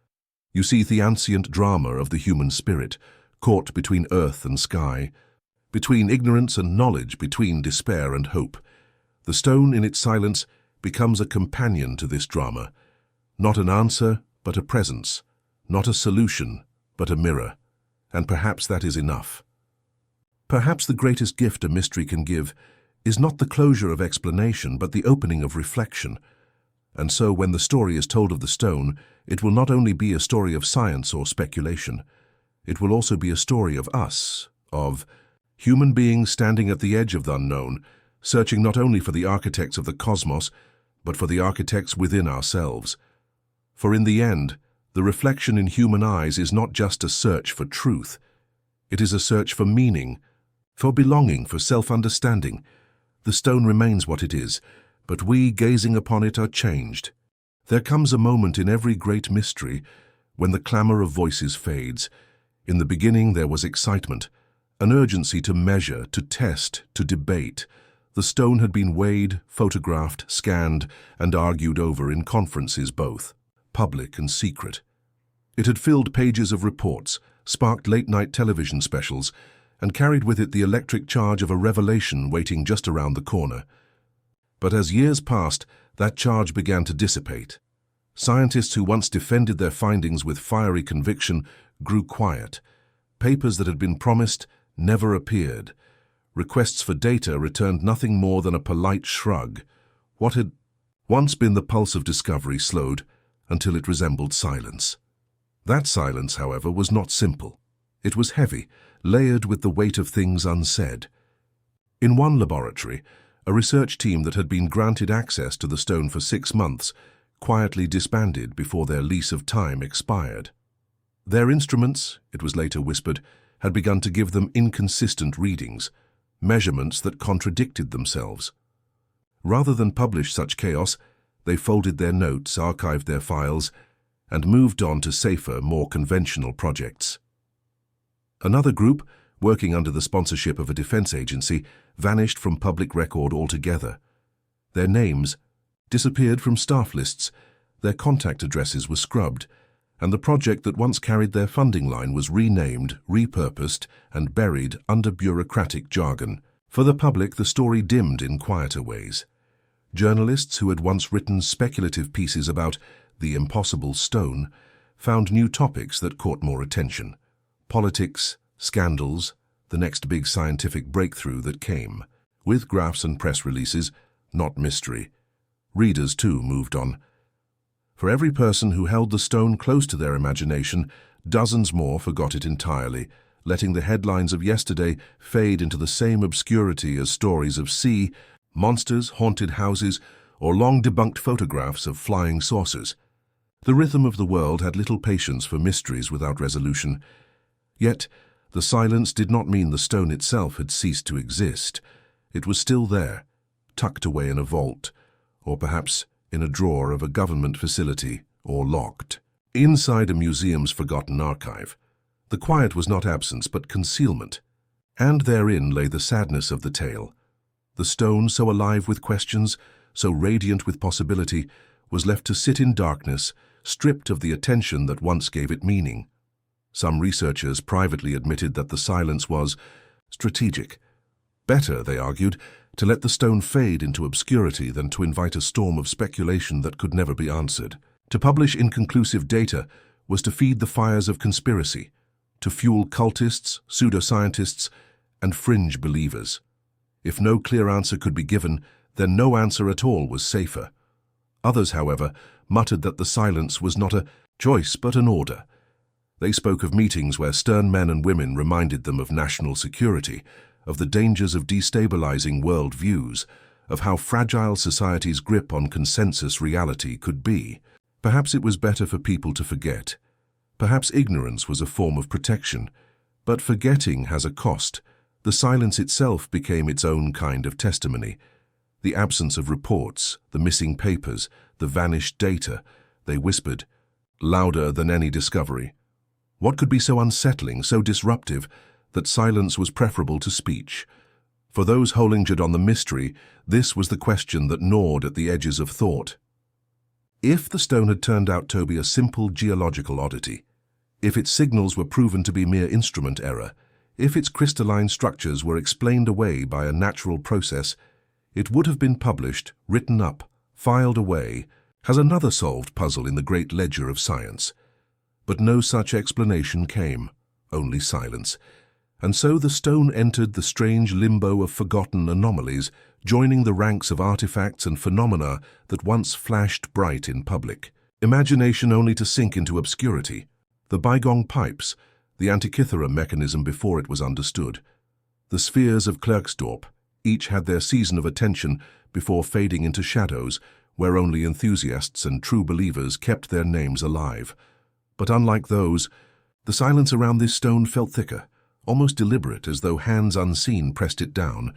You see the ancient drama of the human spirit, caught between earth and sky, between ignorance and knowledge, between despair and hope. The stone in its silence becomes a companion to this drama, not an answer, but a presence, not a solution, but a mirror. And perhaps that is enough. Perhaps the greatest gift a mystery can give is not the closure of explanation, but the opening of reflection. And so when the story is told of the stone, it will not only be a story of science or speculation, it will also be a story of us, of human beings standing at the edge of the unknown, searching not only for the architects of the cosmos, but for the architects within ourselves. For in the end, the reflection in human eyes is not just a search for truth. It is a search for meaning, for belonging, for self-understanding. The stone remains what it is, but we, gazing upon it, are changed. There comes a moment in every great mystery when the clamor of voices fades. In the beginning there was excitement, an urgency to measure, to test, to debate. The stone had been weighed, photographed, scanned, and argued over in conferences both public and secret. It had filled pages of reports, sparked late-night television specials, and carried with it the electric charge of a revelation waiting just around the corner. But as years passed, that charge began to dissipate. Scientists who once defended their findings with fiery conviction grew quiet. Papers that had been promised never appeared. Requests for data returned nothing more than a polite shrug. What had once been the pulse of discovery slowed until it resembled silence. That silence, however, was not simple. It was heavy, layered with the weight of things unsaid. In one laboratory, a research team that had been granted access to the stone for 6 months quietly disbanded before their lease of time expired. Their instruments, it was later whispered, had begun to give them inconsistent readings, measurements that contradicted themselves. Rather than publish such chaos, they folded their notes, archived their files, and moved on to safer, more conventional projects. Another group, working under the sponsorship of a defense agency, vanished from public record altogether. Their names disappeared from staff lists, their contact addresses were scrubbed, and the project that once carried their funding line was renamed, repurposed, and buried under bureaucratic jargon. For the public, the story dimmed in quieter ways. Journalists who had once written speculative pieces about the impossible stone found new topics that caught more attention. Politics, scandals, the next big scientific breakthrough that came. With graphs and press releases, not mystery. Readers, too, moved on. For every person who held the stone close to their imagination, dozens more forgot it entirely, letting the headlines of yesterday fade into the same obscurity as stories of sea, monsters, haunted houses, or long-debunked photographs of flying saucers. The rhythm of the world had little patience for mysteries without resolution. Yet, the silence did not mean the stone itself had ceased to exist. It was still there, tucked away in a vault, or perhaps in a drawer of a government facility, or locked. Inside a museum's forgotten archive, the quiet was not absence but concealment, and therein lay the sadness of the tale. The stone, so alive with questions, so radiant with possibility, was left to sit in darkness, stripped of the attention that once gave it meaning. Some researchers privately admitted that the silence was strategic. Better, they argued, to let the stone fade into obscurity than to invite a storm of speculation that could never be answered. To publish inconclusive data was to feed the fires of conspiracy, to fuel cultists, pseudoscientists, and fringe believers. If no clear answer could be given, then no answer at all was safer. Others, however, muttered that the silence was not a choice but an order. They spoke of meetings where stern men and women reminded them of national security, of the dangers of destabilizing world views, of how fragile society's grip on consensus reality could be. Perhaps it was better for people to forget. Perhaps ignorance was a form of protection. But forgetting has a cost. The silence itself became its own kind of testimony. The absence of reports, the missing papers, the vanished data, they whispered, louder than any discovery. What could be so unsettling, so disruptive, that silence was preferable to speech? For those holingered on the mystery, this was the question that gnawed at the edges of thought. If the stone had turned out to be a simple geological oddity, if its signals were proven to be mere instrument error, if its crystalline structures were explained away by a natural process, it would have been published, written up, filed away, as another solved puzzle in the great ledger of science. But no such explanation came, only silence. And so the stone entered the strange limbo of forgotten anomalies, joining the ranks of artifacts and phenomena that once flashed bright in public. Imagination only to sink into obscurity. The bygone pipes, the Antikythera mechanism before it was understood. The spheres of Klerksdorp, each had their season of attention before fading into shadows, where only enthusiasts and true believers kept their names alive. But unlike those, the silence around this stone felt thicker, almost deliberate, as though hands unseen pressed it down,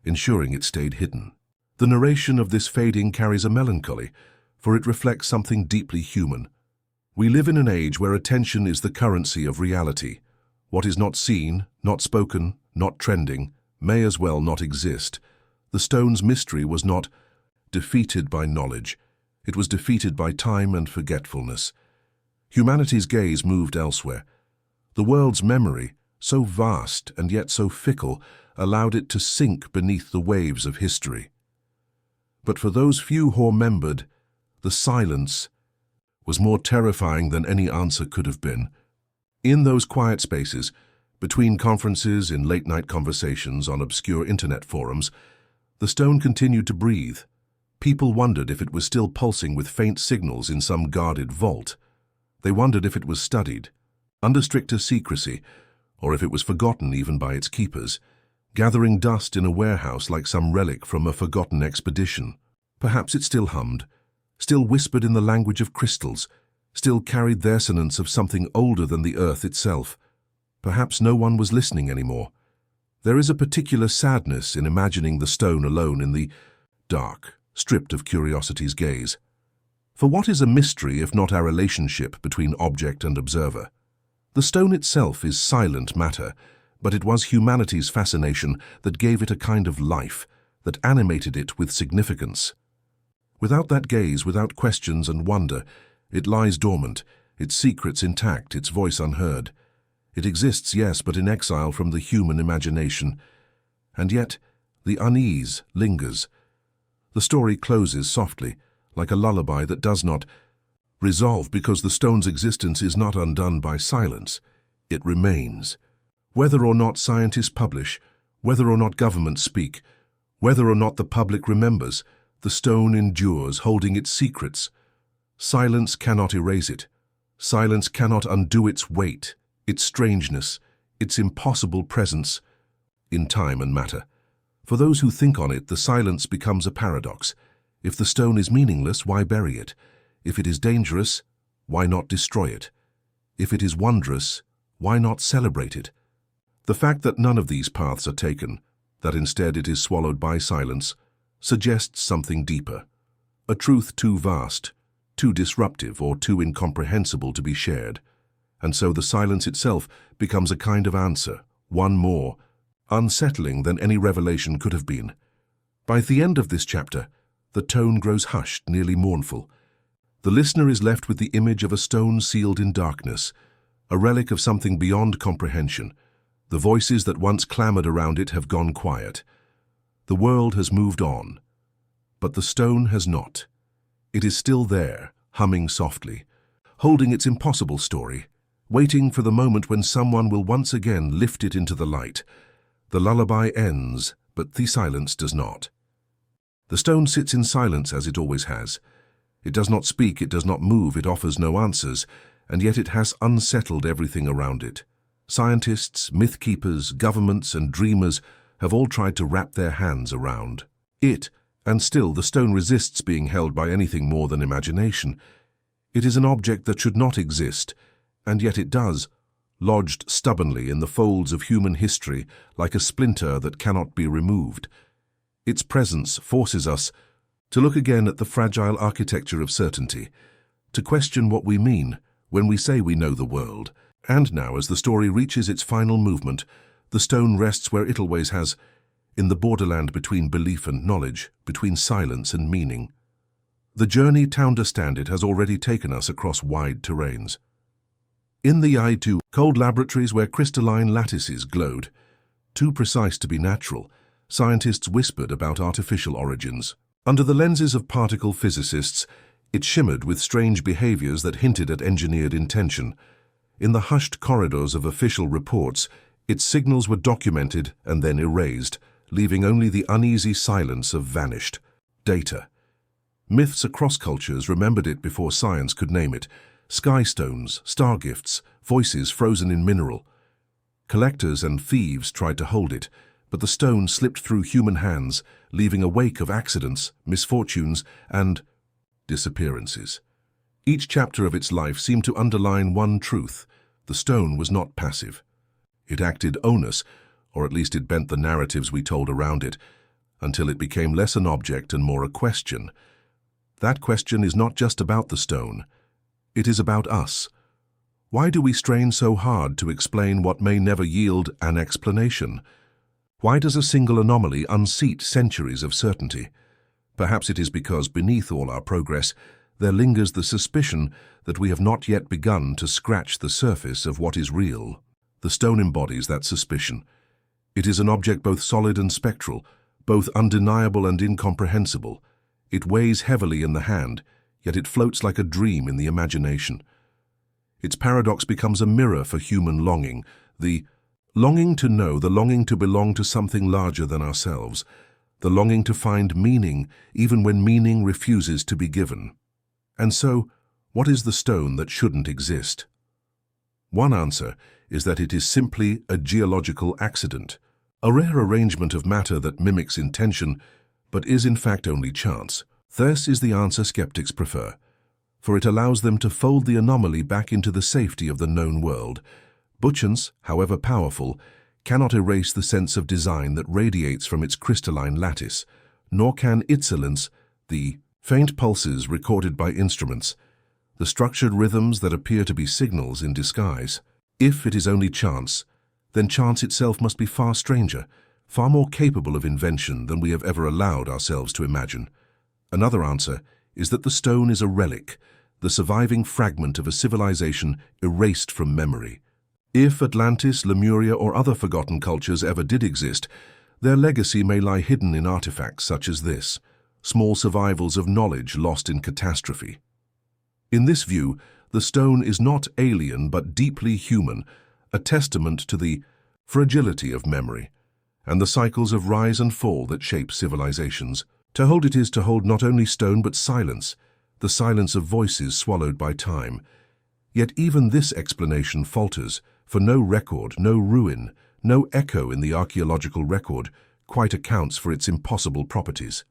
ensuring it stayed hidden. The narration of this fading carries a melancholy, for it reflects something deeply human. We live in an age where attention is the currency of reality. What is not seen, not spoken, not trending, may as well not exist. The stone's mystery was not defeated by knowledge. It was defeated by time and forgetfulness. Humanity's gaze moved elsewhere. The world's memory, so vast and yet so fickle, allowed it to sink beneath the waves of history. But for those few who remembered, the silence was more terrifying than any answer could have been. In those quiet spaces, between conferences, in late-night conversations on obscure internet forums, the stone continued to breathe. People wondered if it was still pulsing with faint signals in some guarded vault. They wondered if it was studied, under stricter secrecy, or if it was forgotten even by its keepers, gathering dust in a warehouse like some relic from a forgotten expedition. Perhaps it still hummed, still whispered in the language of crystals, still carried the assonance of something older than the earth itself. Perhaps no one was listening anymore. There is a particular sadness in imagining the stone alone in the dark, stripped of curiosity's gaze. For what is a mystery if not our relationship between object and observer? The stone itself is silent matter, but it was humanity's fascination that gave it a kind of life, that animated it with significance. Without that gaze, without questions and wonder, it lies dormant, its secrets intact, its voice unheard. It exists, yes, but in exile from the human imagination. And yet, the unease lingers. The story closes softly, like a lullaby that does not resolve, because the stone's existence is not undone by silence. It remains. Whether or not scientists publish, whether or not governments speak, whether or not the public remembers, the stone endures, holding its secrets. Silence cannot erase it. Silence cannot undo its weight, its strangeness, its impossible presence in time and matter. For those who think on it, the silence becomes a paradox. If the stone is meaningless, why bury it? If it is dangerous, why not destroy it? If it is wondrous, why not celebrate it? The fact that none of these paths are taken, that instead it is swallowed by silence, suggests something deeper, a truth too vast, too disruptive, or too incomprehensible to be shared. And so the silence itself becomes a kind of answer, one more unsettling than any revelation could have been. By the end of this chapter, the tone grows hushed, nearly mournful. The listener is left with the image of a stone sealed in darkness, a relic of something beyond comprehension. The voices that once clamored around it have gone quiet. The world has moved on, but the stone has not. It is still there, humming softly, holding its impossible story, waiting for the moment when someone will once again lift it into the light. The lullaby ends, but the silence does not. The stone sits in silence as it always has. It does not speak, it does not move, it offers no answers, and yet it has unsettled everything around it. Scientists, myth keepers, governments, and dreamers have all tried to wrap their hands around it, and still the stone resists being held by anything more than imagination. It is an object that should not exist, and yet it does, lodged stubbornly in the folds of human history like a splinter that cannot be removed. Its presence forces us to look again at the fragile architecture of certainty, to question what we mean when we say we know the world. And now, as the story reaches its final movement, the stone rests where it always has, in the borderland between belief and knowledge, between silence and meaning. The journey to understand it has already taken us across wide terrains. In the eye to cold laboratories where crystalline lattices glowed, too precise to be natural, scientists whispered about artificial origins. Under the lenses of particle physicists, it shimmered with strange behaviors that hinted at engineered intention. In the hushed corridors of official reports, its signals were documented and then erased, leaving only the uneasy silence of vanished data. Myths across cultures remembered it before science could name it. Sky stones, star gifts, voices frozen in mineral. Collectors and thieves tried to hold it, but the stone slipped through human hands, leaving a wake of accidents, misfortunes, and disappearances. Each chapter of its life seemed to underline one truth: the stone was not passive. It acted onus, or at least it bent the narratives we told around it, until it became less an object and more a question. That question is not just about the stone. It is about us. Why do we strain so hard to explain what may never yield an explanation? Why does a single anomaly unseat centuries of certainty? Perhaps it is because beneath all our progress, there lingers the suspicion that we have not yet begun to scratch the surface of what is real. The stone embodies that suspicion. It is an object both solid and spectral, both undeniable and incomprehensible. It weighs heavily in the hand, yet it floats like a dream in the imagination. Its paradox becomes a mirror for human longing, the longing to know, the longing to belong to something larger than ourselves, the longing to find meaning even when meaning refuses to be given. And so, what is the stone that shouldn't exist? One answer is that it is simply a geological accident, a rare arrangement of matter that mimics intention, but is in fact only chance. This is the answer skeptics prefer, for it allows them to fold the anomaly back into the safety of the known world. Butchance, however powerful, cannot erase the sense of design that radiates from its crystalline lattice, nor can Itzelence, the faint pulses recorded by instruments, the structured rhythms that appear to be signals in disguise. If it is only chance, then chance itself must be far stranger, far more capable of invention than we have ever allowed ourselves to imagine. Another answer is that the stone is a relic, the surviving fragment of a civilization erased from memory. If Atlantis, Lemuria, or other forgotten cultures ever did exist, their legacy may lie hidden in artifacts such as this, small survivals of knowledge lost in catastrophe. In this view, the stone is not alien but deeply human, a testament to the fragility of memory and the cycles of rise and fall that shape civilizations. To hold it is to hold not only stone but silence, the silence of voices swallowed by time. Yet even this explanation falters, for no record, no ruin, no echo in the archaeological record quite accounts for its impossible properties.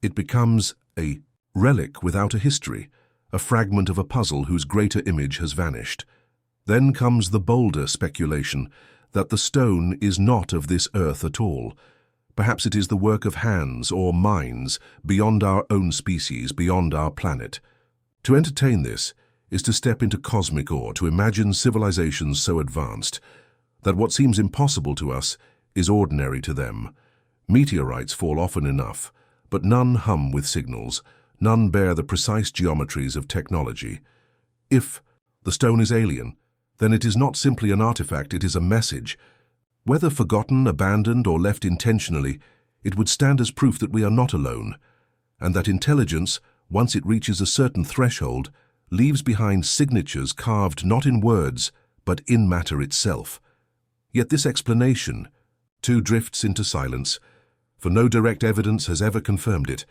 It becomes a relic without a history, a fragment of a puzzle whose greater image has vanished. Then comes the bolder speculation that the stone is not of this earth at all. Perhaps it is the work of hands or minds beyond our own species, beyond our planet. To entertain this is to step into cosmic awe, to imagine civilizations so advanced that what seems impossible to us is ordinary to them. Meteorites fall often enough, but none hum with signals, none bear the precise geometries of technology. If the stone is alien, then it is not simply an artifact, it is a message. Whether forgotten, abandoned, or left intentionally, it would stand as proof that we are not alone, and that intelligence, once it reaches a certain threshold, leaves behind signatures carved not in words, but in matter itself. Yet this explanation, too, drifts into silence, for no direct evidence has ever confirmed it,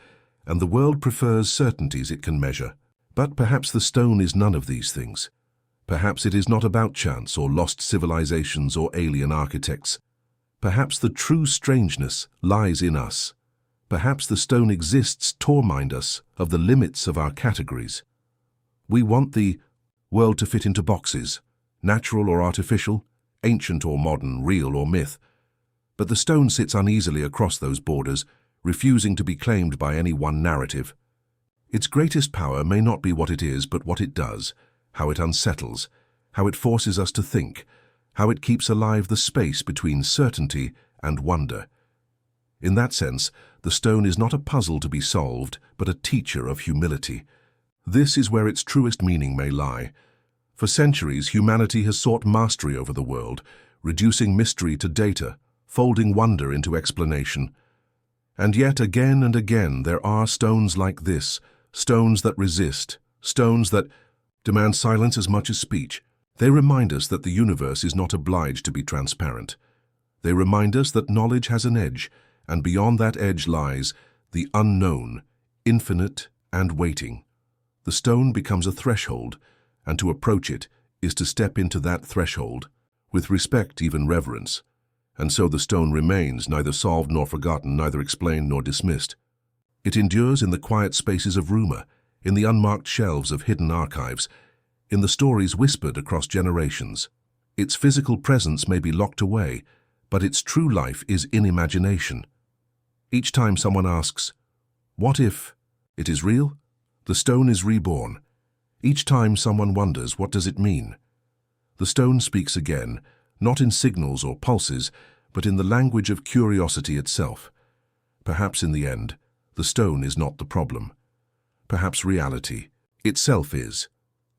and the world prefers certainties it can measure. But perhaps the stone is none of these things. Perhaps it is not about chance or lost civilizations or alien architects. Perhaps the true strangeness lies in us. Perhaps the stone exists to remind us of the limits of our categories. We want the world to fit into boxes, natural or artificial, ancient or modern, real or myth. But the stone sits uneasily across those borders, refusing to be claimed by any one narrative. Its greatest power may not be what it is, but what it does, how it unsettles, how it forces us to think, how it keeps alive the space between certainty and wonder. In that sense, the stone is not a puzzle to be solved, but a teacher of humility. This is where its truest meaning may lie. For centuries, humanity has sought mastery over the world, reducing mystery to data, folding wonder into explanation. And yet, again and again, there are stones like this, stones that resist, stones that demand silence as much as speech. They remind us that the universe is not obliged to be transparent. They remind us that knowledge has an edge, and beyond that edge lies the unknown, infinite and waiting. The stone becomes a threshold, and to approach it is to step into that threshold, with respect, even reverence. And so the stone remains, neither solved nor forgotten, neither explained nor dismissed. It endures in the quiet spaces of rumor, in the unmarked shelves of hidden archives, in the stories whispered across generations. Its physical presence may be locked away, but its true life is in imagination. Each time someone asks, "What if it is real?" the stone is reborn. Each time someone wonders, "What does it mean?" the stone speaks again, not in signals or pulses, but in the language of curiosity itself. Perhaps in the end, the stone is not the problem. Perhaps reality itself is.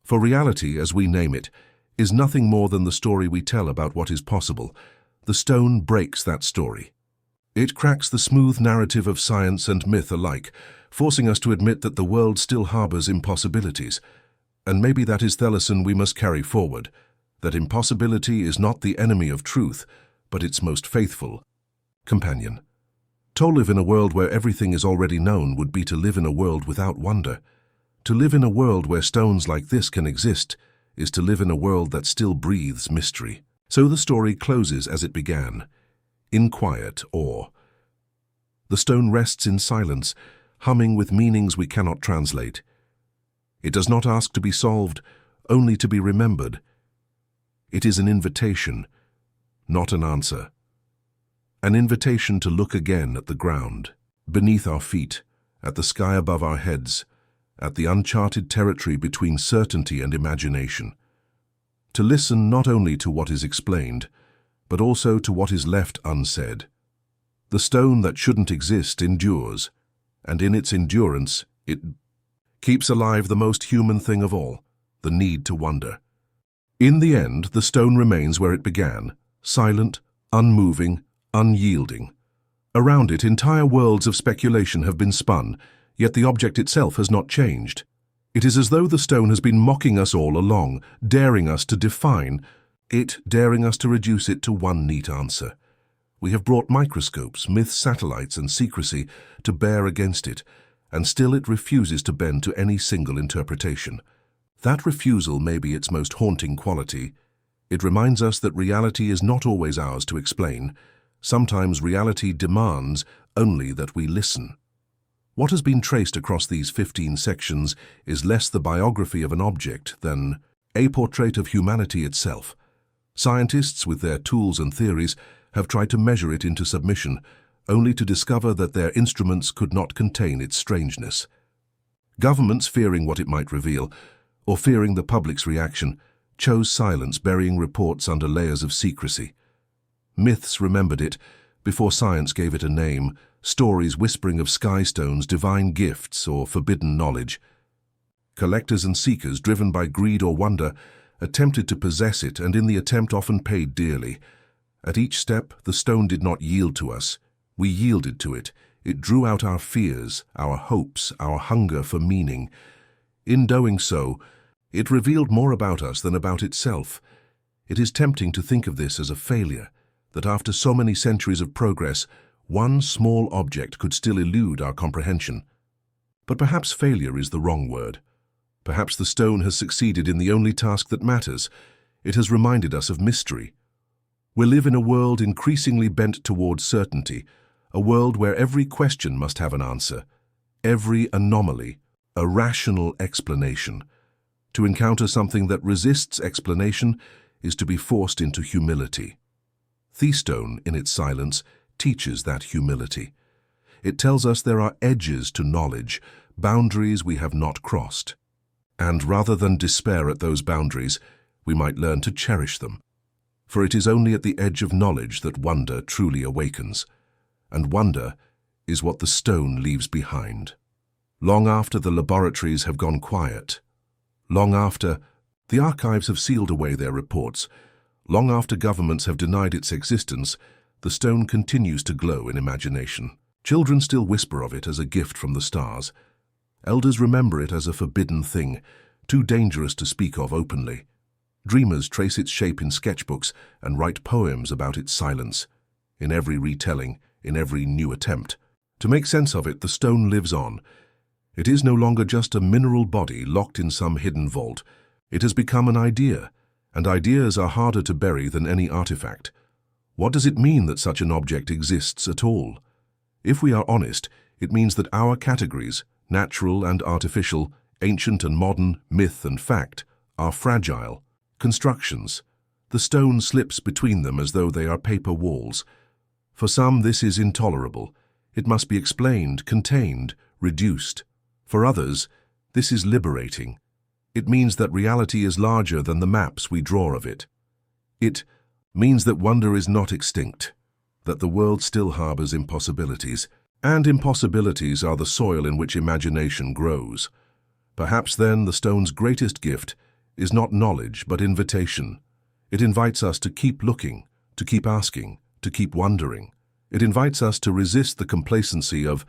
For reality, as we name it, is nothing more than the story we tell about what is possible. The stone breaks that story. It cracks the smooth narrative of science and myth alike, forcing us to admit that the world still harbors impossibilities. And maybe that is the lesson we must carry forward, that impossibility is not the enemy of truth, but its most faithful companion. To live in a world where everything is already known would be to live in a world without wonder. To live in a world where stones like this can exist is to live in a world that still breathes mystery. So the story closes as it began, in quiet awe. The stone rests in silence, humming with meanings we cannot translate. It does not ask to be solved, only to be remembered. It is an invitation, not an answer. An invitation to look again at the ground, beneath our feet, at the sky above our heads, at the uncharted territory between certainty and imagination. To listen not only to what is explained, but also to what is left unsaid. The stone that shouldn't exist endures, and in its endurance, it keeps alive the most human thing of all, the need to wonder. In the end, the stone remains where it began, silent, unmoving, unyielding. Around it, entire worlds of speculation have been spun, yet the object itself has not changed. It is as though the stone has been mocking us all along, daring us to define it, daring us to reduce it to one neat answer. We have brought microscopes, myths, satellites, and secrecy to bear against it, and still it refuses to bend to any single interpretation. That refusal may be its most haunting quality. It reminds us that reality is not always ours to explain. Sometimes reality demands only that we listen. What has been traced across these 15 sections is less the biography of an object than a portrait of humanity itself. Scientists, with their tools and theories, have tried to measure it into submission, only to discover that their instruments could not contain its strangeness. Governments, fearing what it might reveal, or fearing the public's reaction, chose silence, burying reports under layers of secrecy. Myths remembered it before science gave it a name, stories whispering of sky stones, divine gifts, or forbidden knowledge. Collectors and seekers, driven by greed or wonder, attempted to possess it, and in the attempt often paid dearly. At each step, the stone did not yield to us. We yielded to it. It drew out our fears, our hopes, our hunger for meaning. In doing so, it revealed more about us than about itself. It is tempting to think of this as a failure, that after so many centuries of progress, one small object could still elude our comprehension. But perhaps failure is the wrong word. Perhaps the stone has succeeded in the only task that matters. It has reminded us of mystery. We live in a world increasingly bent towards certainty, a world where every question must have an answer, every anomaly, a rational explanation. To encounter something that resists explanation is to be forced into humility. The stone, in its silence, teaches that humility. It tells us there are edges to knowledge, boundaries we have not crossed. And rather than despair at those boundaries, we might learn to cherish them. For it is only at the edge of knowledge that wonder truly awakens. And wonder is what the stone leaves behind. Long after the laboratories have gone quiet, long after the archives have sealed away their reports, long after governments have denied its existence, the stone continues to glow in imagination. Children still whisper of it as a gift from the stars. Elders remember it as a forbidden thing, too dangerous to speak of openly. Dreamers trace its shape in sketchbooks and write poems about its silence. In every retelling, in every new attempt to make sense of it, the stone lives on. It is no longer just a mineral body locked in some hidden vault. It has become an idea, and ideas are harder to bury than any artifact. What does it mean that such an object exists at all? If we are honest, it means that our categories, natural and artificial, ancient and modern, myth and fact, are fragile constructions. The stone slips between them as though they are paper walls. For some, this is intolerable. It must be explained, contained, reduced. For others, this is liberating. It means that reality is larger than the maps we draw of it. It means that wonder is not extinct, that the world still harbors impossibilities, and impossibilities are the soil in which imagination grows. Perhaps then the stone's greatest gift is not knowledge but invitation. It invites us to keep looking, to keep asking, to keep wondering. It invites us to resist the complacency of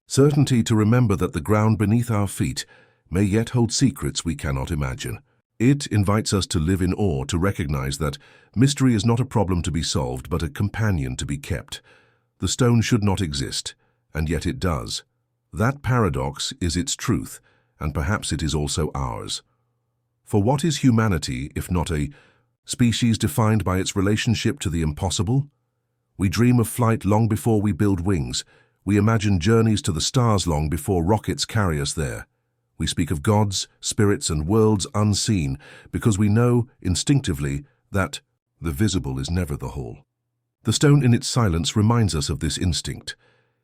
certainty, to remember that the ground beneath our feet may yet hold secrets we cannot imagine. It invites us to live in awe, to recognize that mystery is not a problem to be solved, but a companion to be kept. The stone should not exist, and yet it does. That paradox is its truth, and perhaps it is also ours. For what is humanity if not a species defined by its relationship to the impossible? We dream of flight long before we build wings. We imagine journeys to the stars long before rockets carry us there. We speak of gods, spirits, and worlds unseen because we know instinctively that the visible is never the whole. The stone in its silence reminds us of this instinct.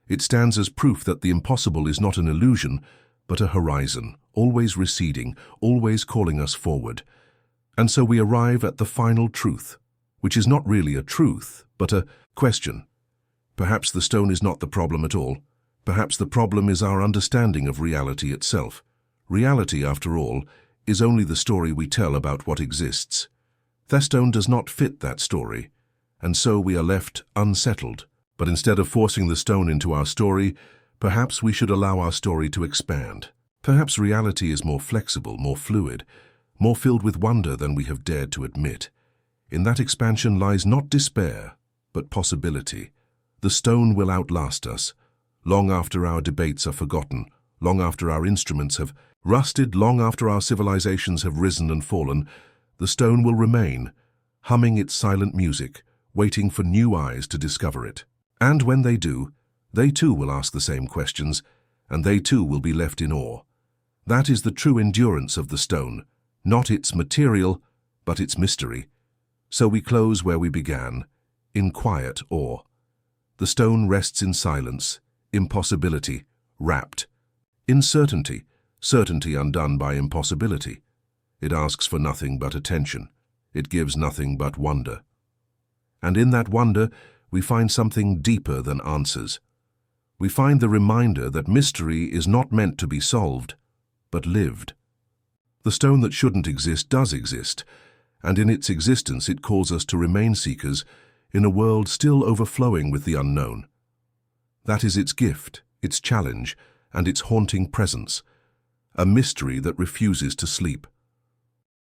It stands as proof that the impossible is not an illusion, but a horizon, always receding, always calling us forward. And so we arrive at the final truth, which is not really a truth, but a question. Perhaps the stone is not the problem at all. Perhaps the problem is our understanding of reality itself. Reality, after all, is only the story we tell about what exists. The stone does not fit that story, and so we are left unsettled. But instead of forcing the stone into our story, perhaps we should allow our story to expand. Perhaps reality is more flexible, more fluid, more filled with wonder than we have dared to admit. In that expansion lies not despair, but possibility. The stone will outlast us. Long after our debates are forgotten, long after our instruments have rusted, long after our civilizations have risen and fallen, the stone will remain, humming its silent music, waiting for new eyes to discover it. And when they do, they too will ask the same questions, and they too will be left in awe. That is the true endurance of the stone, not its material, but its mystery. So we close where we began, in quiet awe. The stone rests in silence, impossibility, wrapped. In certainty, certainty undone by impossibility. It asks for nothing but attention. It gives nothing but wonder. And in that wonder, we find something deeper than answers. We find the reminder that mystery is not meant to be solved, but lived. The stone that shouldn't exist does exist, and in its existence it calls us to remain seekers in a world still overflowing with the unknown. That is its gift, its challenge, and its haunting presence, a mystery that refuses to sleep.